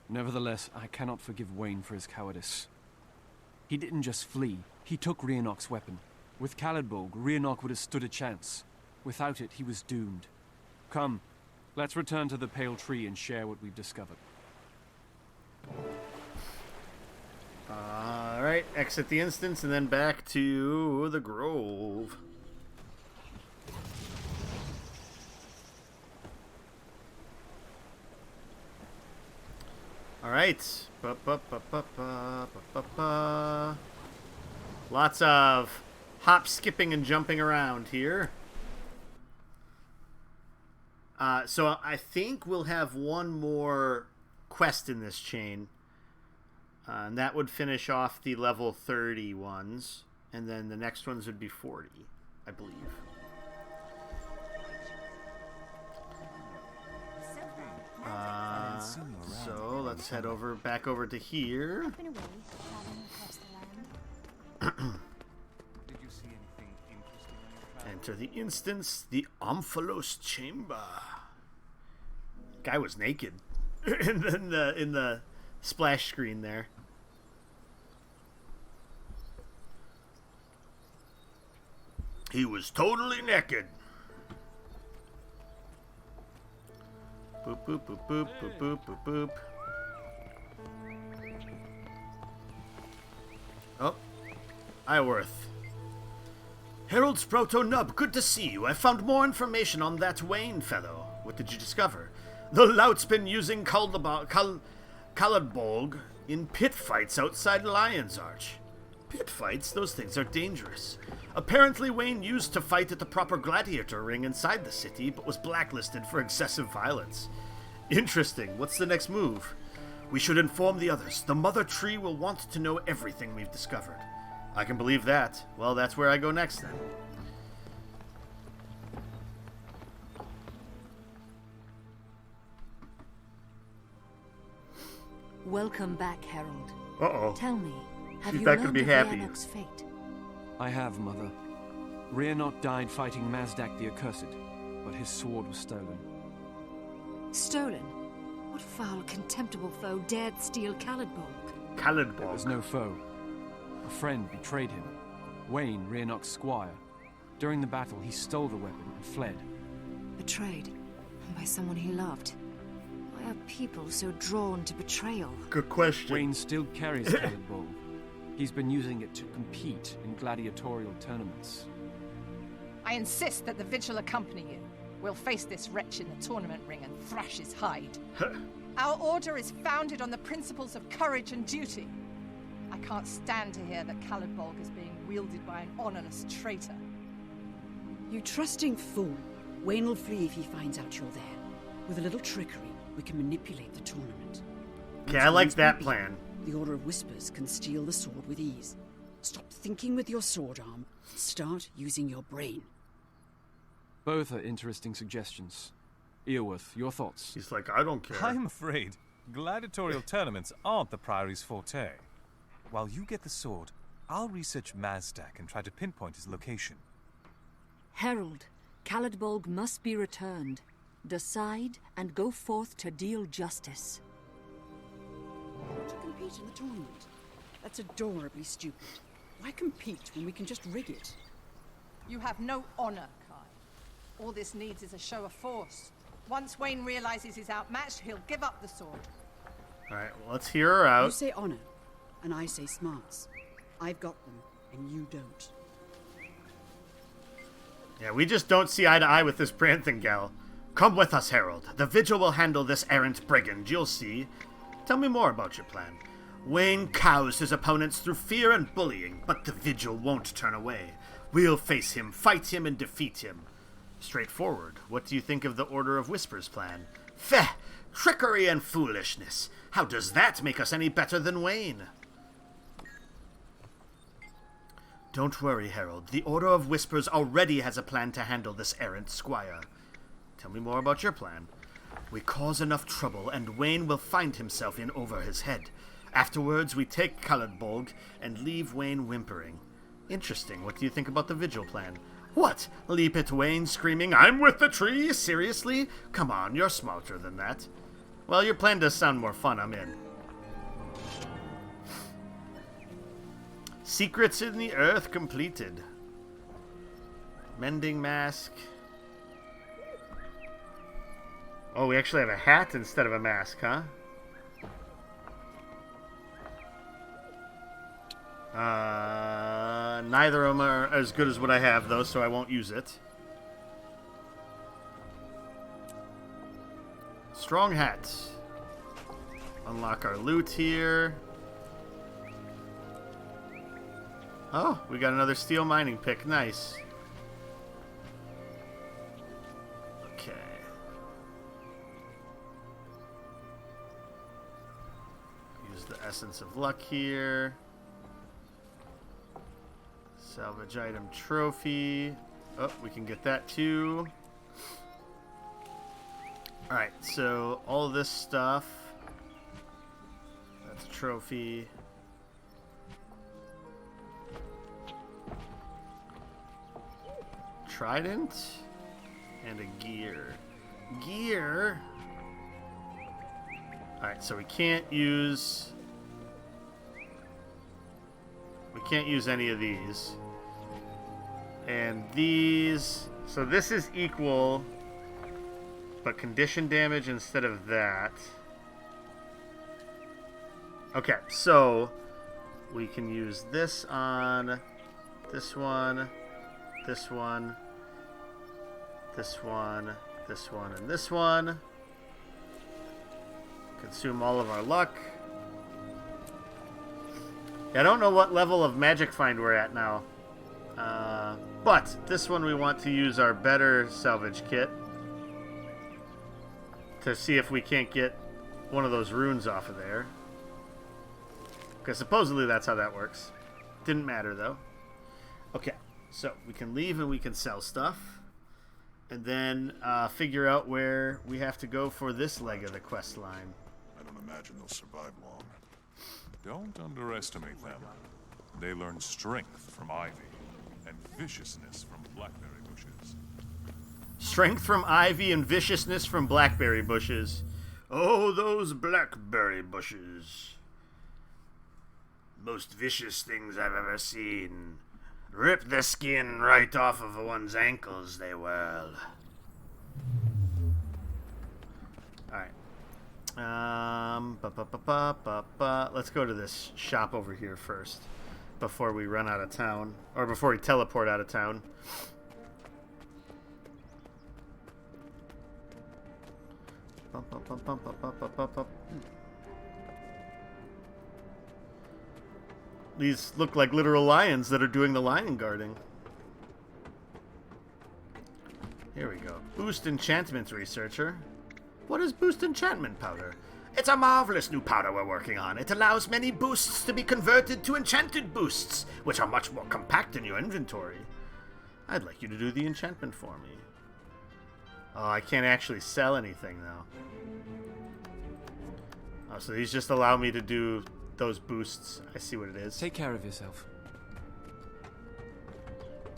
Nevertheless, I cannot forgive Wayne for his cowardice. He didn't just flee, he took Rhiannoc's weapon. With Caledbolg, Rhiannoc would have stood a chance. Without it, he was doomed. Come, let's return to the Pale Tree and share what we've discovered. Alright, exit the instance and then back to the Grove. Alright. Lots of hop, skipping, and jumping around here. So I think we'll have one more quest in this chain. And that would finish off the level 30 ones. And then the next ones would be 40, I believe. So let's head back over to here. Enter the instance, the Omphalos Chamber. Guy was naked in the splash screen there. He was totally naked. Boop, boop, boop, boop, boop, boop, boop, boop. Oh, Iworth. Harold Sproto-Nub, good to see you. I found more information on that Wayne fellow. What did you discover? The lout's been using Caledbolg in pit fights outside Lion's Arch. Pit fights? Those things are dangerous. Apparently Wayne used to fight at the proper gladiator ring inside the city, but was blacklisted for excessive violence. Interesting. What's the next move? We should inform the others. The Mother Tree will want to know everything we've discovered. I can believe that. Well, that's where I go next, then. Welcome back, Harold. Uh-oh. Tell me, have She's you not gonna learned be of happy. Rhiannoc's fate? I have, Mother. Rhiannoc died fighting Mazdak the Accursed, but his sword was stolen. Stolen? What foul, contemptible foe dared steal Caledbolg? Caledbolg. There was no foe. A friend betrayed him. Wayne, Rhiannoc's squire. During the battle, he stole the weapon and fled. Betrayed? By someone he loved? Why are people so drawn to betrayal? Good question. Wayne still carries Caledbolg. He's been using it to compete in gladiatorial tournaments. I insist that the Vigil accompany you. We'll face this wretch in the tournament ring and thrash his hide. Our order is founded on the principles of courage and duty. I can't stand to hear that Caledbolg is being wielded by an honorless traitor. You trusting fool. Wayne will flee if he finds out you're there. With a little trickery, we can manipulate the tournament. Okay, I like that plan. The Order of Whispers can steal the sword with ease. Stop thinking with your sword arm. Start using your brain. Both are interesting suggestions. Earworth, your thoughts? He's like, I don't care. I'm afraid gladiatorial tournaments aren't the Priory's forte. While you get the sword, I'll research Mazdak and try to pinpoint his location. Harold, Caledbolg must be returned. Decide and go forth to deal justice. To compete in the tournament? That's adorably stupid. Why compete when we can just rig it? You have no honor, Kai. All this needs is a show of force. Once Wayne realizes he's outmatched, he'll give up the sword. Alright, well, let's hear her out. You say honor, and I say smarts. I've got them, and you don't. Yeah, we just don't see eye to eye with this Branthan gal. Come with us, Harold. The Vigil will handle this errant brigand, you'll see. Tell me more about your plan. Wayne cows his opponents through fear and bullying, but the Vigil won't turn away. We'll face him, fight him, and defeat him. Straightforward. What do you think of the Order of Whispers plan? Feh! Trickery and foolishness. How does that make us any better than Wayne? Don't worry, Harold. The Order of Whispers already has a plan to handle this errant squire. Tell me more about your plan. We cause enough trouble, and Wayne will find himself in over his head. Afterwards, we take Caledbolg and leave Wayne whimpering. Interesting. What do you think about the Vigil plan? What? Leap at Wayne screaming, "I'm with the tree"? Seriously? Come on, you're smarter than that. Well, your plan does sound more fun. I'm in. Secrets in the Earth completed. Mending mask. Oh, we actually have a hat instead of a mask, huh? Neither of them are as good as what I have, though, so I won't use it. Strong hat. Unlock our loot here. Oh, we got another steel mining pick. Nice. Okay. Use the Essence of Luck here. Salvage item trophy. Oh, we can get that too. Alright, so all this stuff. That's a trophy. Trident. And a gear. Gear? Alright, so we can't use... We can't use any of these. And these... So this is equal, but condition damage instead of that. Okay, so we can use this on this one, this one, this one, this one, and this one. Consume all of our luck. I don't know what level of Magic Find we're at now. But this one we want to use our better salvage kit to see if we can't get one of those runes off of there. Because supposedly that's how that works. Didn't matter though. Okay, so we can leave and we can sell stuff. And then figure out where we have to go for this leg of the quest line. I don't imagine they'll survive long. Don't underestimate them. They learn strength from ivy and viciousness from blackberry bushes. Strength from ivy and viciousness from blackberry bushes. Oh, those blackberry bushes. Most vicious things I've ever seen. Rip the skin right off of one's ankles, they whirl. Alright. Let's go to this shop over here first. Before we run out of town. Or before we teleport out of town. These look like literal lions that are doing the lion guarding. Here we go. Boost enchantments researcher. What is boost enchantment powder? It's a marvelous new powder we're working on. It allows many boosts to be converted to enchanted boosts, which are much more compact in your inventory. I'd like you to do the enchantment for me. Oh, I can't actually sell anything, though. Oh, so these just allow me to do those boosts. I see what it is. Take care of yourself.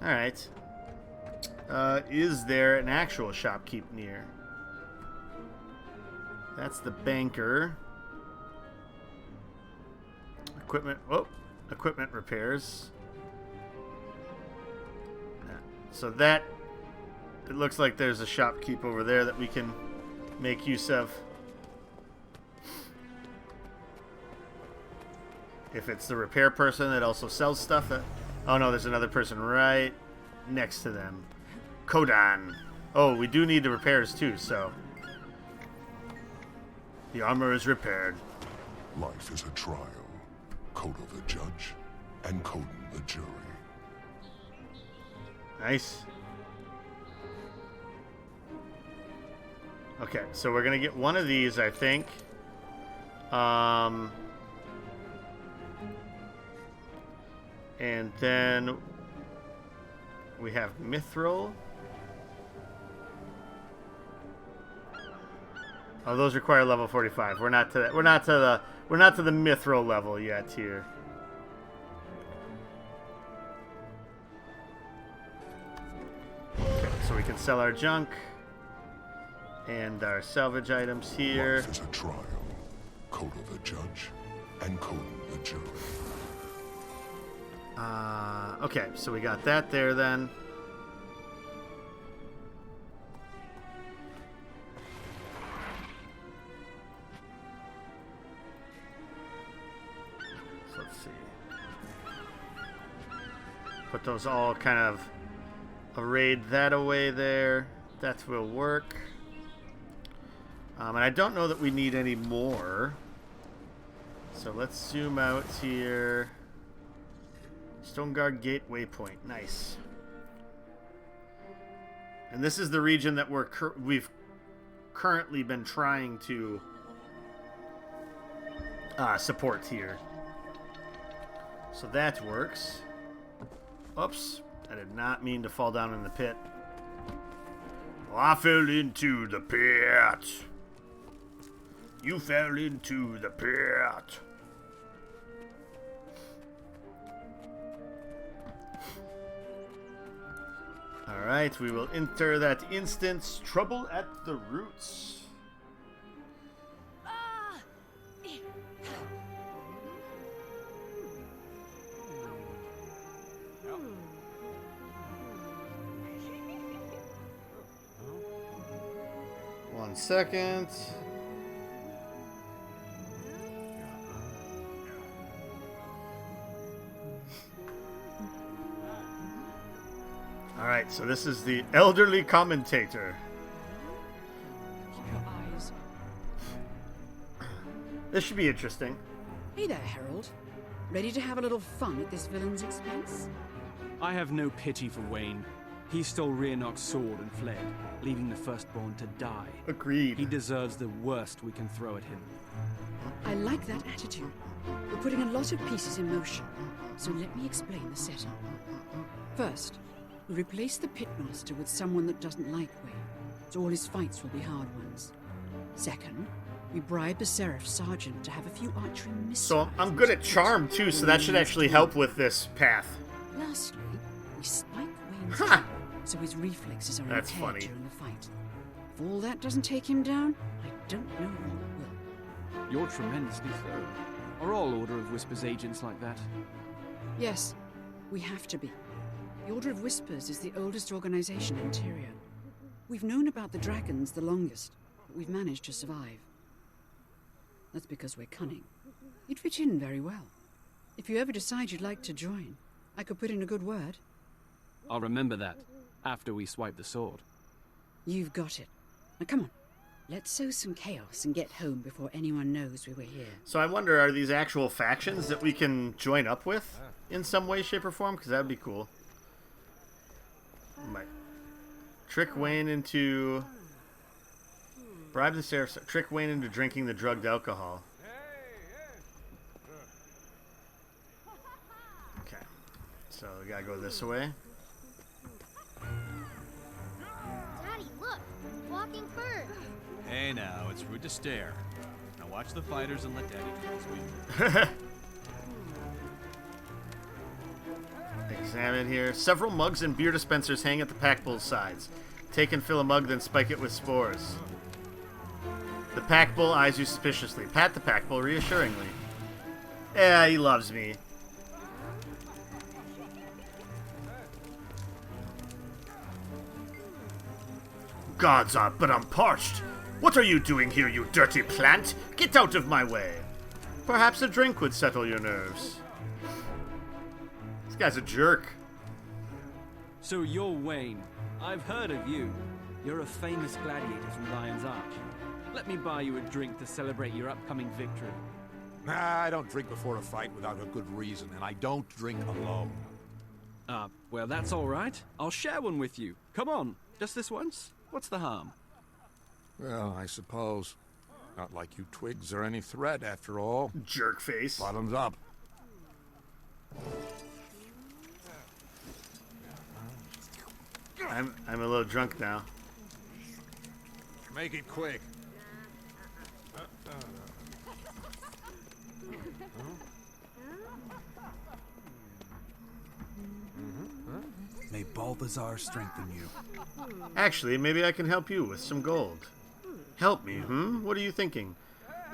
Alright. Is there an actual shopkeep near? That's the banker. Equipment. Oh, equipment repairs. So that... It looks like there's a shopkeep over there that we can make use of. If it's the repair person that also sells stuff. Oh no, there's another person right next to them. Kodan. Oh, we do need the repairs too, so... The armor is repaired. Life is a trial. Kodo the judge, and Koden the jury. Nice. Okay, so we're gonna get one of these, I think. And then we have Mithril. Oh, those require level 45. We're not to that. We're not to the Mithril level yet here. Okay, so we can sell our junk and our salvage items here. Life is a trial. Kodo the judge, and Koden the jury. Okay, so we got that there then. So let's see. Put those all kind of arrayed that away there. That will work. And I don't know that we need any more. So let's zoom out here. Stoneguard Gate Waypoint. Nice. And this is the region that we've currently been trying to support here. So that works. Oops. I did not mean to fall down in the pit. Well, I fell into the pit. You fell into the pit. Alright, we will enter that instance. Trouble at the roots. One second. Alright, so this is the elderly commentator. Keep your eyes. This should be interesting. Hey there, Herald. Ready to have a little fun at this villain's expense? I have no pity for Wayne. He stole Rhiannoc's sword and fled, leaving the Firstborn to die. Agreed. He deserves the worst we can throw at him. I like that attitude. We're putting a lot of pieces in motion, so let me explain the setup. First, we replace the pitmaster with someone that doesn't like Wayne, so all his fights will be hard ones. Second, we bribe the Seraph Sergeant to have a few archery missiles. So I'm good at charm too, so that should actually help with this path. Lastly, we spike Wayne's head, so his reflexes are That's impaired funny. during the fight. If all that doesn't take him down, I don't know what will. You're tremendously thorough. Are all Order of Whispers agents like that? Yes, we have to be. The Order of Whispers is the oldest organization in Tyrion. We've known about the dragons the longest, but we've managed to survive. That's because we're cunning. You'd fit in very well. If you ever decide you'd like to join, I could put in a good word. I'll remember that, after we swipe the sword. You've got it. Now come on. Let's sow some chaos and get home before anyone knows we were here. So I wonder, are these actual factions that we can join up with in some way, shape, or form? Because that would be cool. Might trick Wayne into... Bribe the Seraph... Trick Wayne into drinking the drugged alcohol. Okay. So we gotta go this way. Daddy, look! Walking bird! Hey now, it's rude to stare. Now watch the fighters and let Daddy do his week. Examine here. Several mugs and beer dispensers hang at the pack bull's sides. Take and fill a mug, then spike it with spores. The pack bull eyes you suspiciously. Pat the pack bull reassuringly. Yeah, he loves me. Gods are, but I'm parched. What are you doing here, you dirty plant? Get out of my way. Perhaps a drink would settle your nerves. This guy's a jerk. So you're Wayne. I've heard of you. You're a famous gladiator from Lion's Arch. Let me buy you a drink to celebrate your upcoming victory. Nah, I don't drink before a fight without a good reason, and I don't drink alone. Well, that's all right. I'll share one with you. Come on, just this once. What's the harm? Well, I suppose. Not like you twigs are any threat, after all. Jerk face. Bottoms up. I'm a little drunk now. Make it quick. May Balthazar strengthen you. Actually, maybe I can help you with some gold. Help me, What are you thinking?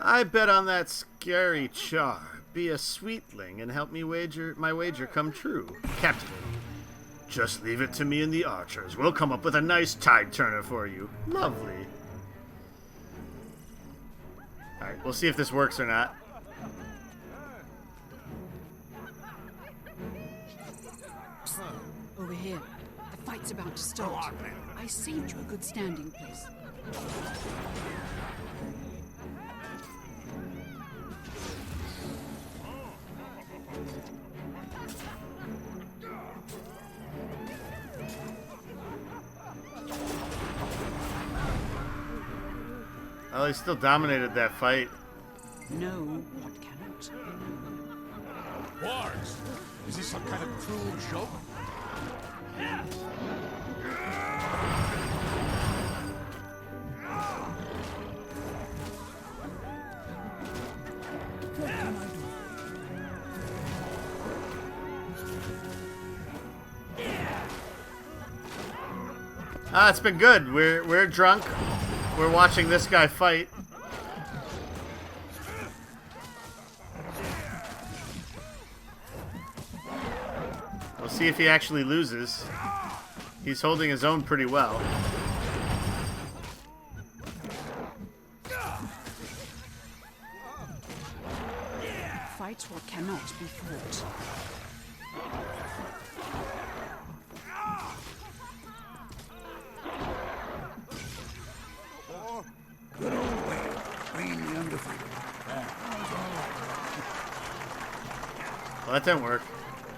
I bet on that scary char. Be a sweetling and help me my wager come true. Captivating. Just leave it to me and the archers. We'll come up with a nice tide turner for you. Lovely. Alright, we'll see if this works or not. Over here. The fight's about to start. I saved you a good standing place. Oh, he still dominated that fight. No, what cannot. Wargs! Is this some kind of cruel joke? What can I do? Ah, it's been good. We're drunk. We're watching this guy fight. We'll see if he actually loses. He's holding his own pretty well. Fight what cannot be fought. Good old Wayne the undefeated. Well, that didn't work.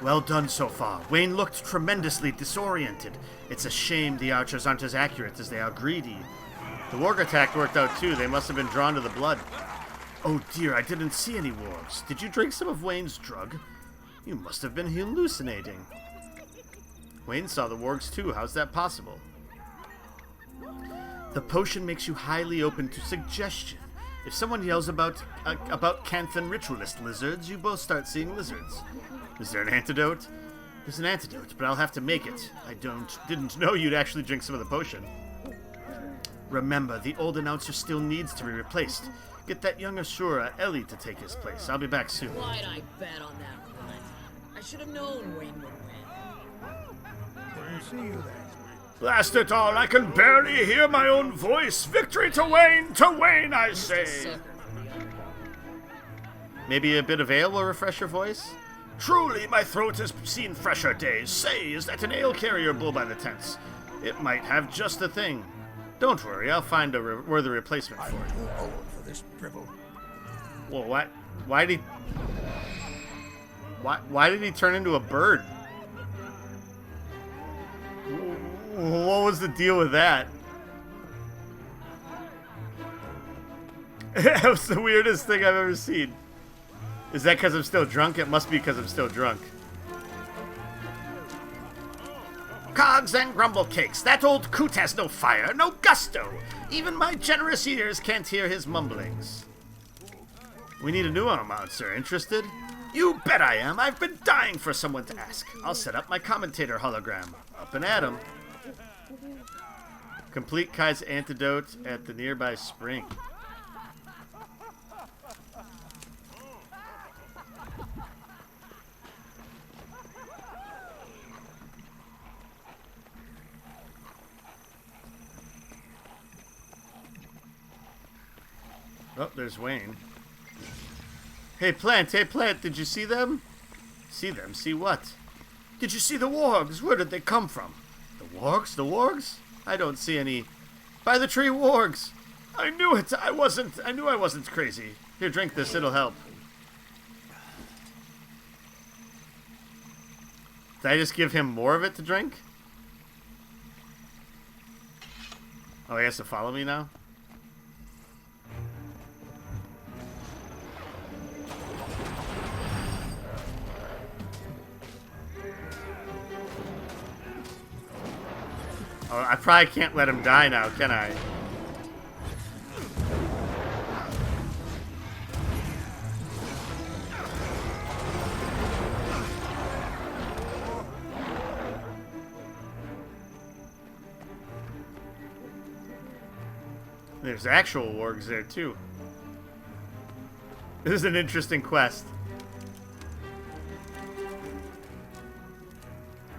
Well done so far. Wayne looked tremendously disoriented. It's a shame the archers aren't as accurate as they are greedy. The warg attack worked out too. They must have been drawn to the blood. Oh dear, I didn't see any wargs. Did you drink some of Wayne's drug? You must have been hallucinating. Wayne saw the wargs too. How's that possible? The potion makes you highly open to suggestion. If someone yells about Canthan ritualist lizards, you both start seeing lizards. Is there an antidote? There's an antidote, but I'll have to make it. I didn't know you'd actually drink some of the potion. Remember, the old announcer still needs to be replaced. Get that young Ashura, Ellie, to take his place. I'll be back soon. Why'd I bet on that one? I should have known Wayne would win. We'll see you then. Blast it all, I can barely hear my own voice. Victory to Wayne, I say. Maybe a bit of ale will refresh your voice? Truly, my throat has seen fresher days. Say, is that an ale carrier bull by the tents? It might have just the thing. Don't worry, I'll find a worthy replacement for it. I'm too old for this drivel. Well, why did he turn into a bird? What was the deal with that? That was the weirdest thing I've ever seen. Is that because I'm still drunk? It must be because I'm still drunk. Cogs and grumble cakes. That old coot has no fire, no gusto. Even my generous ears can't hear his mumblings. We need a new announcer. Interested? You bet I am. I've been dying for someone to ask. I'll set up my commentator hologram. Up and at 'em. Complete Kai's antidote at the nearby spring. Oh, there's Wayne. Hey, Plant, did you see them? See them? See what? Did you see the wargs? Where did they come from? The wargs? The wargs? I don't see any. By the tree wargs! I knew it! I knew I wasn't crazy. Here, drink this, it'll help. Did I just give him more of it to drink? Oh, he has to follow me now? Oh, I probably can't let him die now, can I? There's actual wargs there, too. This is an interesting quest.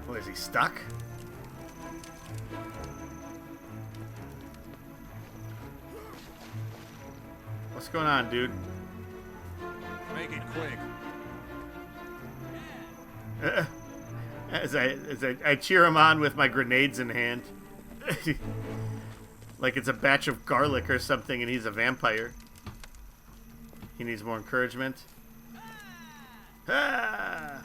Oh, is he stuck? What's going on, dude? Make it quick. As I cheer him on with my grenades in hand. Like it's a batch of garlic or something and he's a vampire. He needs more encouragement. Ah!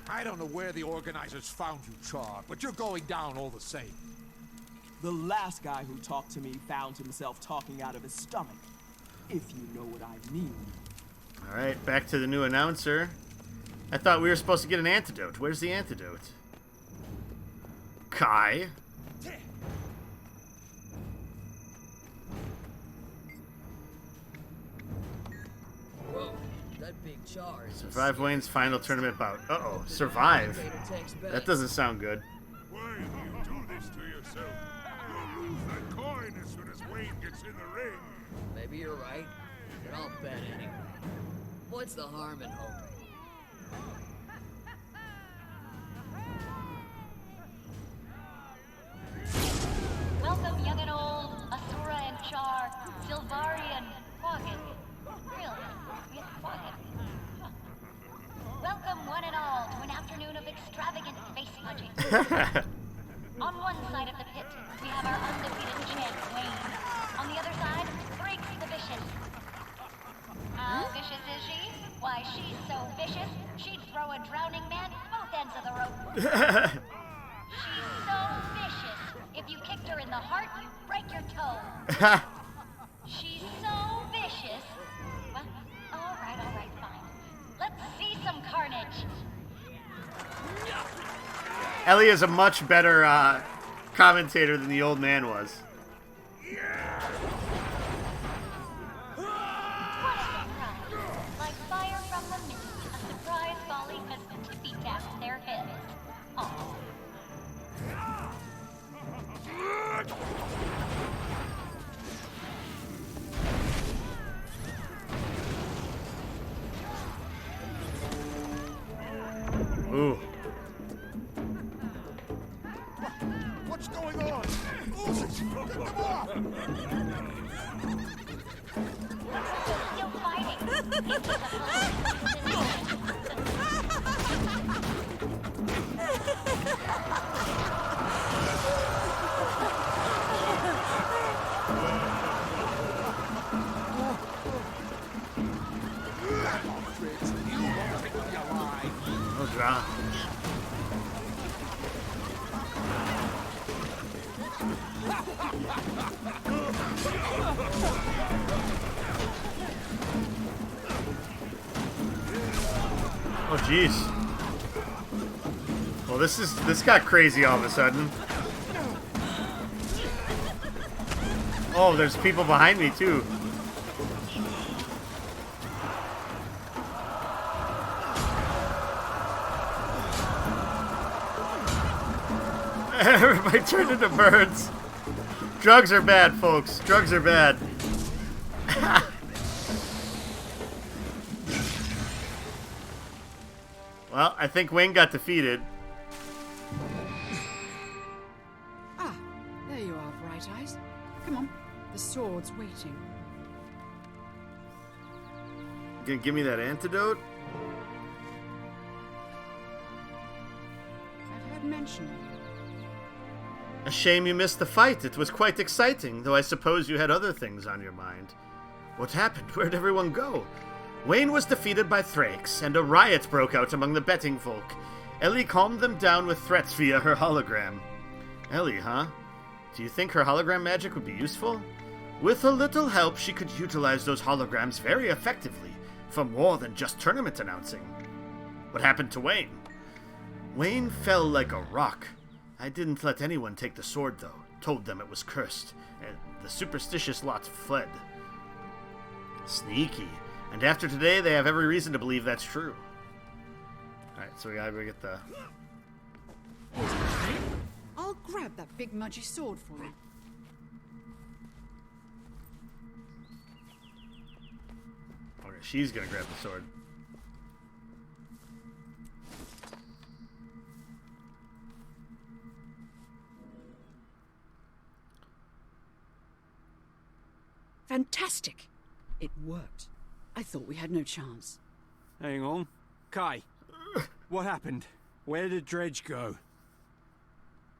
I don't know where the organizers found you, Char, but you're going down all the same. The last guy who talked to me found himself talking out of his stomach, if you know what I mean. Alright, back to the new announcer. I thought we were supposed to get an antidote. Where's the antidote? Kai? Whoa, that big Char is Survive Wayne's final tournament bout. Uh-oh, survive? That doesn't sound good. Why do you do this to yourself? You'll lose that coin as soon as Wayne gets in the ring. Maybe you're right, but I'll bet anyway. What's the harm in hoping? Welcome, young and old, Asura and Char, Silvari and Quaggan. Really? Yes, Quaggan. Huh. Welcome, one and all, to an afternoon of extravagant face punching. On one side of the pit, we have our undefeated champ, Wayne. On the other side, Briggs the Vicious. How vicious is she? Why, she's so vicious, she'd throw a drowning man both ends of the rope. She's so vicious. If you kicked her in the heart, you'd break your toe. She's so vicious. Well, all right, fine. Let's see some carnage. Ellie is a much better commentator than the old man was. What a surprise. Like fire from the mist, a surprise falling as the tippy taps their heads. Aw. Ooh. What's going on? Come on! Still fighting. No drama. Oh jeez. Well, this got crazy all of a sudden. Oh, there's people behind me too. Everybody turned into birds. Drugs are bad, folks. Drugs are bad. Well, I think Wayne got defeated. Ah, there you are, Bright Eyes. Come on, The sword's waiting. Gonna give me that antidote? I've heard mention of you. A shame you missed the fight. It was quite exciting, though I suppose you had other things on your mind. What happened? Where'd everyone go? Wayne was defeated by Thrakes, and a riot broke out among the betting folk. Ellie calmed them down with threats via her hologram. Ellie, huh? Do you think her hologram magic would be useful? With a little help, she could utilize those holograms very effectively, for more than just tournament announcing. What happened to Wayne? Wayne fell like a rock. I didn't let anyone take the sword, though. Told them it was cursed, and the superstitious lot fled. Sneaky. And after today, they have every reason to believe that's true. Alright, so we gotta go get the... I'll grab that big mudgy sword for you. Okay, she's gonna grab the sword. Fantastic! It worked. I thought we had no chance. Hang on. Kai, what happened? Where did Dredge go?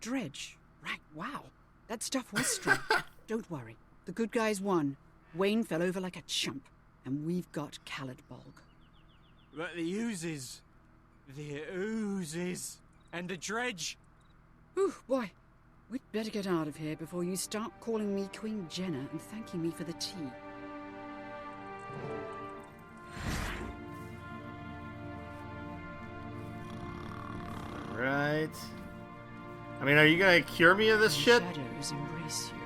Dredge? Right, wow. That stuff was strong. Don't worry. The good guys won. Wayne fell over like a chump. And we've got Caladbolg. But the oozes... And the Dredge... Ooh, boy. We'd better get out of here before you start calling me Queen Jenna and thanking me for the tea. Right. I mean, are you gonna cure me of this shit? Shadows embrace you.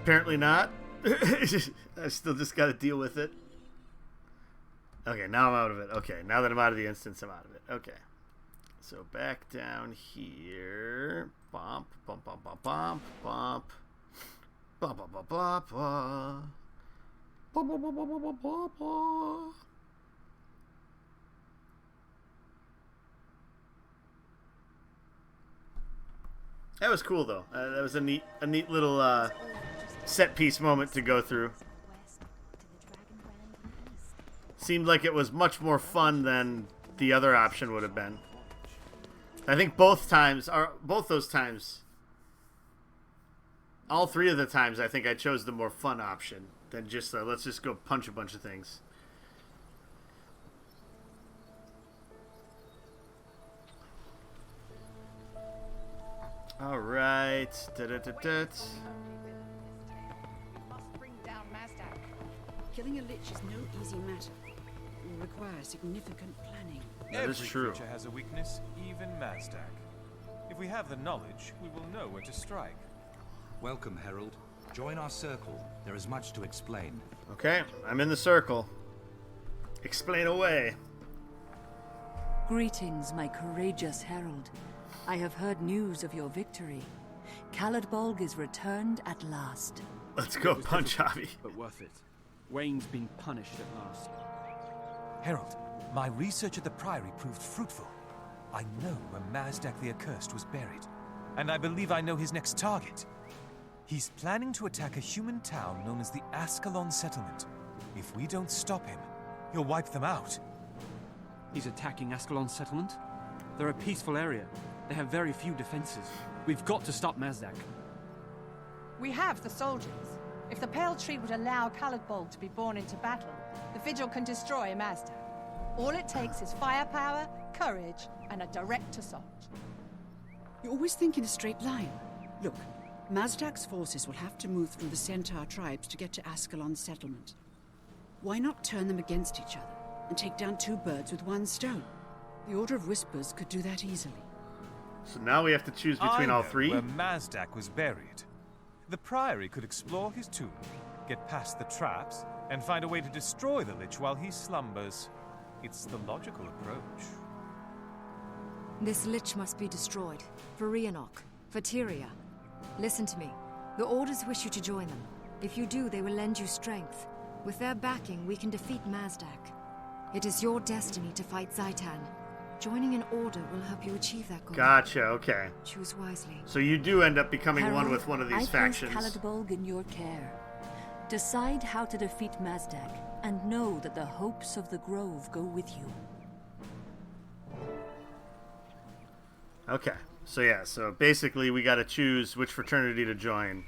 Apparently not. I still just gotta deal with it. Okay, now I'm out of it. Okay, now that I'm out of the instance, I'm out of it. Okay. So back down here. Bump, bump, bump, bump, bump, bump. Bump, bump, bump, bump, bump. Bump, bump, bump, bump, bump, bump, bump. That was cool, though. That was a neat little set piece moment to go through. Seemed like it was much more fun than the other option would have been. I think both those times, all three of the times, I think I chose the more fun option than just let's just go punch a bunch of things. All right. Killing a lich is no easy matter. It will require significant planning. That is true. Every creature has a weakness, even Mazdak. If we have the knowledge, we will know where to strike. Welcome, Herald. Join our circle. There is much to explain. Okay, I'm in the circle. Explain away. Greetings, my courageous herald. I have heard news of your victory. Caladbolg is returned at last. Let's go punch Javi. But worth it. Wayne's been punished at last. Herald, my research at the Priory proved fruitful. I know where Mazdak the Accursed was buried, and I believe I know his next target. He's planning to attack a human town known as the Ascalon Settlement. If we don't stop him, he'll wipe them out. He's attacking Ascalon Settlement? They're a peaceful area. They have very few defenses. We've got to stop Mazdak. We have the soldiers. If the Pale Tree would allow Caladbolg to be born into battle, the Vigil can destroy Mazdak. All it takes is firepower, courage, and a direct assault. You always think in a straight line. Look, Mazdak's forces will have to move through the Centaur tribes to get to Ascalon Settlement. Why not turn them against each other and take down two birds with one stone? The Order of Whispers could do that easily. So now we have to choose between all three? Where Mazdak was buried. The Priory could explore his tomb, get past the traps, and find a way to destroy the Lich while he slumbers. It's the logical approach. This Lich must be destroyed. For Rhiannoch. For Tyria. Listen to me. The Orders wish you to join them. If you do, they will lend you strength. With their backing, we can defeat Mazdak. It is your destiny to fight Zaitan. Joining an order will help you achieve that goal. Gotcha, okay. Choose wisely. So you do end up becoming Harold, one with one of these factions. I place Caladbolg in your care. Decide how to defeat Mazdak, and know that the hopes of the Grove go with you. Okay, so yeah, so basically we got to choose which fraternity to join,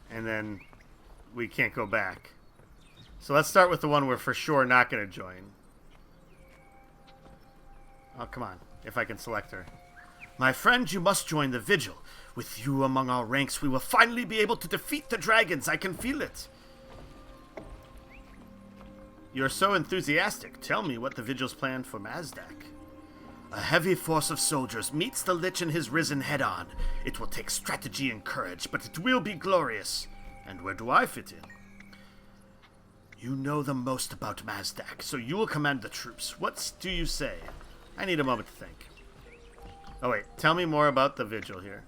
and then we can't go back. So let's start with the one we're for sure not going to join. Oh, come on, if I can select her. My friend, you must join the Vigil. With you among our ranks, we will finally be able to defeat the dragons. I can feel it. You're so enthusiastic. Tell me what the Vigil's plan for Mazdak. A heavy force of soldiers meets the Lich and his Risen head-on. It will take strategy and courage, but it will be glorious. And where do I fit in? You know the most about Mazdak, so you will command the troops. What do you say? I need a moment to think. Oh wait, tell me more about the Vigil here.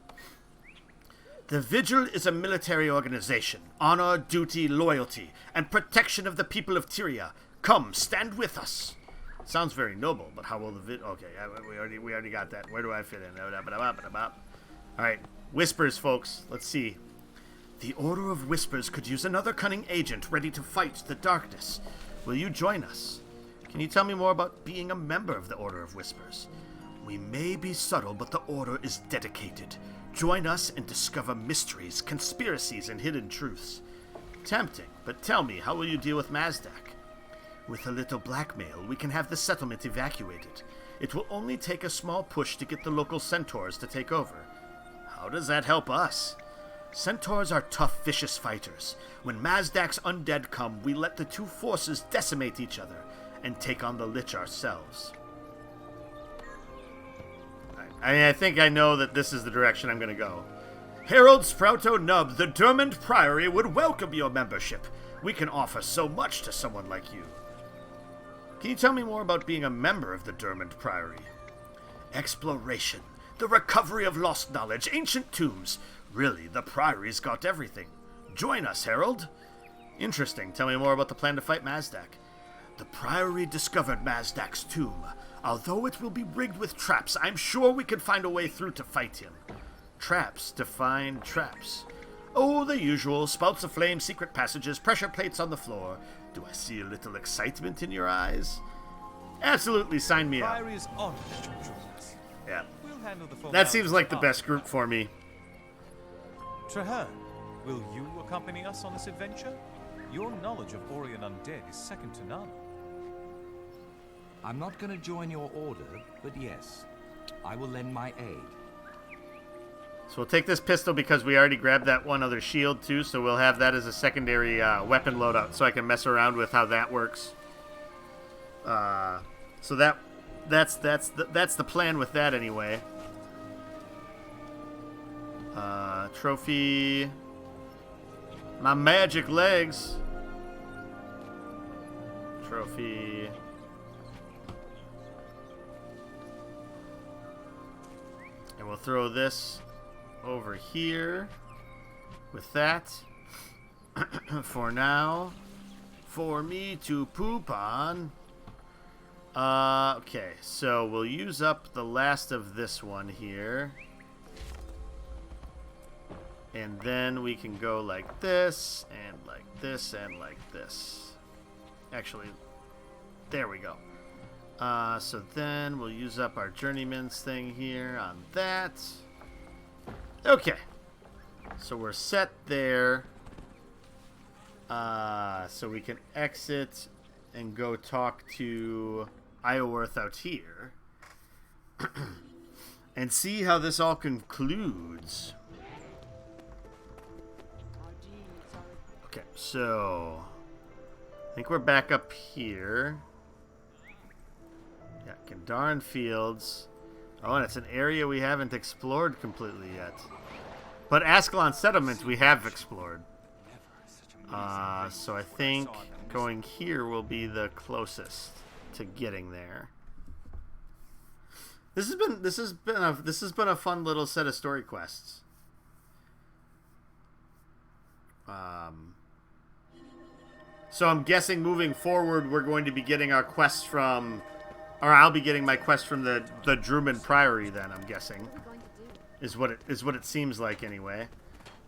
The Vigil is a military organization. Honor, duty, loyalty, and protection of the people of Tyria. Come, stand with us. Sounds very noble, but how will the Vigil... Okay, we already got that. Where do I fit in? Alright, Whispers, folks. Let's see. The Order of Whispers could use another cunning agent ready to fight the darkness. Will you join us? Can you tell me more about being a member of the Order of Whispers? We may be subtle, but the Order is dedicated. Join us and discover mysteries, conspiracies, and hidden truths. Tempting, but tell me, how will you deal with Mazdak? With a little blackmail, we can have the settlement evacuated. It will only take a small push to get the local centaurs to take over. How does that help us? Centaurs are tough, vicious fighters. When Mazdak's undead come, we let the two forces decimate each other and take on the Lich ourselves. I think I know that this is the direction I'm going to go. Harold Sprouto Nub, the Dermond Priory would welcome your membership. We can offer so much to someone like you. Can you tell me more about being a member of the Dermond Priory? Exploration, the recovery of lost knowledge, ancient tombs. Really, the Priory's got everything. Join us, Harold. Interesting. Tell me more about the plan to fight Mazdak. The Priory discovered Mazdak's tomb. Although it will be rigged with traps, I'm sure we can find a way through to fight him. Traps? Define traps. Oh, the usual. Spouts of flame, secret passages, pressure plates on the floor. Do I see a little excitement in your eyes? Absolutely, sign me up. Priory's honored that you join us. Yeah. We'll handle the That seems like the best group for me. Traherne, will you accompany us on this adventure? Your knowledge of Orion Undead is second to none. I'm not going to join your order, but yes, I will lend my aid. So we'll take this pistol because we already grabbed that one other shield too, so we'll have that as a secondary weapon loadout so I can mess around with how that works. So that's the plan with that anyway. Trophy. My magic legs. Trophy. And we'll throw this over here with that. For now. For me to poop on. Okay, so we'll use up the last of this one here. And then we can go like this, and like this, and like this. Actually, there we go. So then we'll use up our journeyman's thing here on that. Okay. So we're set there. So we can exit and go talk to Ioworth out here. And see how this all concludes. Okay, so I think we're back up here. Yeah, Gandaran Fields. Oh, and it's an area we haven't explored completely yet. But Ascalon Settlement we have explored. So I think going here will be the closest to getting there. This has been a fun little set of story quests. So I'm guessing moving forward we're going to be getting our quests from Or I'll be getting my quest from the Drummond Priory then, I'm guessing. Is what it seems like anyway.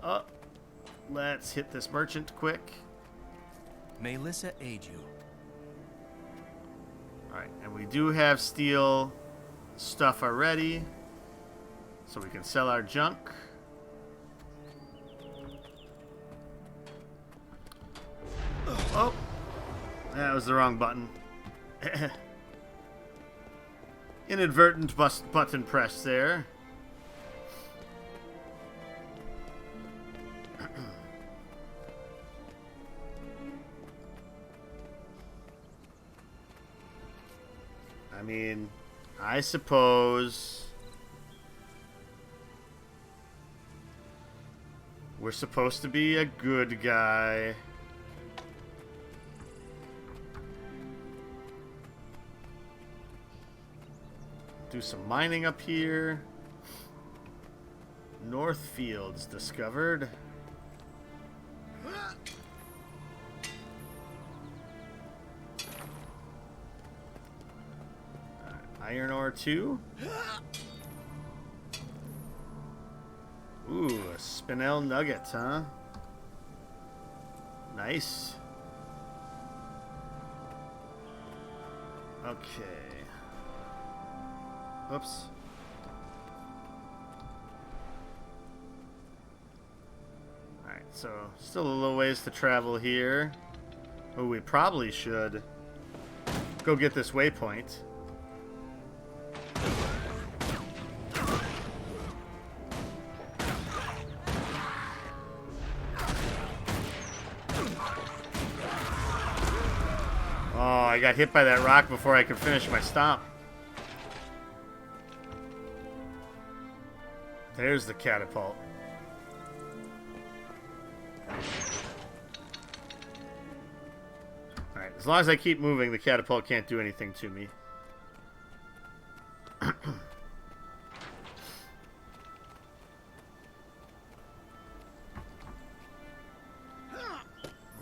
Oh, let's hit this merchant quick. May Lissa aid you. Alright, and we do have steel stuff already. So we can sell our junk. Oh, that was the wrong button. Inadvertent button press there. I mean, I suppose we're supposed to be a good guy. Do some mining up here. North Fields discovered. Iron ore 2. Ooh, a spinel nugget, huh? Nice. Okay. Oops. Alright, so still a little ways to travel here. Oh, we probably should go get this waypoint. Oh, I got hit by that rock before I could finish my stomp. There's the catapult. Alright, as long as I keep moving, the catapult can't do anything to me.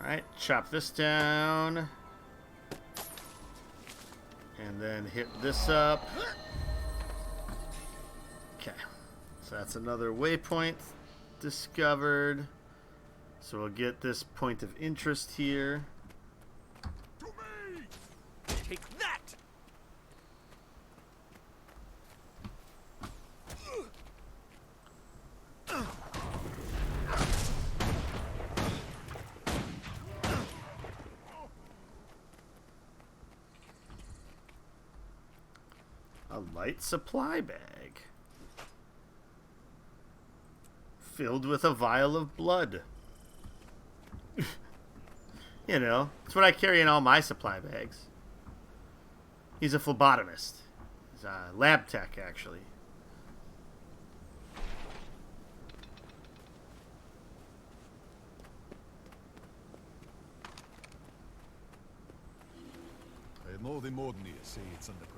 Alright, chop this down. And then hit this up. Okay. So that's another waypoint discovered. So we'll get this point of interest here. Take that! A light supply bag. Filled with a vial of blood. You know, it's what I carry in all my supply bags. He's a phlebotomist. He's a lab tech, actually. I know the Mordnir say it's under control.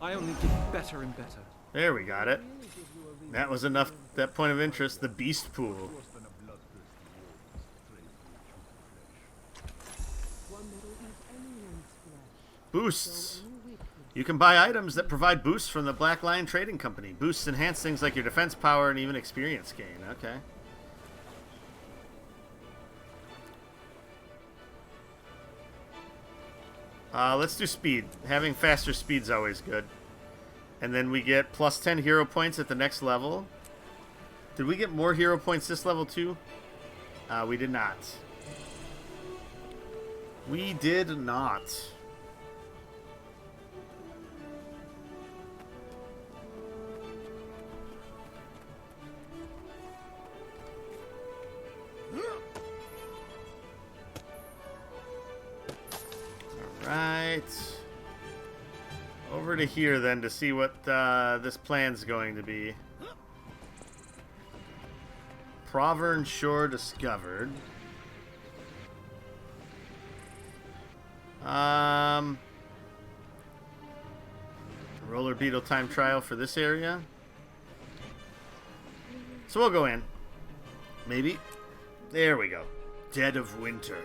I only get better and better. There we got it. That was enough, that point of interest, the beast pool. Boosts. You can buy items that provide boosts from the Black Lion Trading Company. Boosts enhance things like your defense power and even experience gain. Okay. Let's do speed. Having faster speed's always good. And then we get plus 10 hero points at the next level. Did we get more hero points this level too? We did not. We did not. Alright. Over to here then to see what this plan's going to be. Provern Shore discovered. Roller beetle time trial for this area. So we'll go in. Maybe. There we go. Dead of Winter.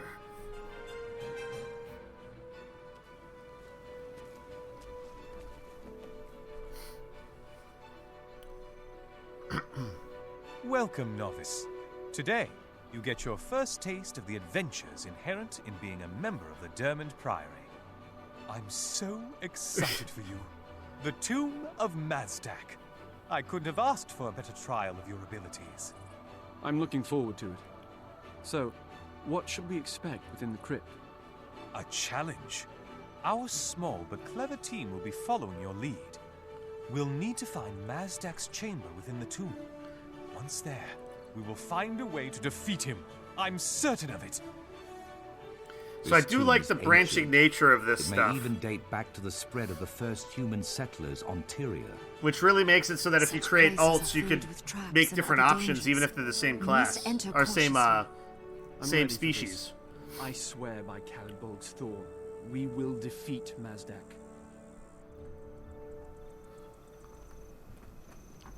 Welcome, novice. Today, you get your first taste of the adventures inherent in being a member of the Dermond Priory. I'm so excited for you. The Tomb of Mazdak. I couldn't have asked for a better trial of your abilities. I'm looking forward to it. So, what should we expect within the crypt? A challenge. Our small but clever team will be following your lead. We'll need to find Mazdak's chamber within the tomb. Once there, we will find a way to defeat him. I'm certain of it. So I do like the branching nature of this stuff. It may even date back to the spread of the first human settlers on Tyria. Which really makes it so that if you create alts, you could make different options, even if they're the same class or same species. I swear by Calidbolg's Thorn, we will defeat Mazdak.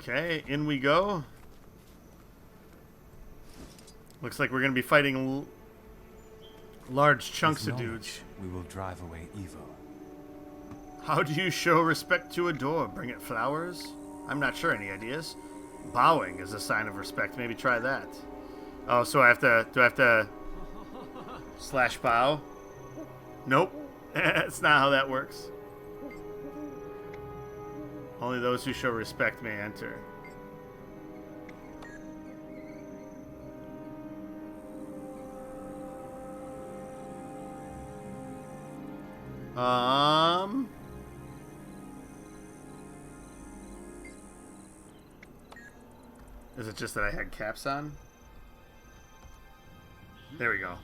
Okay, in we go. Looks like we're going to be fighting large chunks of dudes. We will drive away evil. How do you show respect to a door? Bring it flowers? I'm not sure. Any ideas? Bowing is a sign of respect. Maybe try that. Oh, so do I have to slash bow? Nope. That's not how that works. Only those who show respect may enter. Is it just that I had caps on? There we go.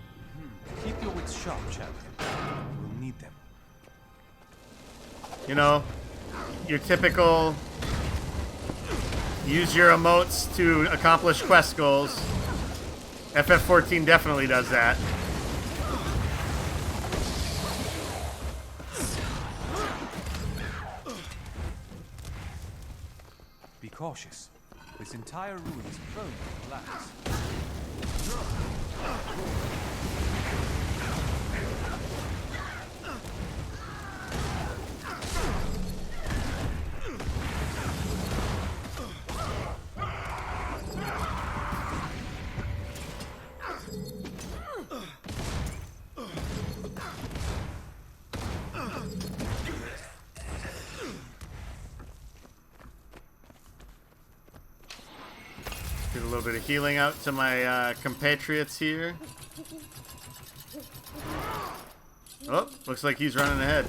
Keep your wits sharp, champion. We'll need them. You know, your typical use your emotes to accomplish quest goals. FF14 definitely does that. Be cautious. This entire ruin is prone to collapse. Get a little bit of healing out to my compatriots here. Oh, looks like he's running ahead.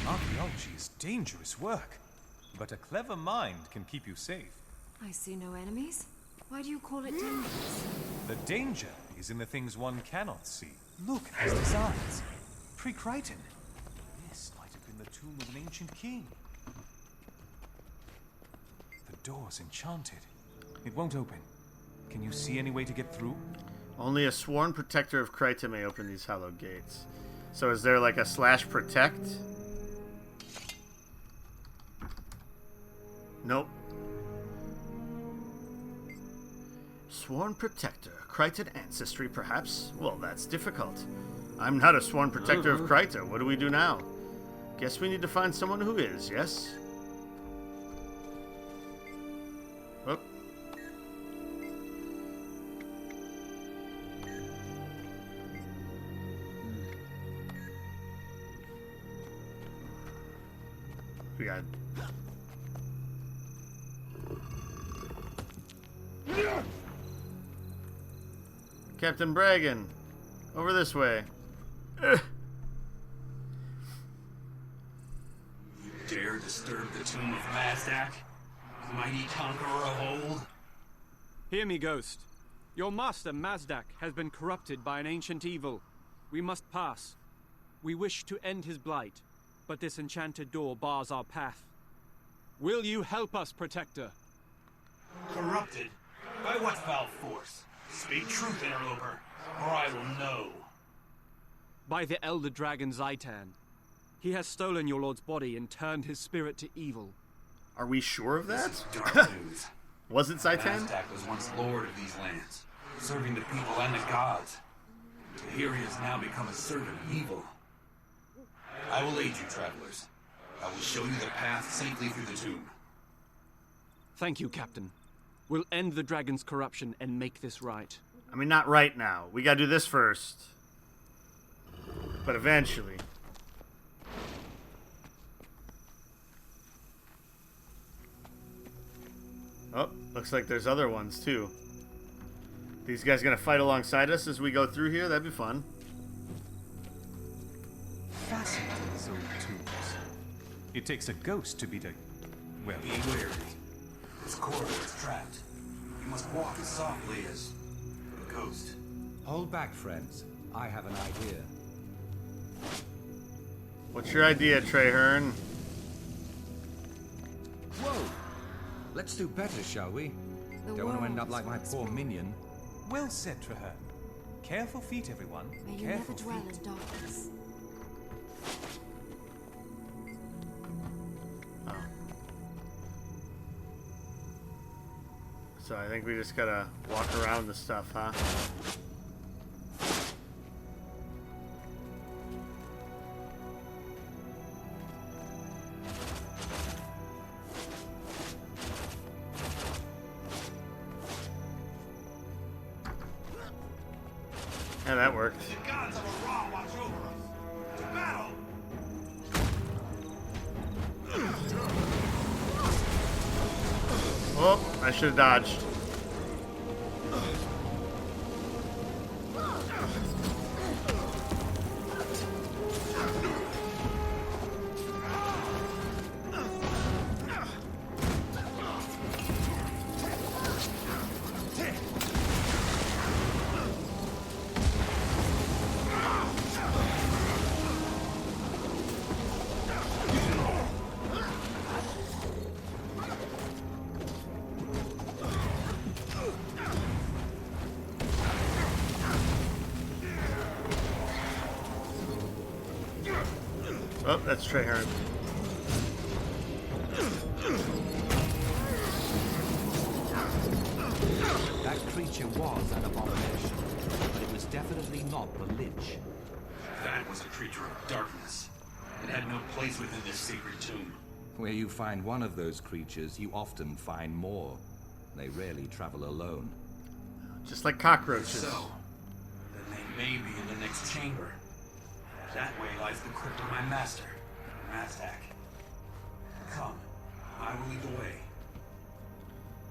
Archaeology is dangerous work, but a clever mind can keep you safe. I see no enemies. Why do you call it dangerous? The danger is in the things one cannot see. Look at his designs. Pre-Crichton. This might have been the tomb of an ancient king. The door's enchanted. It won't open. Can you see any way to get through? Only a sworn protector of Kryta may open these hallowed gates. So is there like a /protect? Nope. Sworn protector. Krytan ancestry, perhaps? Well, that's difficult. I'm not a sworn protector of Kryta. What do we do now? Guess we need to find someone who is, yes? Oh. We got... Captain Bragan, over this way. You dare disturb the tomb of Mazdak? Mighty conqueror of old? Hear me, Ghost. Your master, Mazdak, has been corrupted by an ancient evil. We must pass. We wish to end his blight, but this enchanted door bars our path. Will you help us, Protector? Corrupted? By what foul force? Speak truth, interloper, or I will know. By the elder dragon Zaitan. He has stolen your lord's body and turned his spirit to evil. Are we sure of that? This is dark news. Was it Zaitan? Mazdak was once lord of these lands, serving the people and the gods. Here he has now become a servant of evil. I will aid you, travelers. I will show you the path safely through the tomb. Thank you, Captain. We'll end the dragon's corruption and make this right. I mean, not right now. We gotta do this first. But eventually. Oh, looks like there's other ones too. These guys gonna fight alongside us as we go through here? That'd be fun. Fascinating, these old tools. It takes a ghost to beat a... well... Be wary. This corridor is trapped. You must walk as softly as a ghost. Hold back, friends. I have an idea. What's your idea, Traherne? Whoa! Let's do better, shall we? Don't want to end up like my poor minion. Well said, Traherne. Careful feet, everyone. May you Careful never dwell feet. in darkness. Oh. So I think we just gotta walk around the stuff, huh? Yeah, that worked. The gods of Ra watch over us. To battle! Oh, I should have dodged. Oh, that's Traherne. That creature was an abomination, but it was definitely not the Lich. That was a creature of darkness. It had no place within this sacred tomb. Where you find one of those creatures, you often find more. They rarely travel alone. Just like cockroaches. So, then they may be in the next chamber. That way lies the crypt of my master, Mazdak. Come, I will lead the way.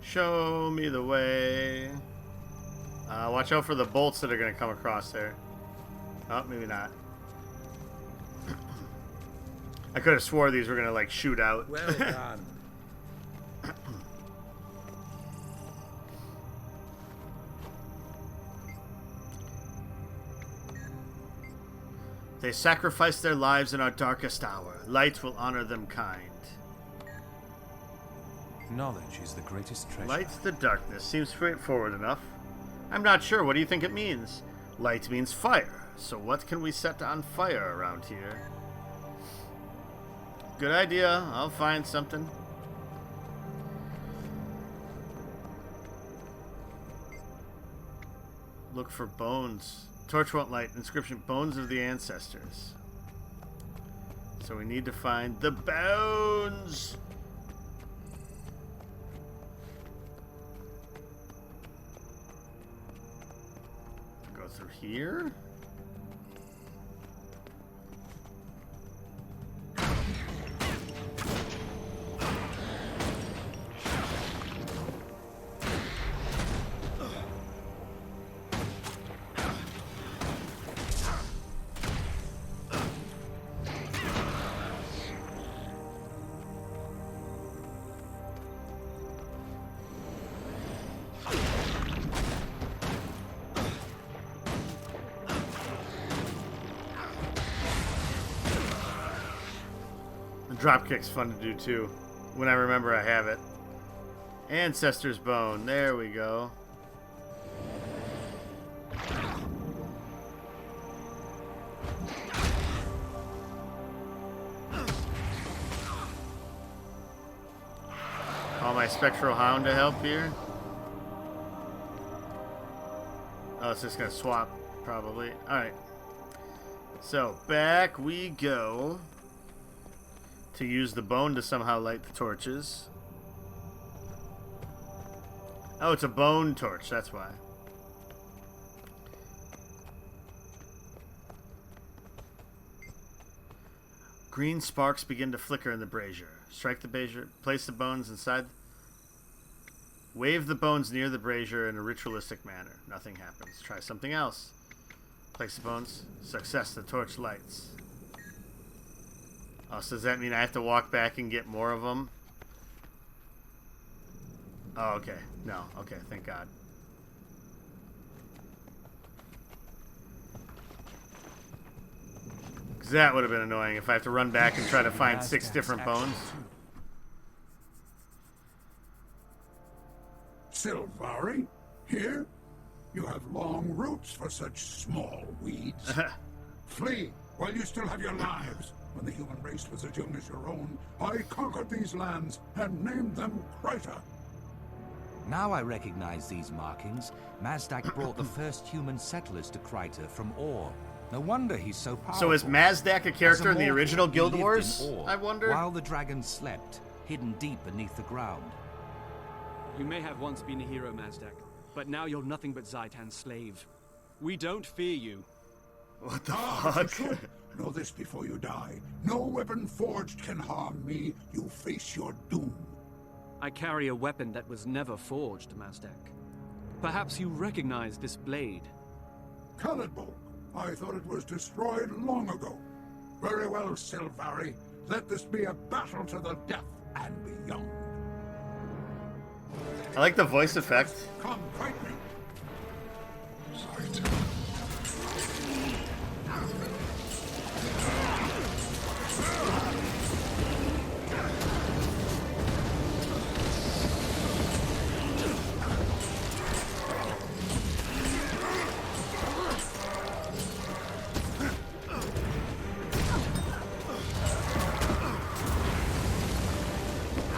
Show me the way. Watch out for the bolts that are going to come across there. Oh, maybe not. I could have swore these were going to, like, shoot out. Well done. They sacrifice their lives in our darkest hour. Light will honor them kind. Knowledge is the greatest treasure. Light's the darkness. Seems straightforward enough. I'm not sure. What do you think it means? Light means fire. So what can we set on fire around here? Good idea. I'll find something. Look for bones. Torch won't light. Inscription: bones of the ancestors. So we need to find the bones. Go through here. Dropkick's fun to do too, when I remember I have it. Ancestor's bone, there we go. Call my spectral hound to help here. Oh, it's just gonna swap, probably. Alright. So, back we go. To use the bone to somehow light the torches. Oh, it's a bone torch, that's why. Green sparks begin to flicker in the brazier. Strike the brazier, place the bones inside. Wave the bones near the brazier in a ritualistic manner. Nothing happens. Try something else. Place the bones. Success, the torch lights. Oh, so does that mean I have to walk back and get more of them? Oh, okay. No. Okay, thank God. Because that would have been annoying if I have to run back and try to find 6 different bones. Sylvari? Here? You have long roots for such small weeds. Flee while you still have your lives. When the human race was as young as your own, I conquered these lands and named them Kryta. Now I recognize these markings. Mazdak brought the first human settlers to Kryta from Ore. No wonder he's so powerful. So is Mazdak a character in the original Guild Wars? Ore, I wonder. While the dragons slept, hidden deep beneath the ground. You may have once been a hero, Mazdak, but now you're nothing but Zaitan's slave. We don't fear you. What the fuck? Know this before you die. No weapon forged can harm me. You face your doom. I carry a weapon that was never forged, Mazdak. Perhaps you recognize this blade. Caladbolg. I thought it was destroyed long ago. Very well, Sylvari. Let this be a battle to the death and beyond. I like the voice effect. Come, fight me.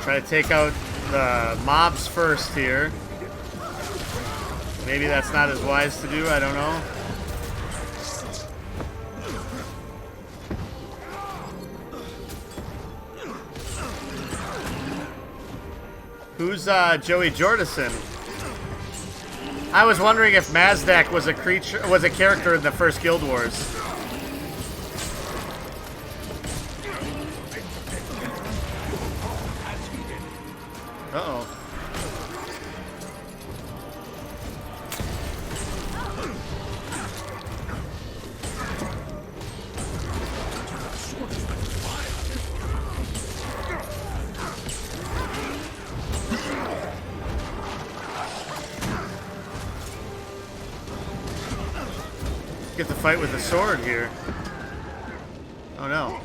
Try to take out the mobs first here. Maybe that's not as wise to do, I don't know. Who's Joey Jordison? I was wondering if Mazdak was a character in the first Guild Wars. Uh-oh. Get the fight with the sword here. Oh no.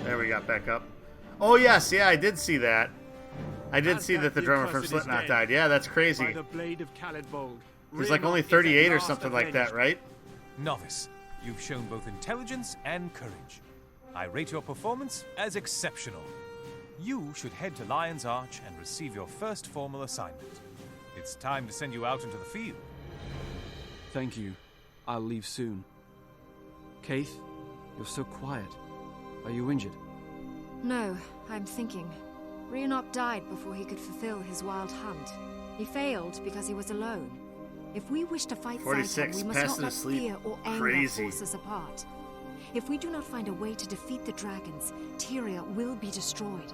There we got back up. Oh yes, yeah, I did see that. I did see that the drummer from Slipknot died. Yeah, that's crazy. He's like only 38 or something like that, right? Novice, you've shown both intelligence and courage. I rate your performance as exceptional. You should head to Lion's Arch and receive your first formal assignment. It's time to send you out into the field. Thank you. I'll leave soon. Kaith, you're so quiet. Are you injured? No, I'm thinking. Rionok died before he could fulfill his wild hunt. He failed because he was alone. If we wish to fight 46, Zaitan, we must not let sleep. fear or anger Crazy. force us apart. If we do not find a way to defeat the dragons, Tyria will be destroyed.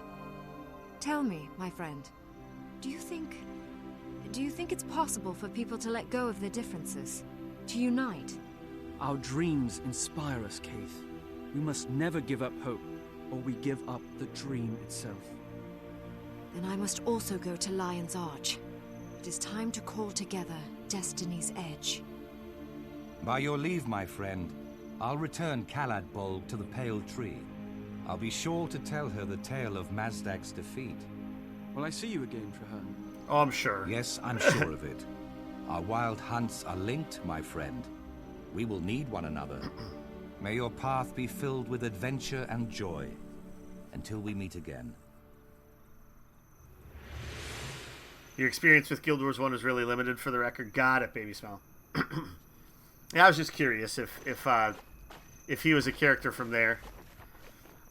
Tell me, my friend, do you think it's possible for people to let go of their differences? To unite? Our dreams inspire us, Kaith. We must never give up hope, or we give up the dream itself. Then I must also go to Lion's Arch. It is time to call together Destiny's Edge. By your leave, my friend, I'll return Caladbolg to the Pale Tree. I'll be sure to tell her the tale of Mazdak's defeat. Will I see you again, Trahearne? Oh, I'm sure. Yes, I'm sure of it. Our wild hunts are linked, my friend. We will need one another. May your path be filled with adventure and joy. Until we meet again. Your experience with Guild Wars 1 is really limited, for the record. Got it, Baby Smell. Yeah, I was just curious if if he was a character from there.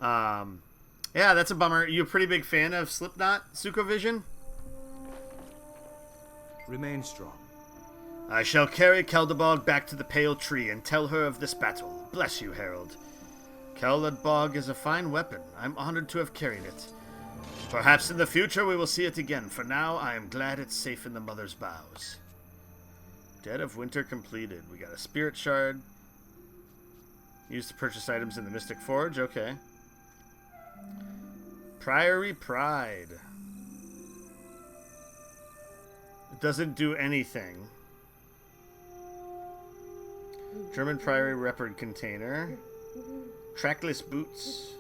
Yeah, that's a bummer. You a pretty big fan of Slipknot, Sukovision? Remain strong. I shall carry Keldabog back to the Pale Tree and tell her of this battle. Bless you, Herald. Keldabog is a fine weapon. I'm honored to have carried it. Perhaps in the future we will see it again. For now, I am glad it's safe in the Mother's Boughs. Dead of Winter completed. We got a Spirit Shard. Used to purchase items in the Mystic Forge. Okay. Priory Pride. It doesn't do anything. German Priory Record Container. Trackless Boots.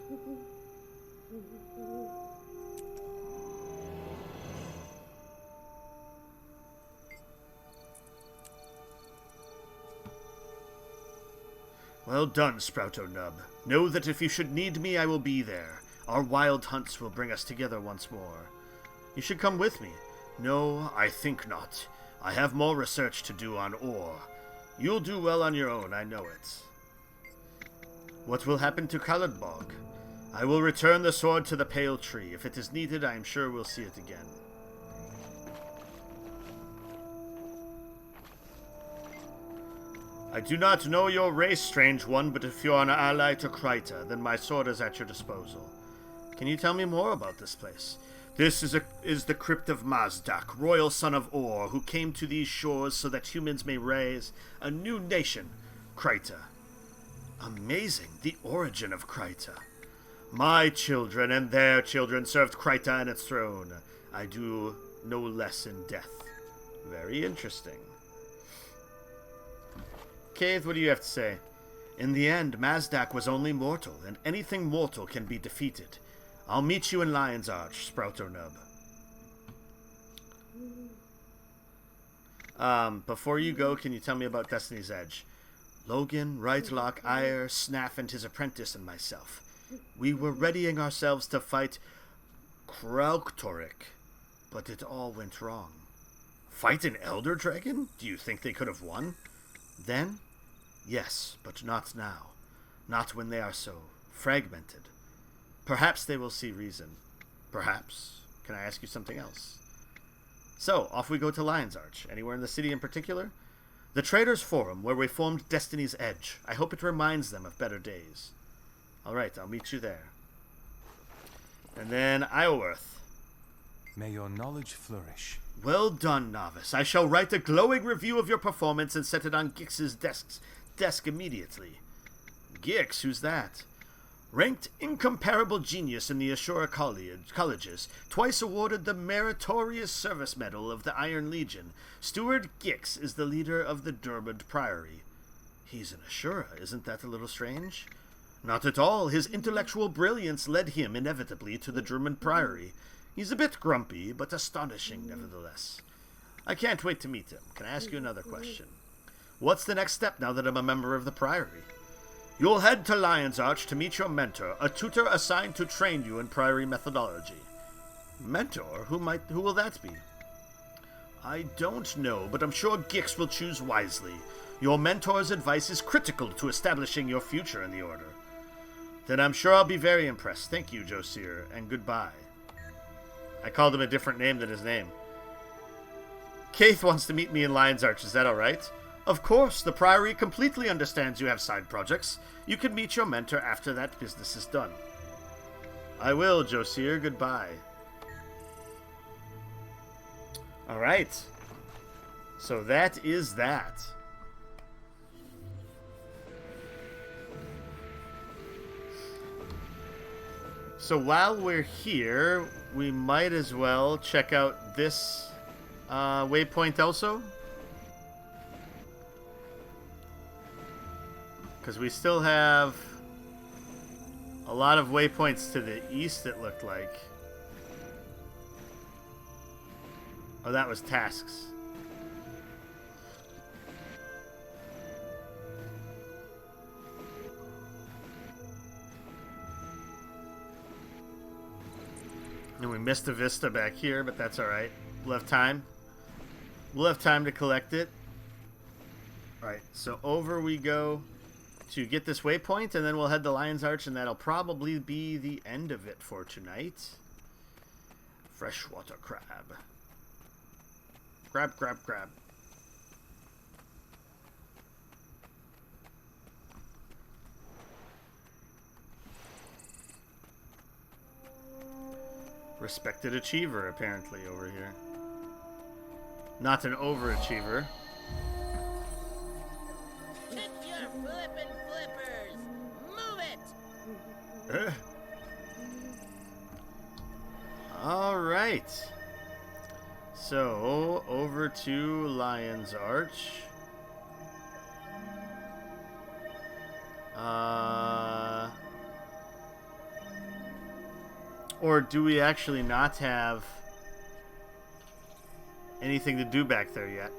Well done, Sprouto-Nub. Know that if you should need me, I will be there. Our wild hunts will bring us together once more. You should come with me. No, I think not. I have more research to do on ore. You'll do well on your own, I know it. What will happen to Caladbog? I will return the sword to the Pale Tree. If it is needed, I am sure we'll see it again. I do not know your race, strange one, but if you're an ally to Kryta, then my sword is at your disposal. Can you tell me more about this place? This is the crypt of Mazdak, royal son of Or, who came to these shores so that humans may raise a new nation, Kryta. Amazing, the origin of Kryta. My children and their children served Kryta and its throne. I do no less in death. Very interesting. Cave, what do you have to say? In the end, Mazdak was only mortal, and anything mortal can be defeated. I'll meet you in Lion's Arch, Sprouto-Nub. Before you go, can you tell me about Destiny's Edge? Logan, Rightlock, Ire, Snaff, and his apprentice, and myself. We were readying ourselves to fight Krauktorik, but it all went wrong. Fight an Elder Dragon? Do you think they could have won? Then? Yes, but not now. Not when they are so fragmented. Perhaps they will see reason. Perhaps. Can I ask you something else? So, off we go to Lion's Arch. Anywhere in the city in particular? The Traders' Forum, where we formed Destiny's Edge. I hope it reminds them of better days. Alright, I'll meet you there. And then Isleworth. May your knowledge flourish. Well done, novice. I shall write a glowing review of your performance and set it on Gix's desk immediately. Gix, who's that? Ranked incomparable genius in the Ashura colleges, twice awarded the Meritorious Service Medal of the Iron Legion, Steward Gix is the leader of the Dermot Priory. He's an Ashura, isn't that a little strange? Not at all. His intellectual brilliance led him inevitably to the Dermot Priory. He's a bit grumpy, but astonishing nevertheless. I can't wait to meet him. Can I ask you another question? What's the next step now that I'm a member of the Priory? You'll head to Lion's Arch to meet your mentor, a tutor assigned to train you in Priory methodology. Mentor? Who will that be? I don't know, but I'm sure Gix will choose wisely. Your mentor's advice is critical to establishing your future in the Order. Then I'm sure I'll be very impressed. Thank you, Josir, and goodbye. I called him a different name than his name. Kaith wants to meet me in Lion's Arch, is that alright? Of course, the Priory completely understands you have side projects. You can meet your mentor after that business is done. I will, Josir. Goodbye. Alright. So that is that. So while we're here, we might as well check out this waypoint also. Because we still have a lot of waypoints to the east, it looked like. Oh, that was tasks. And we missed a vista back here, but that's alright. We'll have time. We'll have time to collect it. Alright, so over we go to get this waypoint, and then we'll head to Lion's Arch, and that'll probably be the end of it for tonight. Freshwater crab. Grab, grab, grab. Respected achiever, apparently, over here. Not an overachiever. Hit your flippin' flippers! Move it! Alright. So, over to Lion's Arch. Or do we actually not have anything to do back there yet?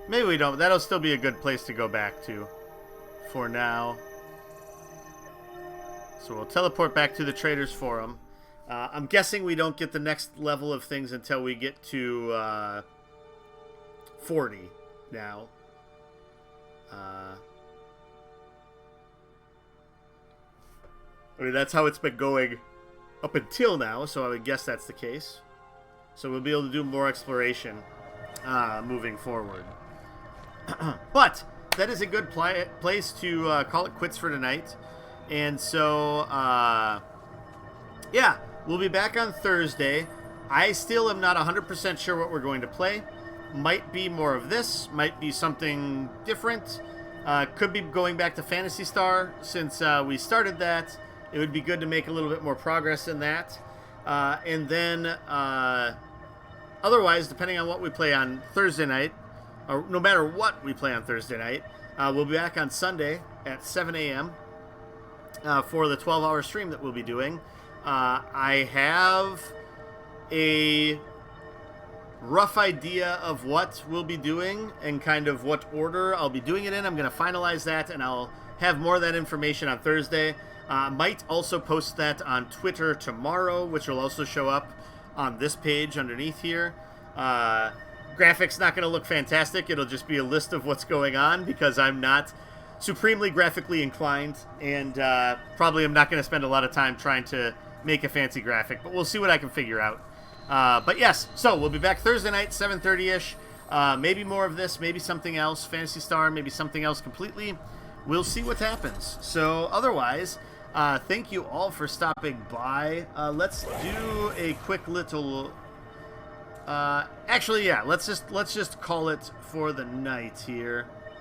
Maybe we don't. That'll still be a good place to go back to for now. So we'll teleport back to the Trader's Forum. I'm guessing we don't get the next level of things until we get to 40 now. I mean, that's how it's been going up until now, so I would guess that's the case. So we'll be able to do more exploration moving forward. But that is a good place to call it quits for tonight. And so, yeah, we'll be back on Thursday. I still am not 100% sure what we're going to play. Might be more of this, might be something different. Could be going back to Phantasy Star since we started that. It would be good to make a little bit more progress in that. And then, otherwise, depending on what we play on Thursday night, or no matter what we play on Thursday night, we'll be back on Sunday at 7 a.m. For the 12-hour stream that we'll be doing. I have a rough idea of what we'll be doing and kind of what order I'll be doing it in. I'm going to finalize that, and I'll have more of that information on Thursday. Might also post that on Twitter tomorrow, which will also show up on this page underneath here. Graphics not going to look fantastic. It'll just be a list of what's going on because I'm not supremely graphically inclined, and probably I'm not going to spend a lot of time trying to make a fancy graphic, but we'll see what I can figure out. But yes, so we'll be back Thursday night, 7:30-ish. Maybe more of this, maybe something else, Phantasy Star, maybe something else completely. We'll see what happens. So otherwise, thank you all for stopping by. Let's do a quick little... actually, yeah, let's just call it for the night here.